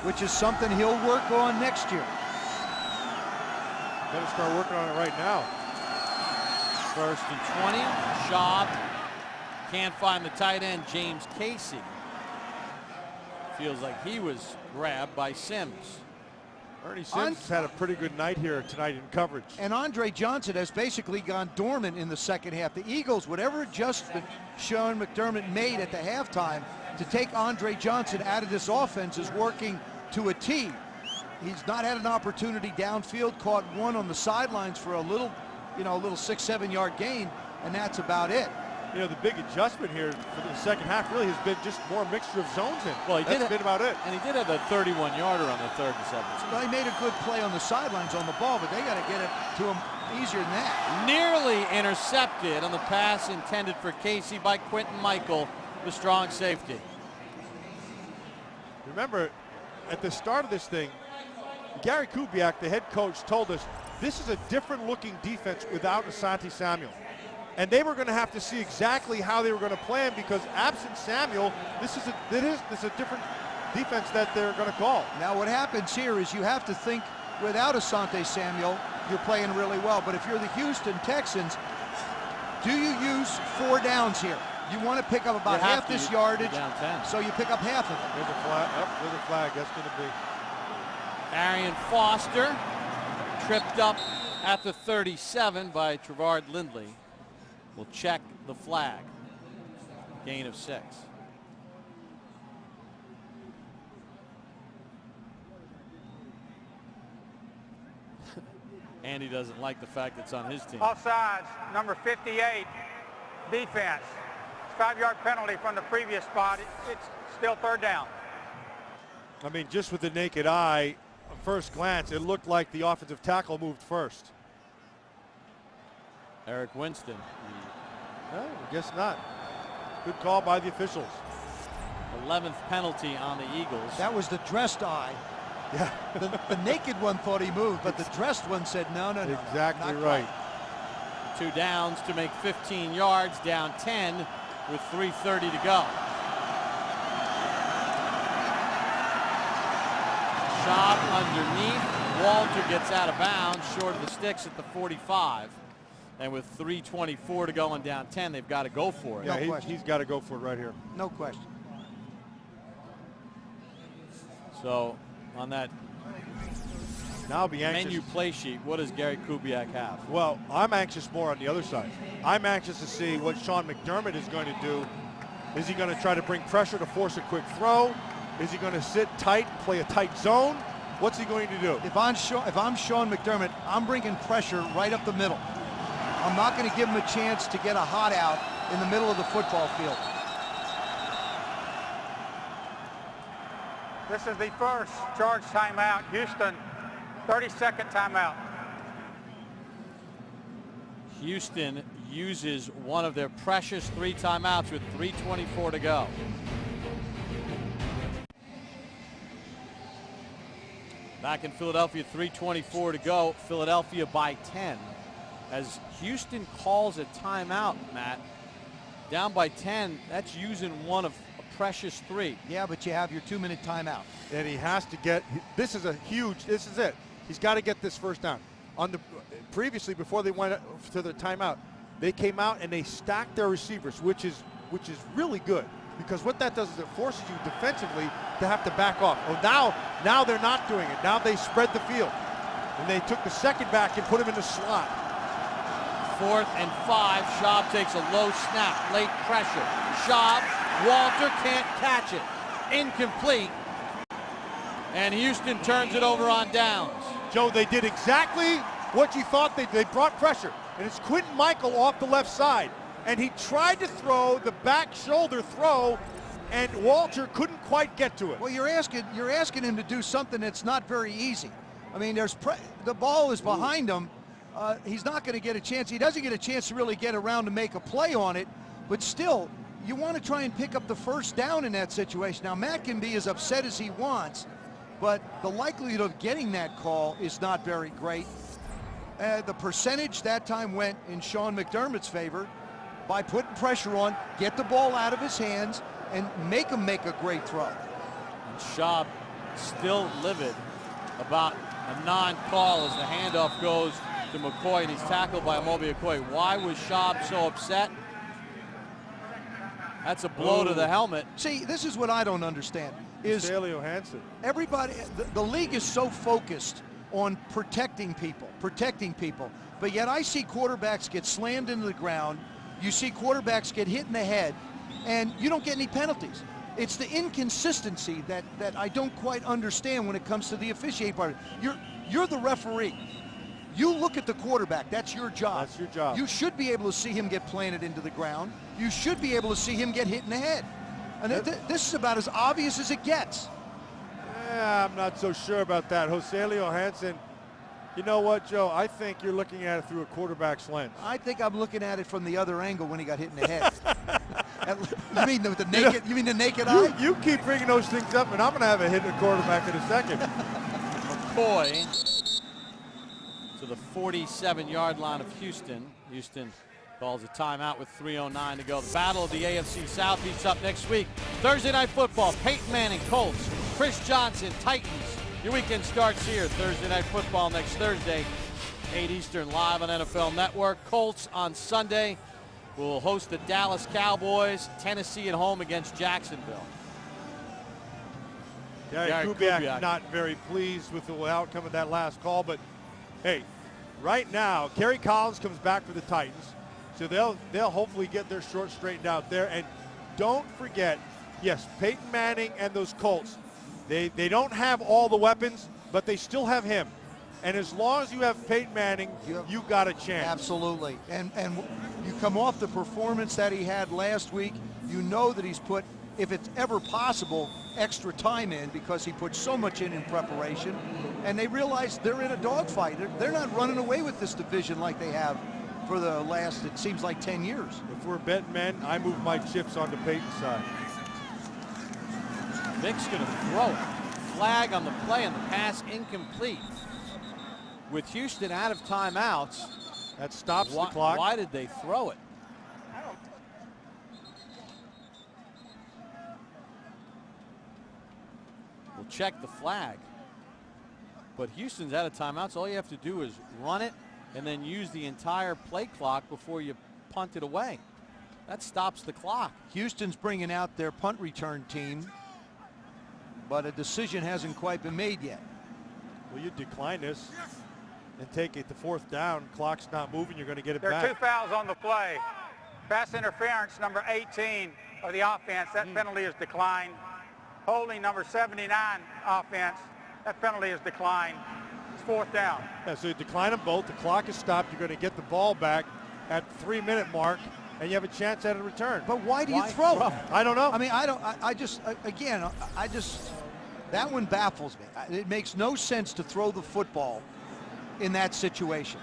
which is something he'll work on next year. Better start working on it right now. 1st and 20. Schaub can't find the tight end, James Casey. Feels like he was grabbed by Sims. Ernie Sims had a pretty good night here tonight in coverage. And Andre Johnson has basically gone dormant in the second half. The Eagles, whatever adjustment Sean McDermott made at the halftime to take Andre Johnson out of this offense is working to a T. He's not had an opportunity downfield, caught one on the sidelines for a little 6-7 yard gain, and that's about it. You know, the big adjustment here for the second half really has been just more mixture of zones in. Well, That's been about it. And he did have a 31-yarder on the 3rd and 17. Well, he made a good play on the sidelines on the ball, but they got to get it to him easier than that. Nearly intercepted on the pass intended for Casey by Quentin Michael, the strong safety. Remember, at the start of this thing, Gary Kubiak, the head coach, told us this is a different looking defense without Asante Samuel. And they were going to have to see exactly how they were going to play him, because absent Samuel, this is a different defense that they're going to call. Now what happens here is you have to think without Asante Samuel, you're playing really well. But if you're the Houston Texans, do you use 4 downs here? You want to pick up about half this yardage, so you pick up half of it. There's a flag. Oh, there's a flag. That's going to be. Arian Foster tripped up at the 37 by Trevard Lindley. Will check the flag. Gain of 6. Andy doesn't like the fact it's on his team. Offsides, number 58, defense. 5-yard penalty from the previous spot. It's still 3rd down. I mean, just with the naked eye, at first glance, it looked like the offensive tackle moved first. Eric Winston. No, I guess not. Good call by the officials. 11th penalty on the Eagles. That was the dressed eye. Yeah. The naked one thought he moved, but the dressed one said no. Exactly right. 2 downs to make 15 yards, down 10 with 3:30 to go. Schaub underneath. Walter gets out of bounds, short of the sticks at the 45. And with 3:24 to go on down 10, they've got to go for it. Yeah, he's got to go for it right here. No question. So on that now I'll be anxious. menu play sheet, what does Gary Kubiak have? Well, I'm anxious more on the other side. I'm anxious to see what Sean McDermott is going to do. Is he going to try to bring pressure to force a quick throw? Is he going to sit tight, play a tight zone? What's he going to do? If I'm Sean McDermott, I'm bringing pressure right up the middle. I'm not going to give him a chance to get a hot out in the middle of the football field. This is the first charge timeout. Houston, 32nd timeout. Houston uses one of their precious 3 timeouts with 3:24 to go. Back in Philadelphia, 3:24 to go. Philadelphia by 10. As Houston calls a timeout, Matt, down by 10, that's using one of a precious 3. Yeah, but you have your 2-minute timeout. And he has to get, this is it. He's got to get this first down. Previously, before they went to the timeout, they came out and they stacked their receivers, which is really good, because what that does is it forces you defensively to have to back off. Oh, now they're not doing it. Now they spread the field, and they took the second back and put him in the slot. 4th and 5. Schaub takes a low snap, late pressure. Schaub, Walter can't catch it. Incomplete. And Houston turns it over on downs. Joe, they did exactly what you thought they brought pressure. And it's Quentin Michael off the left side. And he tried to throw the back shoulder throw, and Walter couldn't quite get to it. Well, you're asking him to do something that's not very easy. I mean, the ball is behind him. He's not going to get a chance. He doesn't get a chance to really get around to make a play on it. But still, you want to try and pick up the first down in that situation. Now, Matt can be as upset as he wants, but the likelihood of getting that call is not very great. The percentage that time went in Sean McDermott's favor by putting pressure on, get the ball out of his hands, and make him make a great throw. And Schaub still livid about a non-call as the handoff goes to McCoy, and he's tackled by Amobi Okoye. Why was Schaub so upset? That's a blow to the helmet. See, this is what I don't understand. Is Hansen. Everybody, the league is so focused on protecting people, but yet I see quarterbacks get slammed into the ground. You see quarterbacks get hit in the head, and you don't get any penalties. It's the inconsistency that I don't quite understand when it comes to the officiating part. You're the referee. You look at the quarterback. That's your job. That's your job. You should be able to see him get planted into the ground. You should be able to see him get hit in the head. And this is about as obvious as it gets. Yeah, I'm not so sure about that. Joselio Hansen, you know what, Joe? I think you're looking at it through a quarterback's lens. I think I'm looking at it from the other angle when he got hit in the head. You mean the naked? You mean the naked eye? You keep bringing those things up, and I'm going to have a hit at quarterback in a second. McCoy to the 47-yard line of Houston. Houston calls a timeout with 3:09 to go. The battle of the AFC South heats up next week. Thursday Night Football, Peyton Manning, Colts Chris Johnson, Titans. Your weekend starts here. Thursday Night Football next Thursday, 8 Eastern, live on NFL Network. Colts on Sunday will host the Dallas Cowboys. Tennessee at home against Jacksonville. Gary Kubiak not very pleased with the outcome of that last call, but hey, right now, Kerry Collins comes back for the Titans, so they'll hopefully get their short straightened out there. And don't forget, yes, Peyton Manning and those Colts, they don't have all the weapons, but they still have him. And as long as you have Peyton Manning, you got a chance. Absolutely. And you come off the performance that he had last week, you know that he's put, if it's ever possible, extra time in because he put so much in preparation. And they realize they're in a dogfight. They're not running away with this division like they have for the last, it seems like, 10 years. If we're betting men, I move my chips onto Peyton's side. Vick's going to throw it. Flag on the play and the pass incomplete. With Houston out of timeouts. That stops the clock. Why did they throw it? We'll check the flag. But Houston's out of timeouts. All you have to do is run it and then use the entire play clock before you punt it away. That stops the clock. Houston's bringing out their punt return team, but a decision hasn't quite been made yet. Well, you decline this and take it to fourth down. Clock's not moving. You're going to get it There back. are 2 fouls on the play. Pass interference, number 18 of the offense. That penalty is declined. Holding, number 79 offense. That penalty is declined. It's fourth down. Yeah, so you decline them both. The clock is stopped. You're going to get the ball back at the 3-minute mark, and you have a chance at a return. But why do you throw it? I don't know. I mean, I just, that one baffles me. It makes no sense to throw the football in that situation.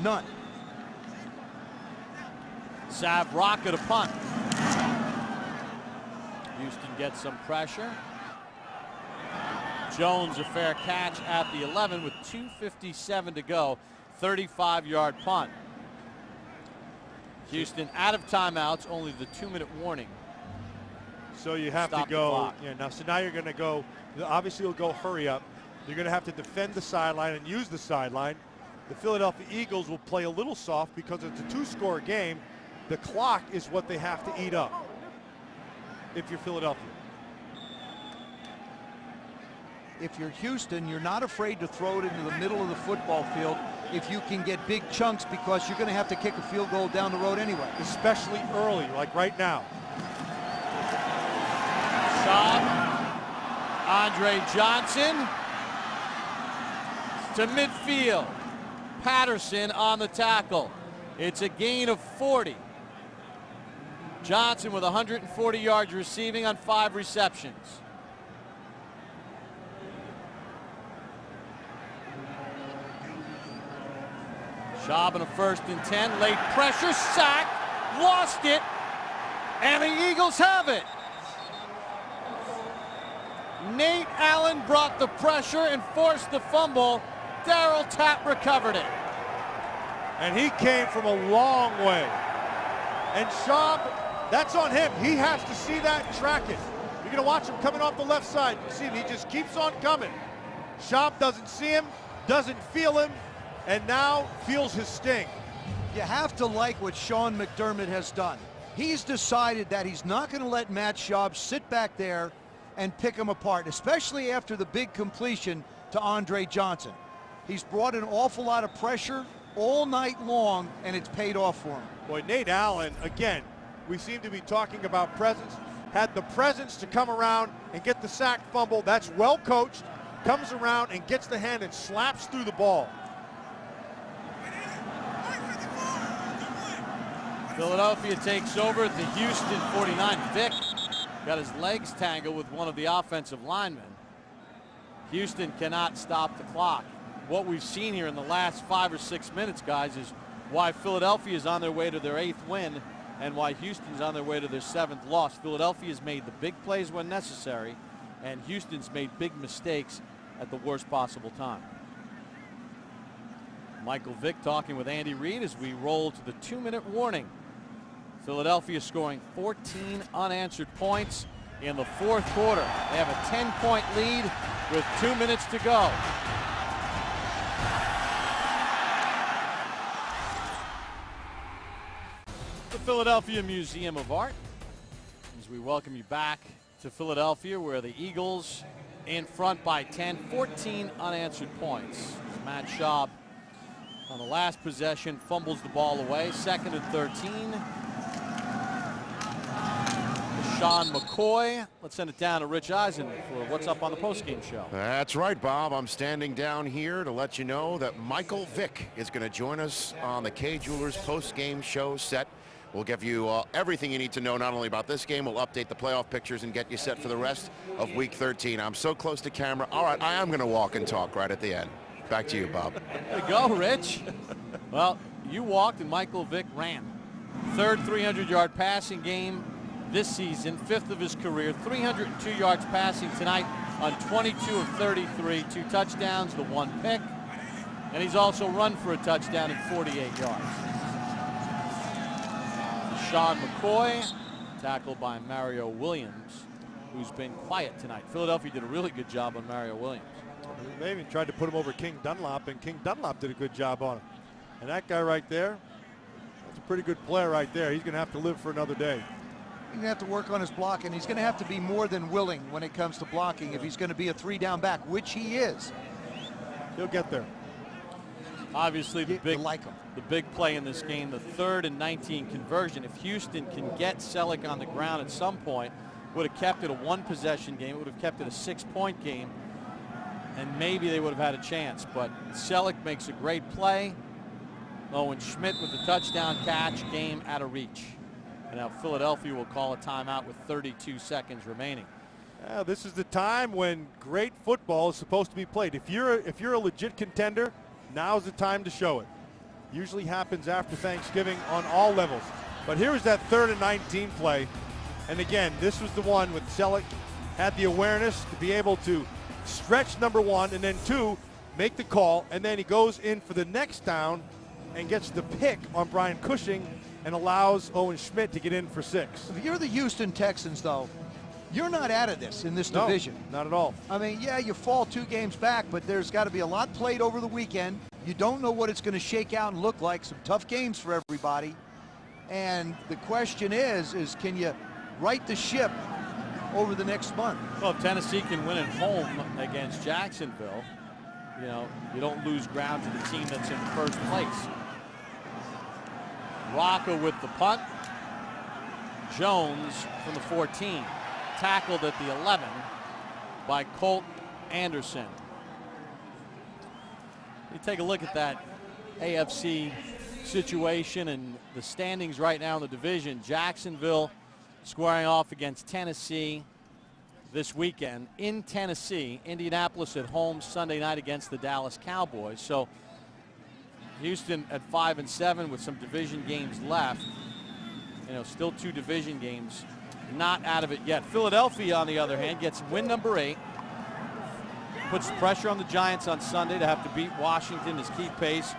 None. Sav rocket a punt. Houston gets some pressure. Jones a fair catch at the 11 with 2:57 to go. 35-yard punt. Houston out of timeouts, only the 2-minute warning. So you have Stop to the go. clock. Yeah. Now you're going to go. Obviously, you'll go hurry up. You're going to have to defend the sideline and use the sideline. The Philadelphia Eagles will play a little soft because it's a 2-score game. The clock is what they have to eat up if you're Philadelphia. If you're Houston, you're not afraid to throw it into the middle of the football field if you can get big chunks, because you're going to have to kick a field goal down the road anyway. Especially early, like right now. Schaub, Andre Johnson to midfield. Patterson on the tackle. It's a gain of 40. Johnson with 140 yards receiving on 5 receptions. Schaub in a 1st and 10. Late pressure, sack, lost it, and the Eagles have it. Nate Allen brought the pressure and forced the fumble. Darryl Tapp recovered it. And he came from a long way. And Schaub, that's on him. He has to see that and track it. You're going to watch him coming off the left side. You see him, he just keeps on coming. Schaub doesn't see him, doesn't feel him, and now feels his sting. You have to like what Sean McDermott has done. He's decided that he's not going to let Matt Schaub sit back there and pick him apart, especially after the big completion to Andre Johnson. He's brought an awful lot of pressure all night long, and it's paid off for him. Boy, Nate Allen, again, we seem to be talking about presence, had the presence to come around and get the sack fumble. That's well coached, comes around and gets the hand and slaps through the ball. Philadelphia takes over at the Houston 49. Vick got his legs tangled with one of the offensive linemen. Houston cannot stop the clock. What we've seen here in the last 5 or 6 minutes, guys, is why Philadelphia is on their way to their 8th win and why Houston's on their way to their 7th loss. Philadelphia's made the big plays when necessary, and Houston's made big mistakes at the worst possible time. Michael Vick talking with Andy Reid as we roll to the 2-minute warning. Philadelphia scoring 14 unanswered points. in the fourth quarter. They have a 10-point lead with 2 minutes to go. The Philadelphia Museum of Art, as we welcome you back to Philadelphia, where the Eagles in front by 10, 14 unanswered points. Matt Schaub on the last possession fumbles the ball away. 2nd and 13. Sean McCoy. Let's send it down to Rich Eisen for what's up on the postgame show. That's right, Bob. I'm standing down here to let you know that Michael Vick is going to join us on the Kay Jewelers postgame show set. We'll give you everything you need to know, not only about this game, we'll update the playoff pictures and get you set for the rest of Week 13. I'm so close to camera. All right, I am going to walk and talk right at the end. Back to you, Bob. There you go, Rich. Well, you walked and Michael Vick ran. 3rd 300-yard passing game this season, 5th of his career. 302 yards passing tonight on 22 of 33. 2 touchdowns, the 1 pick. And he's also run for a touchdown at 48 yards. Sean McCoy, tackled by Mario Williams, who's been quiet tonight. Philadelphia did a really good job on Mario Williams. They even tried to put him over King Dunlop, and King Dunlop did a good job on him. And that guy right there, that's a pretty good player right there. He's going to have to live for another day. He's going to have to work on his blocking. He's going to have to be more than willing when it comes to blocking if he's going to be a 3-down back, which he is. He'll get there. Obviously, the big play in this game, the 3rd and 19 conversion. If Houston can get Selleck on the ground at some point, would have kept it a 1-possession game. It would have kept it a 6-point game, and maybe they would have had a chance. But Selleck makes a great play. Owen Schmidt with the touchdown catch, game out of reach. And now Philadelphia will call a timeout with 32 seconds remaining. This is the time when great football is supposed to be played. If you're a legit contender, now's the time to show it. Usually happens after Thanksgiving on all levels. But here's that 3rd and 19 play. And again, this was the one with Selleck had the awareness to be able to stretch number 1 and then 2, make the call, and then he goes in for the next down and gets the pick on Brian Cushing and allows Owen Schmidt to get in for 6. If you're the Houston Texans, though, you're not out of this in this division. Not at all. I mean, yeah, you fall 2 games back, but there's got to be a lot played over the weekend. You don't know what it's going to shake out and look like. Some tough games for everybody. And the question is can you right the ship over the next month? Well, if Tennessee can win at home against Jacksonville, you know, you don't lose ground to the team that's in first place. Rocca with the punt. Jones from the 14. Tackled at the 11 by Colt Anderson. You take a look at that AFC situation and the standings right now in the division. Jacksonville squaring off against Tennessee this weekend in Tennessee. Indianapolis at home Sunday night against the Dallas Cowboys. So Houston at 5-7 with some division games left. You know, still 2 division games. Not out of it yet. Philadelphia, on the other hand, gets win number 8. Puts pressure on the Giants on Sunday to have to beat Washington as keep pace.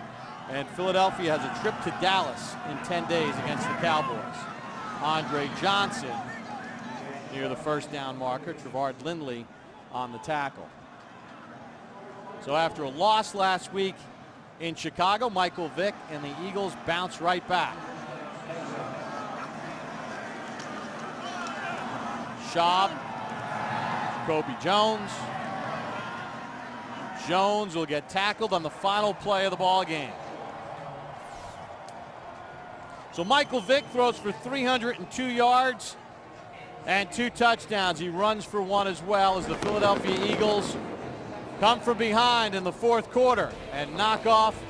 And Philadelphia has a trip to Dallas in 10 days against the Cowboys. Andre Johnson near the first down marker. Trevard Lindley on the tackle. So after a loss last week in Chicago, Michael Vick and the Eagles bounce right back. Schaub, Kobe Jones. Jones will get tackled on the final play of the ball game. So Michael Vick throws for 302 yards and 2 touchdowns. He runs for 1 as well as the Philadelphia Eagles come from behind in the fourth quarter and knock off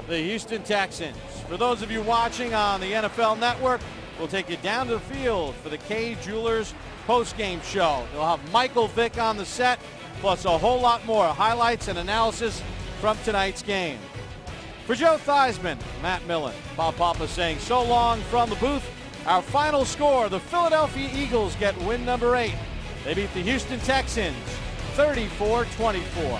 the Houston Texans. For those of you watching on the NFL Network, we'll take you down to the field for the Kay Jewelers post-game show. They'll have Michael Vick on the set, plus a whole lot more highlights and analysis from tonight's game. For Joe Theismann, Matt Millen, Bob Papa saying so long from the booth. Our final score, the Philadelphia Eagles get win number 8. They beat the Houston Texans 34-24.